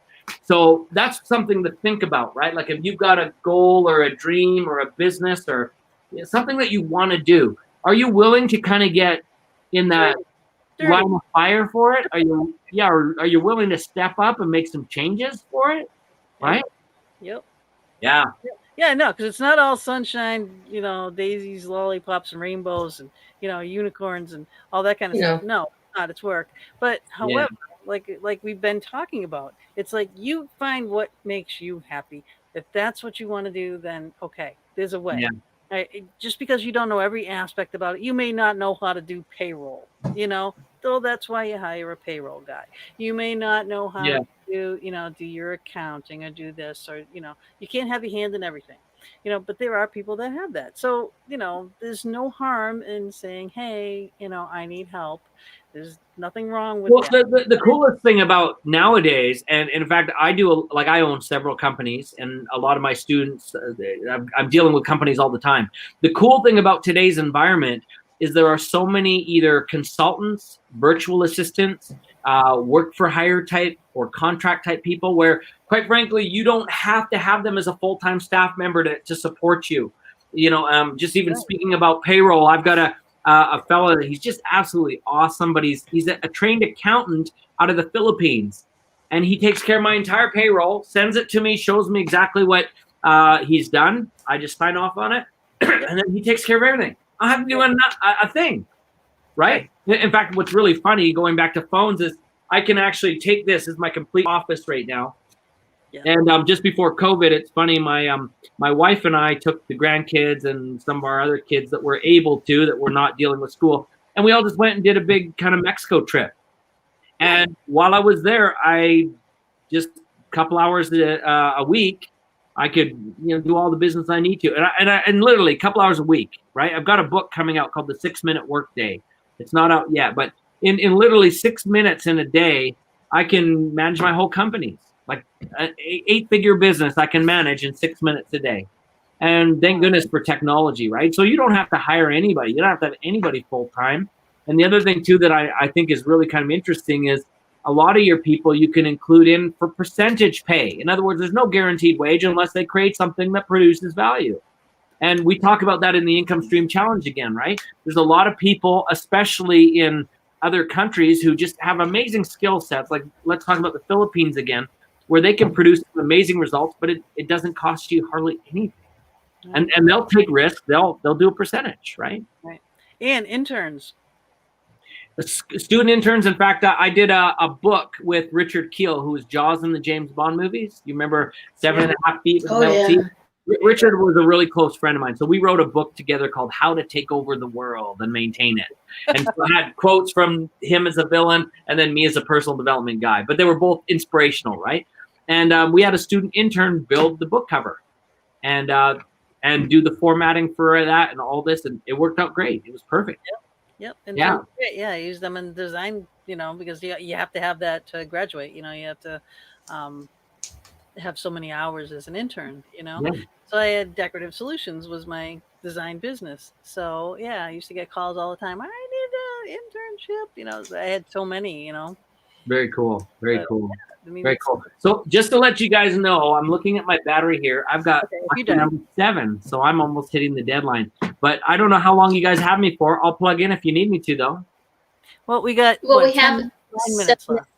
So that's something to think about, right? Like if you've got a goal or a dream or a business or something that you want to do, are you willing to kind of get in that line of fire for it? Are you willing to step up and make some changes for it? Right? Yep. Yeah. Yeah, no, because it's not all sunshine, daisies, lollipops, and rainbows, and unicorns and all that kind of stuff. No, it's not. It's work. But however, like we've been talking about, it's like you find what makes you happy. If that's what you want to do, then okay, there's a way. Yeah. Just because you don't know every aspect about it, you may not know how to do payroll, so that's why you hire a payroll guy. You may not know how to do your accounting or do this, or, you can't have your hand in everything, but there are people that have that. So, there's no harm in saying, hey, I need help. There's nothing wrong with that. The coolest thing about nowadays, and in fact, I own several companies, and a lot of my students, I'm dealing with companies all the time. The cool thing about today's environment is there are so many either consultants, virtual assistants, work for hire type or contract type people where, quite frankly, you don't have to have them as a full-time staff member to support you. Just even speaking about payroll, I've got a fellow that he's just absolutely awesome, but he's a trained accountant out of the Philippines, and he takes care of my entire payroll, sends it to me, shows me exactly what he's done. I just sign off on it, and then he takes care of everything. I don't have to do a thing, right? In fact, what's really funny, going back to phones, is I can actually take this as my complete office right now. Yeah. And just before COVID, it's funny, my wife and I took the grandkids and some of our other kids that were able to, that were not dealing with school, and we all just went and did a big kind of Mexico trip. And while I was there, I just a couple hours a week, I could do all the business I need to, and literally a couple hours a week, right? I've got a book coming out called The 6-Minute Workday. It's not out yet, but in literally 6 minutes in a day, I can manage my whole company. Like an 8-figure business I can manage in 6 minutes a day. And thank goodness for technology, right? So you don't have to hire anybody. You don't have to have anybody full time. And the other thing too that I think is really kind of interesting is a lot of your people you can include in for percentage pay. In other words, there's no guaranteed wage unless they create something that produces value. And we talk about that in the Income Stream Challenge again, right? There's a lot of people, especially in other countries, who just have amazing skill sets. Like, let's talk about the Philippines again, where they can produce amazing results, but it doesn't cost you hardly anything. And they'll take risks. They'll do a percentage, right? Right. And interns. Student interns. In fact, I did a book with Richard Keel, who was Jaws in the James Bond movies. You remember 7.5 Feet with Mel C? Richard was a really close friend of mine. So we wrote a book together called How to Take Over the World and Maintain It. And so I had quotes from him as a villain and then me as a personal development guy. But they were both inspirational, right? And we had a student intern build the book cover and do the formatting for that and all this. And it worked out great. It was perfect. Yep. And I use them in design, because you have to have that to graduate. You have to have so many hours as an intern, Yeah. So I had Decorative Solutions was my design business. So I used to get calls all the time. I need an internship, So I had so many, Very cool. Very cool. Very cool. So just to let you guys know, I'm looking at my battery here. I've got number 7, so I'm almost hitting the deadline. But I don't know how long you guys have me for. I'll plug in if you need me to, though. Well, we have 9 minutes left.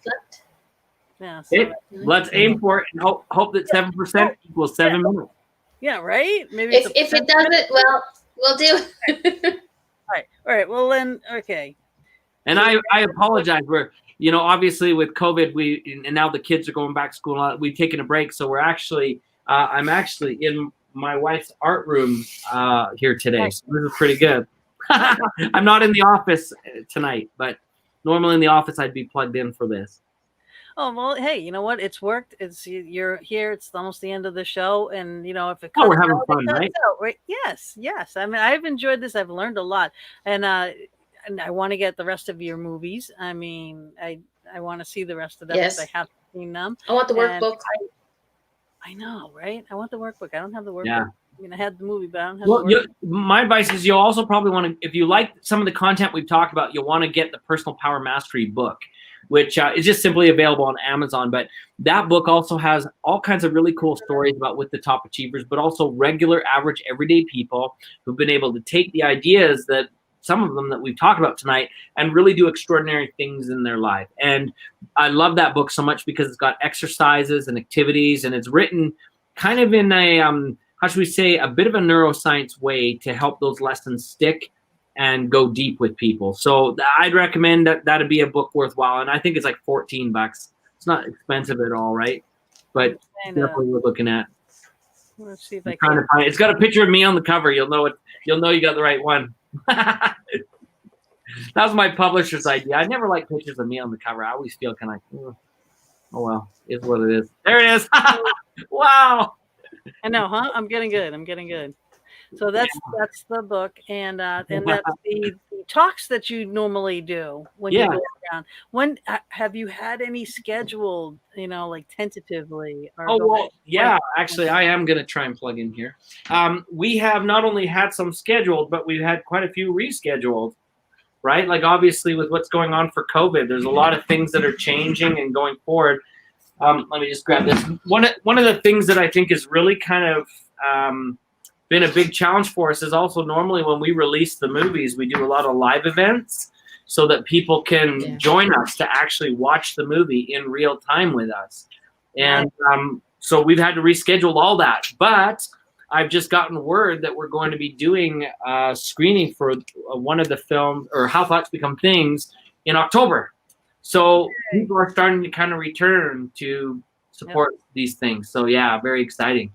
Yeah. So let's aim for it and hope that 7% equals 7 minutes. Yeah, right? Maybe if it doesn't, well, we'll do it. All right. Well, then, okay. And I apologize. We're, obviously with COVID, and now the kids are going back to school. We've taken a break, so we're actually, I'm actually in my wife's art room here today. So this is pretty good. I'm not in the office tonight, but normally in the office I'd be plugged in for this. Oh, well, hey, you know what? It's worked. You're here. It's almost the end of the show. And, if it comes we're having fun, right? Out, right? Yes. I mean, I've enjoyed this. I've learned a lot. And and I want to get the rest of your movies. I mean, I want to see the rest of them Yes. because I haven't seen them. I want the And workbook. I know, right? I want the workbook. I don't have the workbook. Yeah. I mean, I had the movie, but I don't have Well, the workbook. my advice is you'll also probably want to, if you like some of the content we've talked about, you'll want to get the Personal Power Mastery book, which is just simply available on Amazon. But that book also has all kinds of really cool stories about with the top achievers, but also regular, average, everyday people who've been able to take the ideas that some of them that we've talked about tonight and really do extraordinary things in their life. And I love that book so much because it's got exercises and activities, and it's written kind of in a, how should we say, a bit of a neuroscience way to help those lessons stick and go deep with people. So I'd recommend that that'd be a book worthwhile. And I think it's like $14. It's not expensive at all, right? But definitely we're looking at. Let's see if I Trying can. to find it. It's got a picture of me on the cover. You'll know it. You'll know you got the right one. That was my publisher's idea. I never like pictures of me on the cover. I always feel kind of, oh well, it's what it is. There it is. Wow. I know, huh? I'm getting good. I'm getting good. So that's the book, and that's the talks that you normally do when you go around. When have you had any scheduled? Like tentatively? Or Actually, I am going to try and plug in here. We have not only had some scheduled, but we've had quite a few rescheduled. Right? Like obviously with what's going on for COVID, there's a lot of things that are changing and going forward. Let me just grab this. One of the things that I think is really kind of been a big challenge for us is also normally when we release the movies, we do a lot of live events so that people can join us to actually watch the movie in real time with us. And so we've had to reschedule all that. But I've just gotten word that we're going to be doing a screening for one of the films, or How Thoughts Become Things, in October. So people are starting to kind of return to support these things. So yeah, very exciting.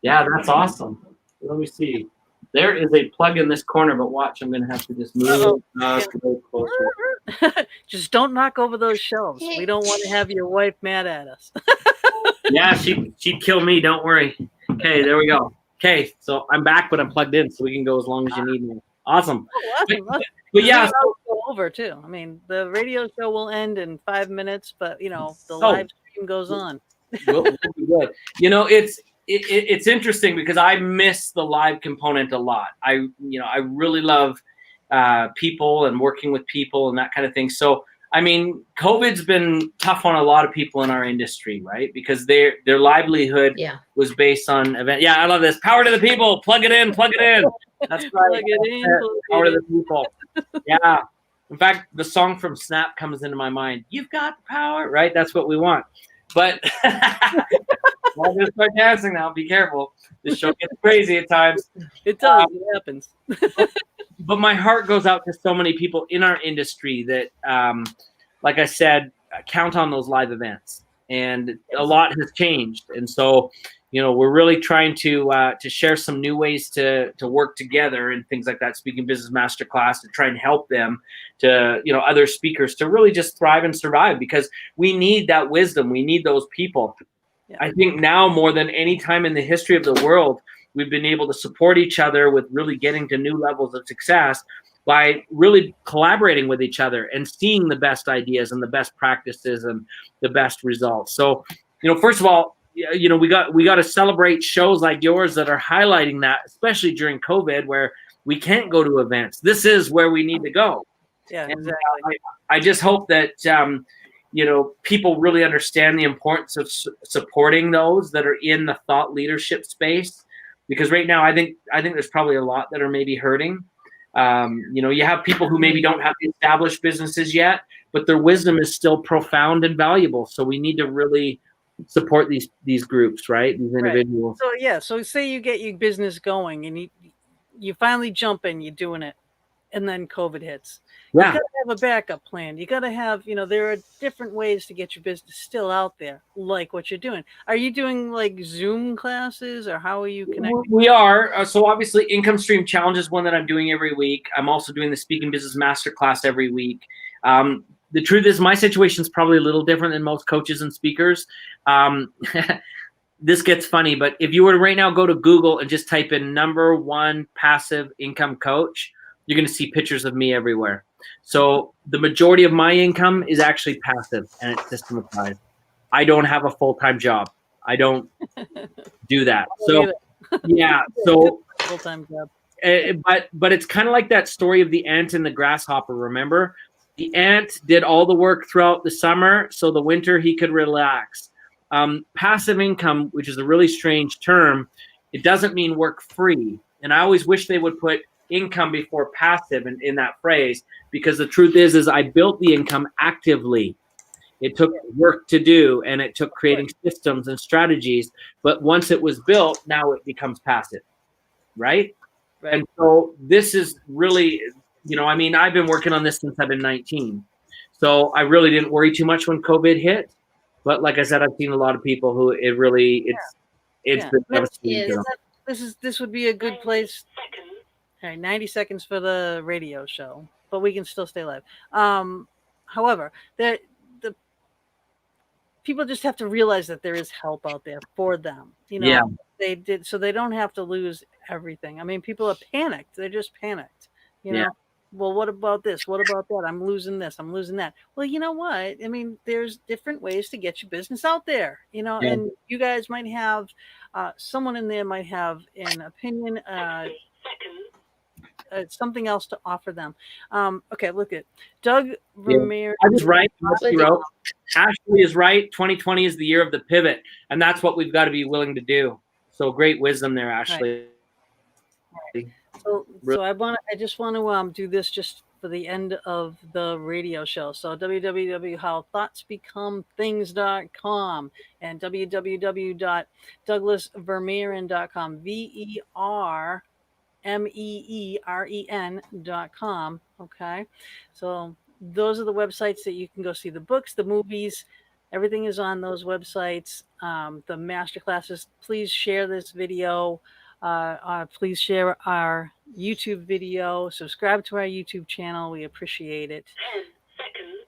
Yeah, that's awesome. Let me see. There is a plug in this corner, but watch, I'm going to have to just move it closer. Just don't knock over those shelves. We don't want to have your wife mad at us. Yeah, she'd kill me. Don't worry. Okay, there we go. Okay, so I'm back, but I'm plugged in, so we can go as long as you need me. Awesome. Oh, awesome. But yeah, go over too. I mean, the radio show will end in 5 minutes, but the live stream goes on. We'll be good. It's interesting because I miss the live component a lot. I really love people and working with people and that kind of thing. So I mean, COVID's been tough on a lot of people in our industry, right? Because their livelihood was based on event. Yeah, I love this. Power to the people. Plug it in. Plug it in. That's right. Plug it in. Power to the people. Yeah. In fact, the song from Snap comes into my mind. You've got the power, right? That's what we want. But I'm going to start dancing now. Be careful. This show gets crazy at times. It does. It happens. But my heart goes out to so many people in our industry that, like I said, count on those live events. And a lot has changed. And so, we're really trying to share some new ways to work together and things like that. Speaking Business Masterclass, to try and help them to, other speakers to really just thrive and survive, because we need that wisdom. We need those people. Yeah. I think now more than any time in the history of the world, we've been able to support each other with really getting to new levels of success by really collaborating with each other and seeing the best ideas and the best practices and the best results. So, first of all, we got to celebrate shows like yours that are highlighting that, especially during COVID, where we can't go to events. This is where we need to go. Yeah, and, exactly. I just hope that people really understand the importance of supporting those that are in the thought leadership space, because right now I think there's probably a lot that are maybe hurting. You have people who maybe don't have established businesses yet, but their wisdom is still profound and valuable. So we need to really support these groups, right? These individuals. Right. So say you get your business going and you finally jump in, you're doing it, and then COVID hits. Yeah. You got to have a backup plan. You got to have, there are different ways to get your business still out there, like what you're doing. Are you doing like Zoom classes, or how are you connecting? We are. So obviously Income Stream Challenge is one that I'm doing every week. I'm also doing the Speaking Business Masterclass every week. The truth is my situation is probably a little different than most coaches and speakers. This gets funny, but if you were to right now go to Google and just type in #1 passive income coach, you're going to see pictures of me everywhere. So the majority of my income is actually passive and it's systematized. I don't have a full-time job. I don't do that. So yeah, so full-time job. But it's kind of like that story of the ant and the grasshopper. Remember, the ant did all the work throughout the summer, so the winter he could relax. Passive income, which is a really strange term, it doesn't mean work free. And I always wish they would put income before passive in that phrase, because the truth is I built the income actively. It took work to do, and it took creating systems and strategies. But once it was built, now it becomes passive, right? And so this is really, I mean, I've been working on this since I've been 19. So I really didn't worry too much when COVID hit. But like I said, I've seen a lot of people who it's been devastating. This would be a good place. All right, 90 seconds for the radio show, but we can still stay live. However, the people just have to realize that there is help out there for them. They did, so they don't have to lose everything. I mean, people are panicked. They're just panicked. Well, what about this? What about that? I'm losing this. I'm losing that. Well, you know what? I mean, there's different ways to get your business out there, and you guys might have, someone in there might have an opinion, something else to offer them. Okay, look at Doug Vermeeren. I was right. Ashley is right. 2020 is the year of the pivot, and that's what we've got to be willing to do. So great wisdom there, Ashley. Right. So I just want to do this just for the end of the radio show. So www.howthoughtsbecomethings.com and www.douglasvermeeren.com. VERMEEREN.com. Okay. So those are the websites that you can go see the books, the movies, everything is on those websites. The master classes, please share this video. Please share our YouTube video. Subscribe to our YouTube channel. We appreciate it. 10 seconds.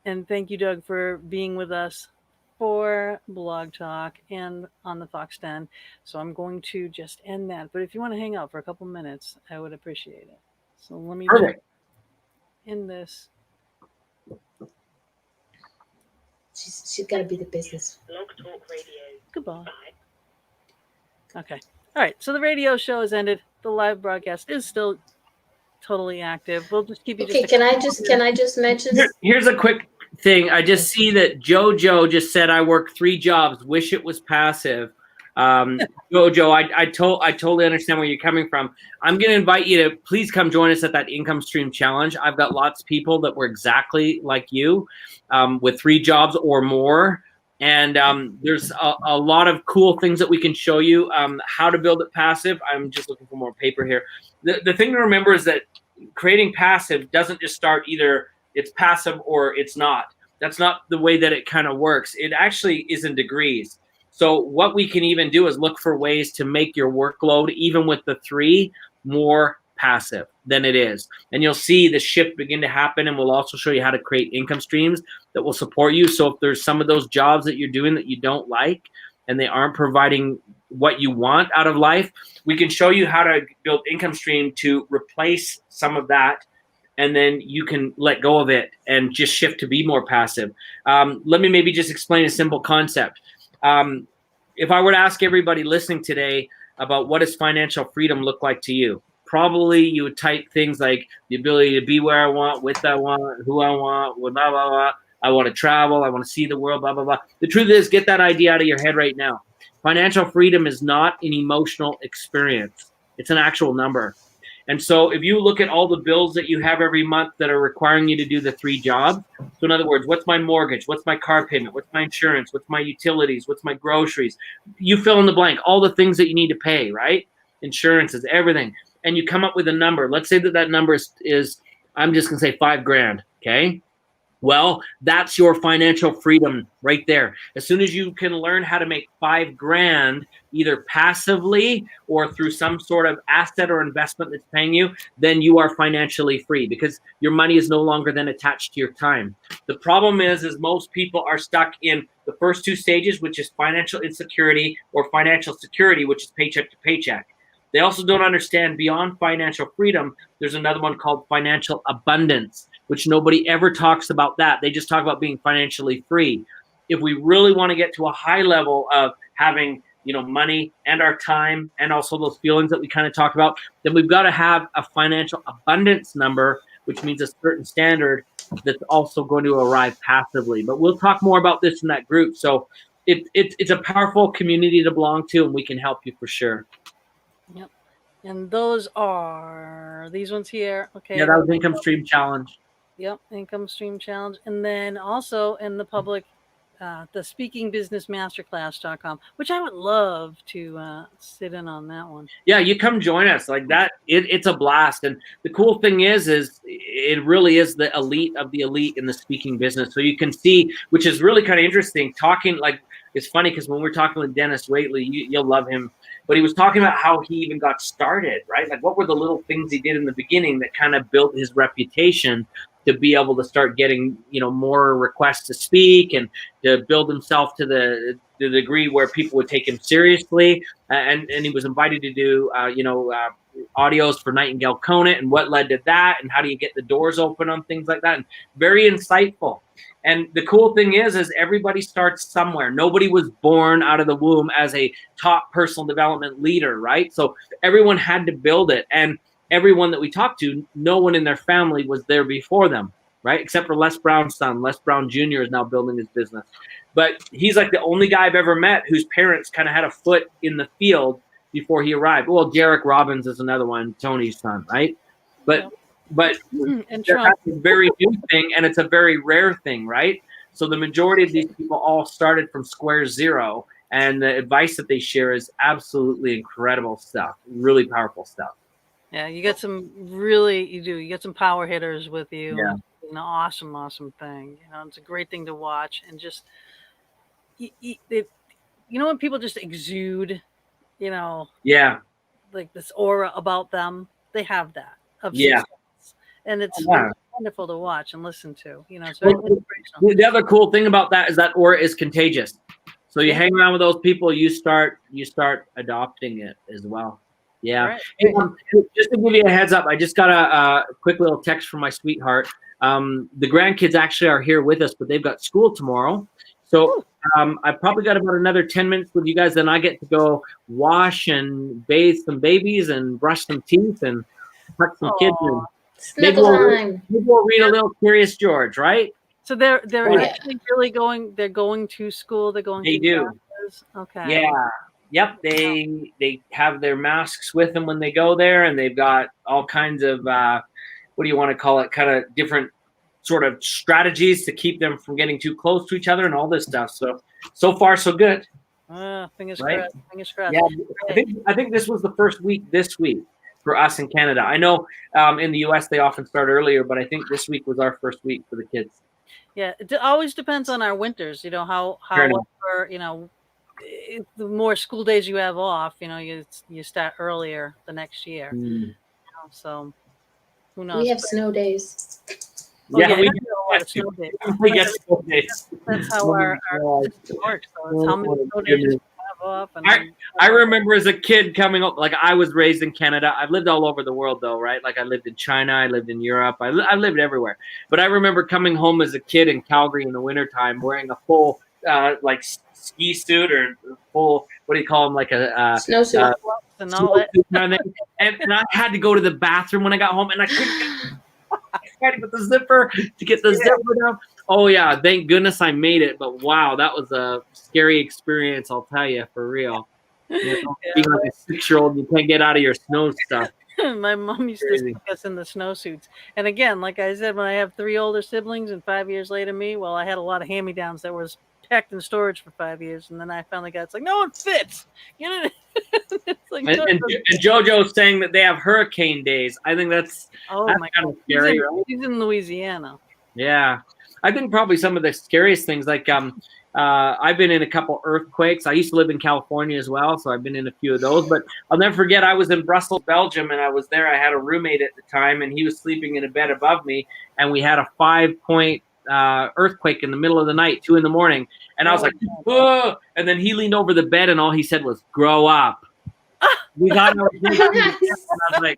And thank you, Doug, for being with us for Blog Talk and on the Fox Den. So I'm going to just end that. But if you want to hang out for a couple minutes, I would appreciate it. So let me end this. She's got to be the business. Blog Talk Radio. Goodbye. Okay. All right. So the radio show has ended. The live broadcast is still totally active. We'll just keep you. Okay. Can I just mention? Here's a quick thing. I just see that JoJo just said I work 3 jobs. Wish it was passive. JoJo, I totally understand where you're coming from. I'm going to invite you to please come join us at that income stream challenge. I've got lots of people that were exactly like you, with 3 jobs or more. And there's a lot of cool things that we can show you how to build it passive. I'm just looking for more paper here. The thing to remember is that creating passive doesn't just start either it's passive or it's not. That's not the way that it kind of works. It actually is in degrees. So what we can even do is look for ways to make your workload, even with the 3, more passive than it is. And you'll see the shift begin to happen, and we'll also show you how to create income streams that will support you. So if there's some of those jobs that you're doing that you don't like and they aren't providing what you want out of life, we can show you how to build income stream to replace some of that, and then you can let go of it and just shift to be more passive. Let me maybe just explain a simple concept. If I were to ask everybody listening today about what does financial freedom look like to you, probably you would type things like the ability to be where I want, with I want, who I want, blah, blah, blah. I want to travel. I want to see the world, blah, blah, blah. The truth is, get that idea out of your head right now. Financial freedom is not an emotional experience. It's an actual number. And so if you look at all the bills that you have every month that are requiring you to do the 3 jobs, so in other words, what's my mortgage? What's my car payment? What's my insurance? What's my utilities? What's my groceries? You fill in the blank, all the things that you need to pay, right? Insurances, everything. And you come up with a number. Let's say that number is I'm just going to say $5,000, okay? Well, that's your financial freedom right there. As soon as you can learn how to make $5,000, either passively or through some sort of asset or investment that's paying you, then you are financially free because your money is no longer then attached to your time. The problem is most people are stuck in the first 2 stages, which is financial insecurity or financial security, which is paycheck to paycheck. They also don't understand beyond financial freedom, there's another one called financial abundance, which nobody ever talks about that. They just talk about being financially free. If we really want to get to a high level of having, money and our time and also those feelings that we kind of talk about, then we've got to have a financial abundance number, which means a certain standard that's also going to arrive passively. But we'll talk more about this in that group. So it's a powerful community to belong to, and we can help you for sure. Yep. And those are these ones here. Okay. Yeah, that was Income Stream Challenge. Yep, Income Stream Challenge. And then also in the public, the speakingbusinessmasterclass.com, which I would love to sit in on that one. Yeah, you come join us like that. It's a blast. And the cool thing is it really is the elite of the elite in the speaking business. So you can see, which is really kind of interesting, talking like, it's funny because when we're talking with Dennis Waitley, you'll love him, but he was talking about how he even got started, right? Like what were the little things he did in the beginning that kind of built his reputation to be able to start getting, more requests to speak and to build himself to the degree where people would take him seriously. And he was invited to do, audios for Nightingale Conant and what led to that and how do you get the doors open on things like that. And very insightful. And the cool thing is everybody starts somewhere. Nobody was born out of the womb as a top personal development leader, right? So everyone had to build it. And everyone that we talked to, no one in their family was there before them, right? Except for Les Brown's son. Les Brown Jr. is now building his business. But he's like the only guy I've ever met whose parents kind of had a foot in the field before he arrived. Well, Jarek Robbins is another one, Tony's son, right? But and that's a very new thing, and it's a very rare thing, right? So the majority of these people all started from square zero, and the advice that they share is absolutely incredible stuff, really powerful stuff. Yeah, you get some you get some power hitters with you. Yeah. It's an awesome thing. It's a great thing to watch, and just when people just exude, yeah, like this aura about them, they have that of yeah. success. And it's wonderful to watch and listen to. It's very inspirational. The other cool thing about that is that aura is contagious. So you hang around with those people, you start adopting it as well. Yeah. Right. Hey, just to give you a heads up, I just got a quick little text from my sweetheart. The grandkids actually are here with us, but they've got school tomorrow. So I probably got about another 10 minutes with you guys. Then I get to go wash and bathe some babies and brush some teeth and tuck some kids in. Maybe we'll read a little Curious George, right? So they're actually really going. They're going to school. They're going. They do. Classes. Okay. Yeah. Yep. They have their masks with them when they go there, and they've got all kinds of what do you want to call it? Kind of different sort of strategies to keep them from getting too close to each other and all this stuff. So far so good. Fingers right? crossed. Fingers crossed. Yeah. I think this was the first week this week for us in Canada. I know in the US they often start earlier, but I think this week was our first week for the kids. Yeah, it always depends on our winters. How the more school days you have off, you start earlier the next year. So who knows? We have snow days. Yeah, we get snow days. We get snow days. That's how our system works. So it's how many snow days you have off. I remember as a kid coming up, like I was raised in Canada. I've lived all over the world though, right? Like I lived in China, I lived in Europe, I lived everywhere. But I remember coming home as a kid in Calgary in the wintertime wearing a full like ski suit or full, what do you call them, like a snowsuit and all that. Kind of thing. And I had to go to the bathroom when I got home, and I couldn't get with the zipper to get the zipper down. Oh yeah, thank goodness I made it. But wow, that was a scary experience, I'll tell you, for real. Being like a 6-year-old, you can't get out of your snow stuff. My mom used to stick us in the snowsuits. And again, like I said, when I have 3 older siblings and 5 years later me, well, I had a lot of hand-me-downs that was packed in storage for 5 years, and then I finally got, it's like, no, it fits. It's like, and JoJo's saying that they have hurricane days. I think that's my kind of scary, right? He's in Louisiana. Yeah. I think probably some of the scariest things, like I've been in a couple earthquakes. I used to live in California as well, so I've been in a few of those. But I'll never forget, I was in Brussels, Belgium, and I was there. I had a roommate at the time, and he was sleeping in a bed above me, and we had a 5-point earthquake in the middle of the night, 2 a.m, and I was like, whoa! And then he leaned over the bed, and all he said was, "Grow up." we got no. I was like,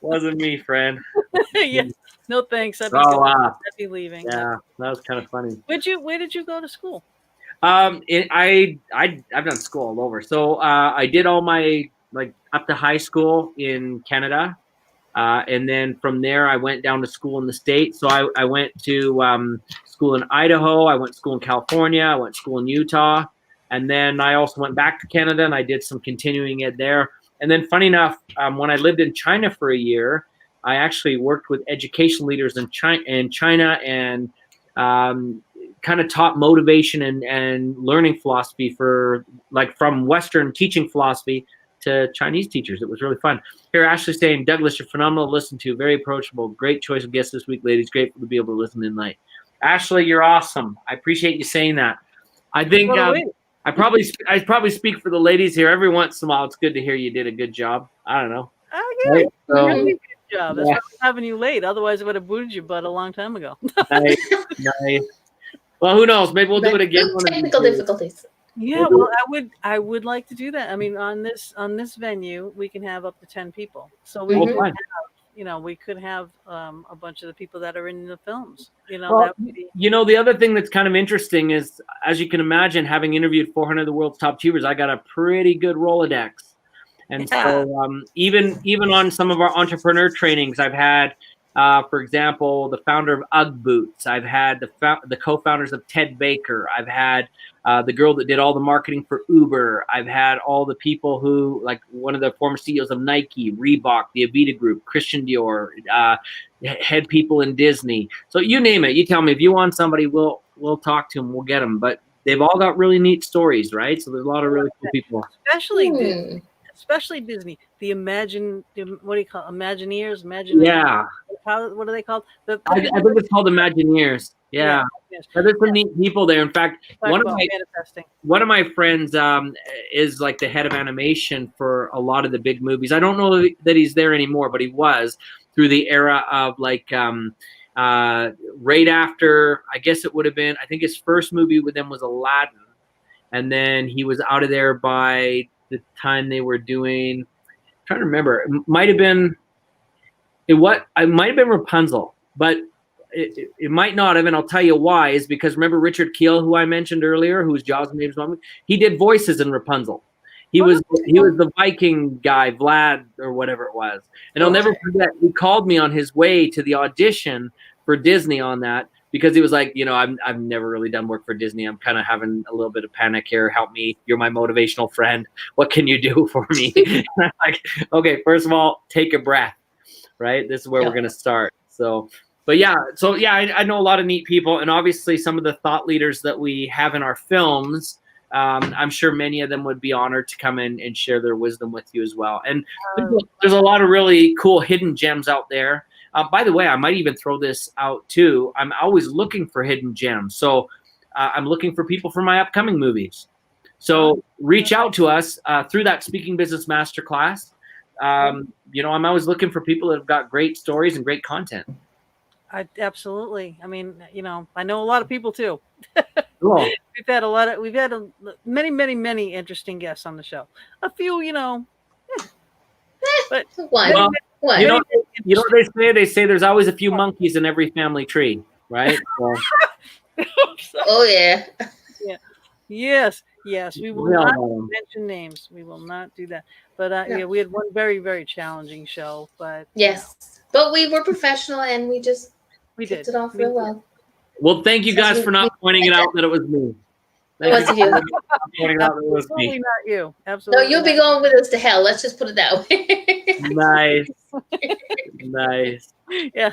wasn't me, friend. Yes. No thanks. I'd be, Wow. I'd be leaving. Yeah, that was kind of funny. Where did you go to school? I've done school all over. So I did all my up to high school in Canada, and then from there I went down to school in the States. So I went to school in Idaho. I went to school in California. I went to school in Utah, and then I also went back to Canada and I did some continuing ed there. And then, funny enough, when I lived in China for a year, I actually worked with education leaders in China and kind of taught motivation and learning philosophy for from Western teaching philosophy to Chinese teachers. It was really fun. Here, Ashley's saying, Douglas, you're phenomenal to listen to. Very approachable. Great choice of guests this week, ladies. Grateful to be able to listen in late. Ashley, you're awesome. I appreciate you saying that. I think I probably speak for the ladies here. Every once in a while, it's good to hear you did a good job. I don't know. Right? So, really good job. That's why I'm having you late. Otherwise, I would have booted your butt a long time ago. Nice. Well, who knows? Maybe we'll do it again. Technical difficulties. Yeah, well, I would like to do that. I mean, on this venue, we can have up to 10 people. So we could have, we could have a bunch of the people that are in the films. Well, the other thing that's kind of interesting is, as you can imagine, having interviewed 400 of the world's top tubers, I got a pretty good Rolodex. And so even on some of our entrepreneur trainings, I've had, for example, the founder of UGG Boots. I've had the co-founders of Ted Baker. I've had the girl that did all the marketing for Uber. I've had all the people who, like one of the former CEOs of Nike, Reebok, the Avita Group, Christian Dior, head people in Disney. So you name it. You tell me if you want somebody, we'll talk to them. We'll get them. But they've all got really neat stories, right? So there's a lot of really cool people. Especially Disney. The what do you call it? Imagineers? Yeah. What are they called? I think it's called Imagineers. Yeah. There's some neat people there. In fact, one of my friends is like the head of animation for a lot of the big movies. I don't know that he's there anymore, but he was through the era of right after, I guess it would have been, I think his first movie with them was Aladdin. And then he was out of there by the time they were doing, I'm trying to remember, it might have been Rapunzel, but it might not have, and I'll tell you why, is because remember Richard Kiel, who I mentioned earlier, who's Jaws and Dave's mom, he did voices in Rapunzel. He was the Viking guy, Vlad or whatever it was. And I'll never forget, he called me on his way to the audition for Disney on that, because he was like, I've never really done work for Disney. I'm kind of having a little bit of panic here. Help me. You're my motivational friend. What can you do for me? And I'm like, okay, first of all, take a breath, right? This is where we're going to start. So, I know a lot of neat people, and obviously some of the thought leaders that we have in our films, I'm sure many of them would be honored to come in and share their wisdom with you as well. And there's a lot of really cool hidden gems out there. By the way, I might even throw this out too. I'm always looking for hidden gems. So I'm looking for people for my upcoming movies. So reach out to us through that Speaking Business Masterclass. I'm always looking for people that have got great stories and great content. Absolutely. I mean, I know a lot of people too. Cool. We've had many, many, many interesting guests on the show. A few, but one. What? You know what they say? They say there's always a few monkeys in every family tree, right? So. Oh yeah. Yeah. Yes. We will not mention names. We will not do that. But we had one very, very challenging show. But but we were professional and we did it off real well. Well, thank you guys for not pointing it out that it was me. It was you. Absolutely not you. Absolutely. No, you'll be going with us to hell. Let's just put it that way. Nice. Yeah,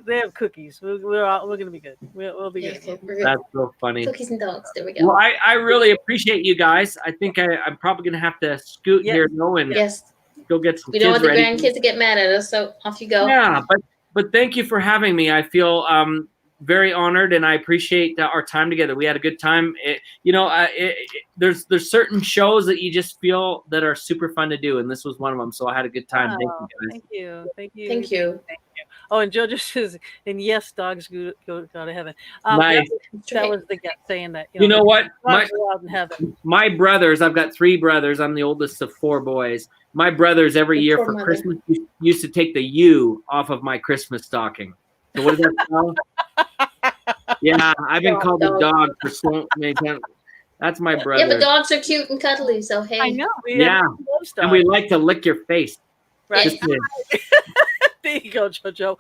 they have cookies. We're going to be good. We'll be good. That's so funny. Cookies and dogs. There we go. Well, I really appreciate you guys. I think I'm probably going to have to scoot here and go get some. We don't want the ready. grandkids to get mad at us, so off you go. Yeah, but thank you for having me. I feel very honored, and I appreciate our time together. We had a good time. There's certain shows that you just feel that are super fun to do, and this was one of them. So I had a good time. Oh, thank you. Oh, and Jojo says, and yes, dogs go to heaven. Nice. That was the guy saying that. You know what? Dogs are allowed in heaven. My brothers, I've got 3 brothers. I'm the oldest of 4 boys. My brothers every year for Christmas used to take the U off of my Christmas stocking. So what does that spell? Yeah, I've been called a dog for so many times. That's my brother. Yeah, but dogs are cute and cuddly, so hey. I know. Yeah, and we like to lick your face. Right. There you go, Jojo.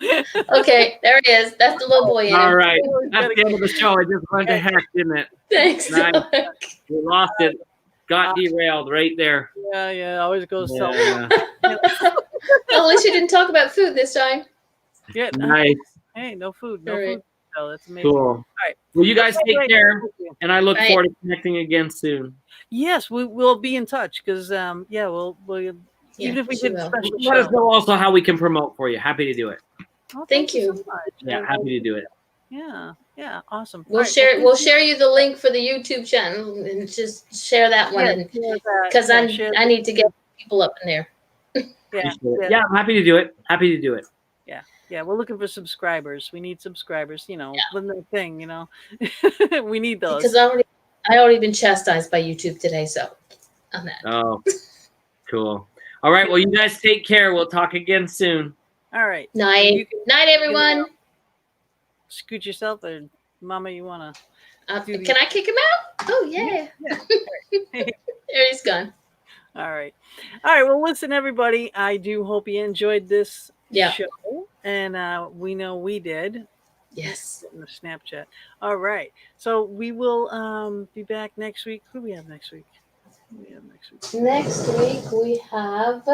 Okay, there it is. That's the little boy in All him. right, that's the end of the show. I just went to heck, didn't it? Thanks. Nice. We lost it. Got derailed right there. Yeah, always goes so. Yeah. Well, at least you didn't talk about food this time. Yeah. Nice. Hey, no food. No All right. food. Oh, that's amazing. Cool. All right. Well, you guys take care, and I look Right. forward to connecting again soon. Yes, we'll be in touch because we'll even if we did a special Let us show. know also how we can promote for you. Happy to do it. Oh, Thank you. so much. Yeah, happy to do it. Yeah, awesome. We'll All right, share. well, We'll share you the link for the YouTube channel and just share that one, because I need to get people up in there. Yeah, I'm happy to do it. Happy to do it. Yeah, we're looking for subscribers. We need subscribers. One more thing. We need those. Because I already been chastised by YouTube today, so on that. Oh, cool. All right. Well, you guys take care. We'll talk again soon. All right. Night, everyone. Scoot yourself, or Mama, you wanna? Can I kick him out? Oh yeah. There he's gone. All right. Well, listen, everybody. I do hope you enjoyed this show, and we know we did. Yes. In the Snapchat. All right. So we will be back next week. Who do we have next week? Next week we have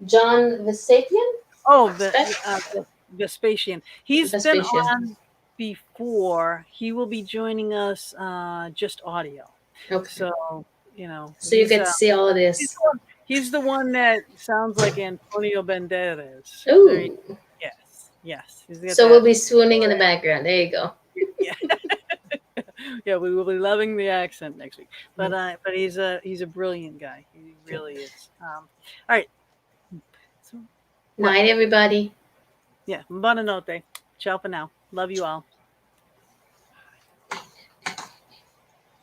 John Vesapian. Oh, the Vespasian. He's been on before. He will be joining us just audio. Okay. So So you get to see all of this. He's the one that sounds like Antonio Banderas. Ooh. Yes. So we'll be swooning in the background. There you go. Yeah, we will be loving the accent next week. But he's a brilliant guy. He really is. All right. Night, everybody. Yeah. Buonanotte. Ciao for now. Love you all.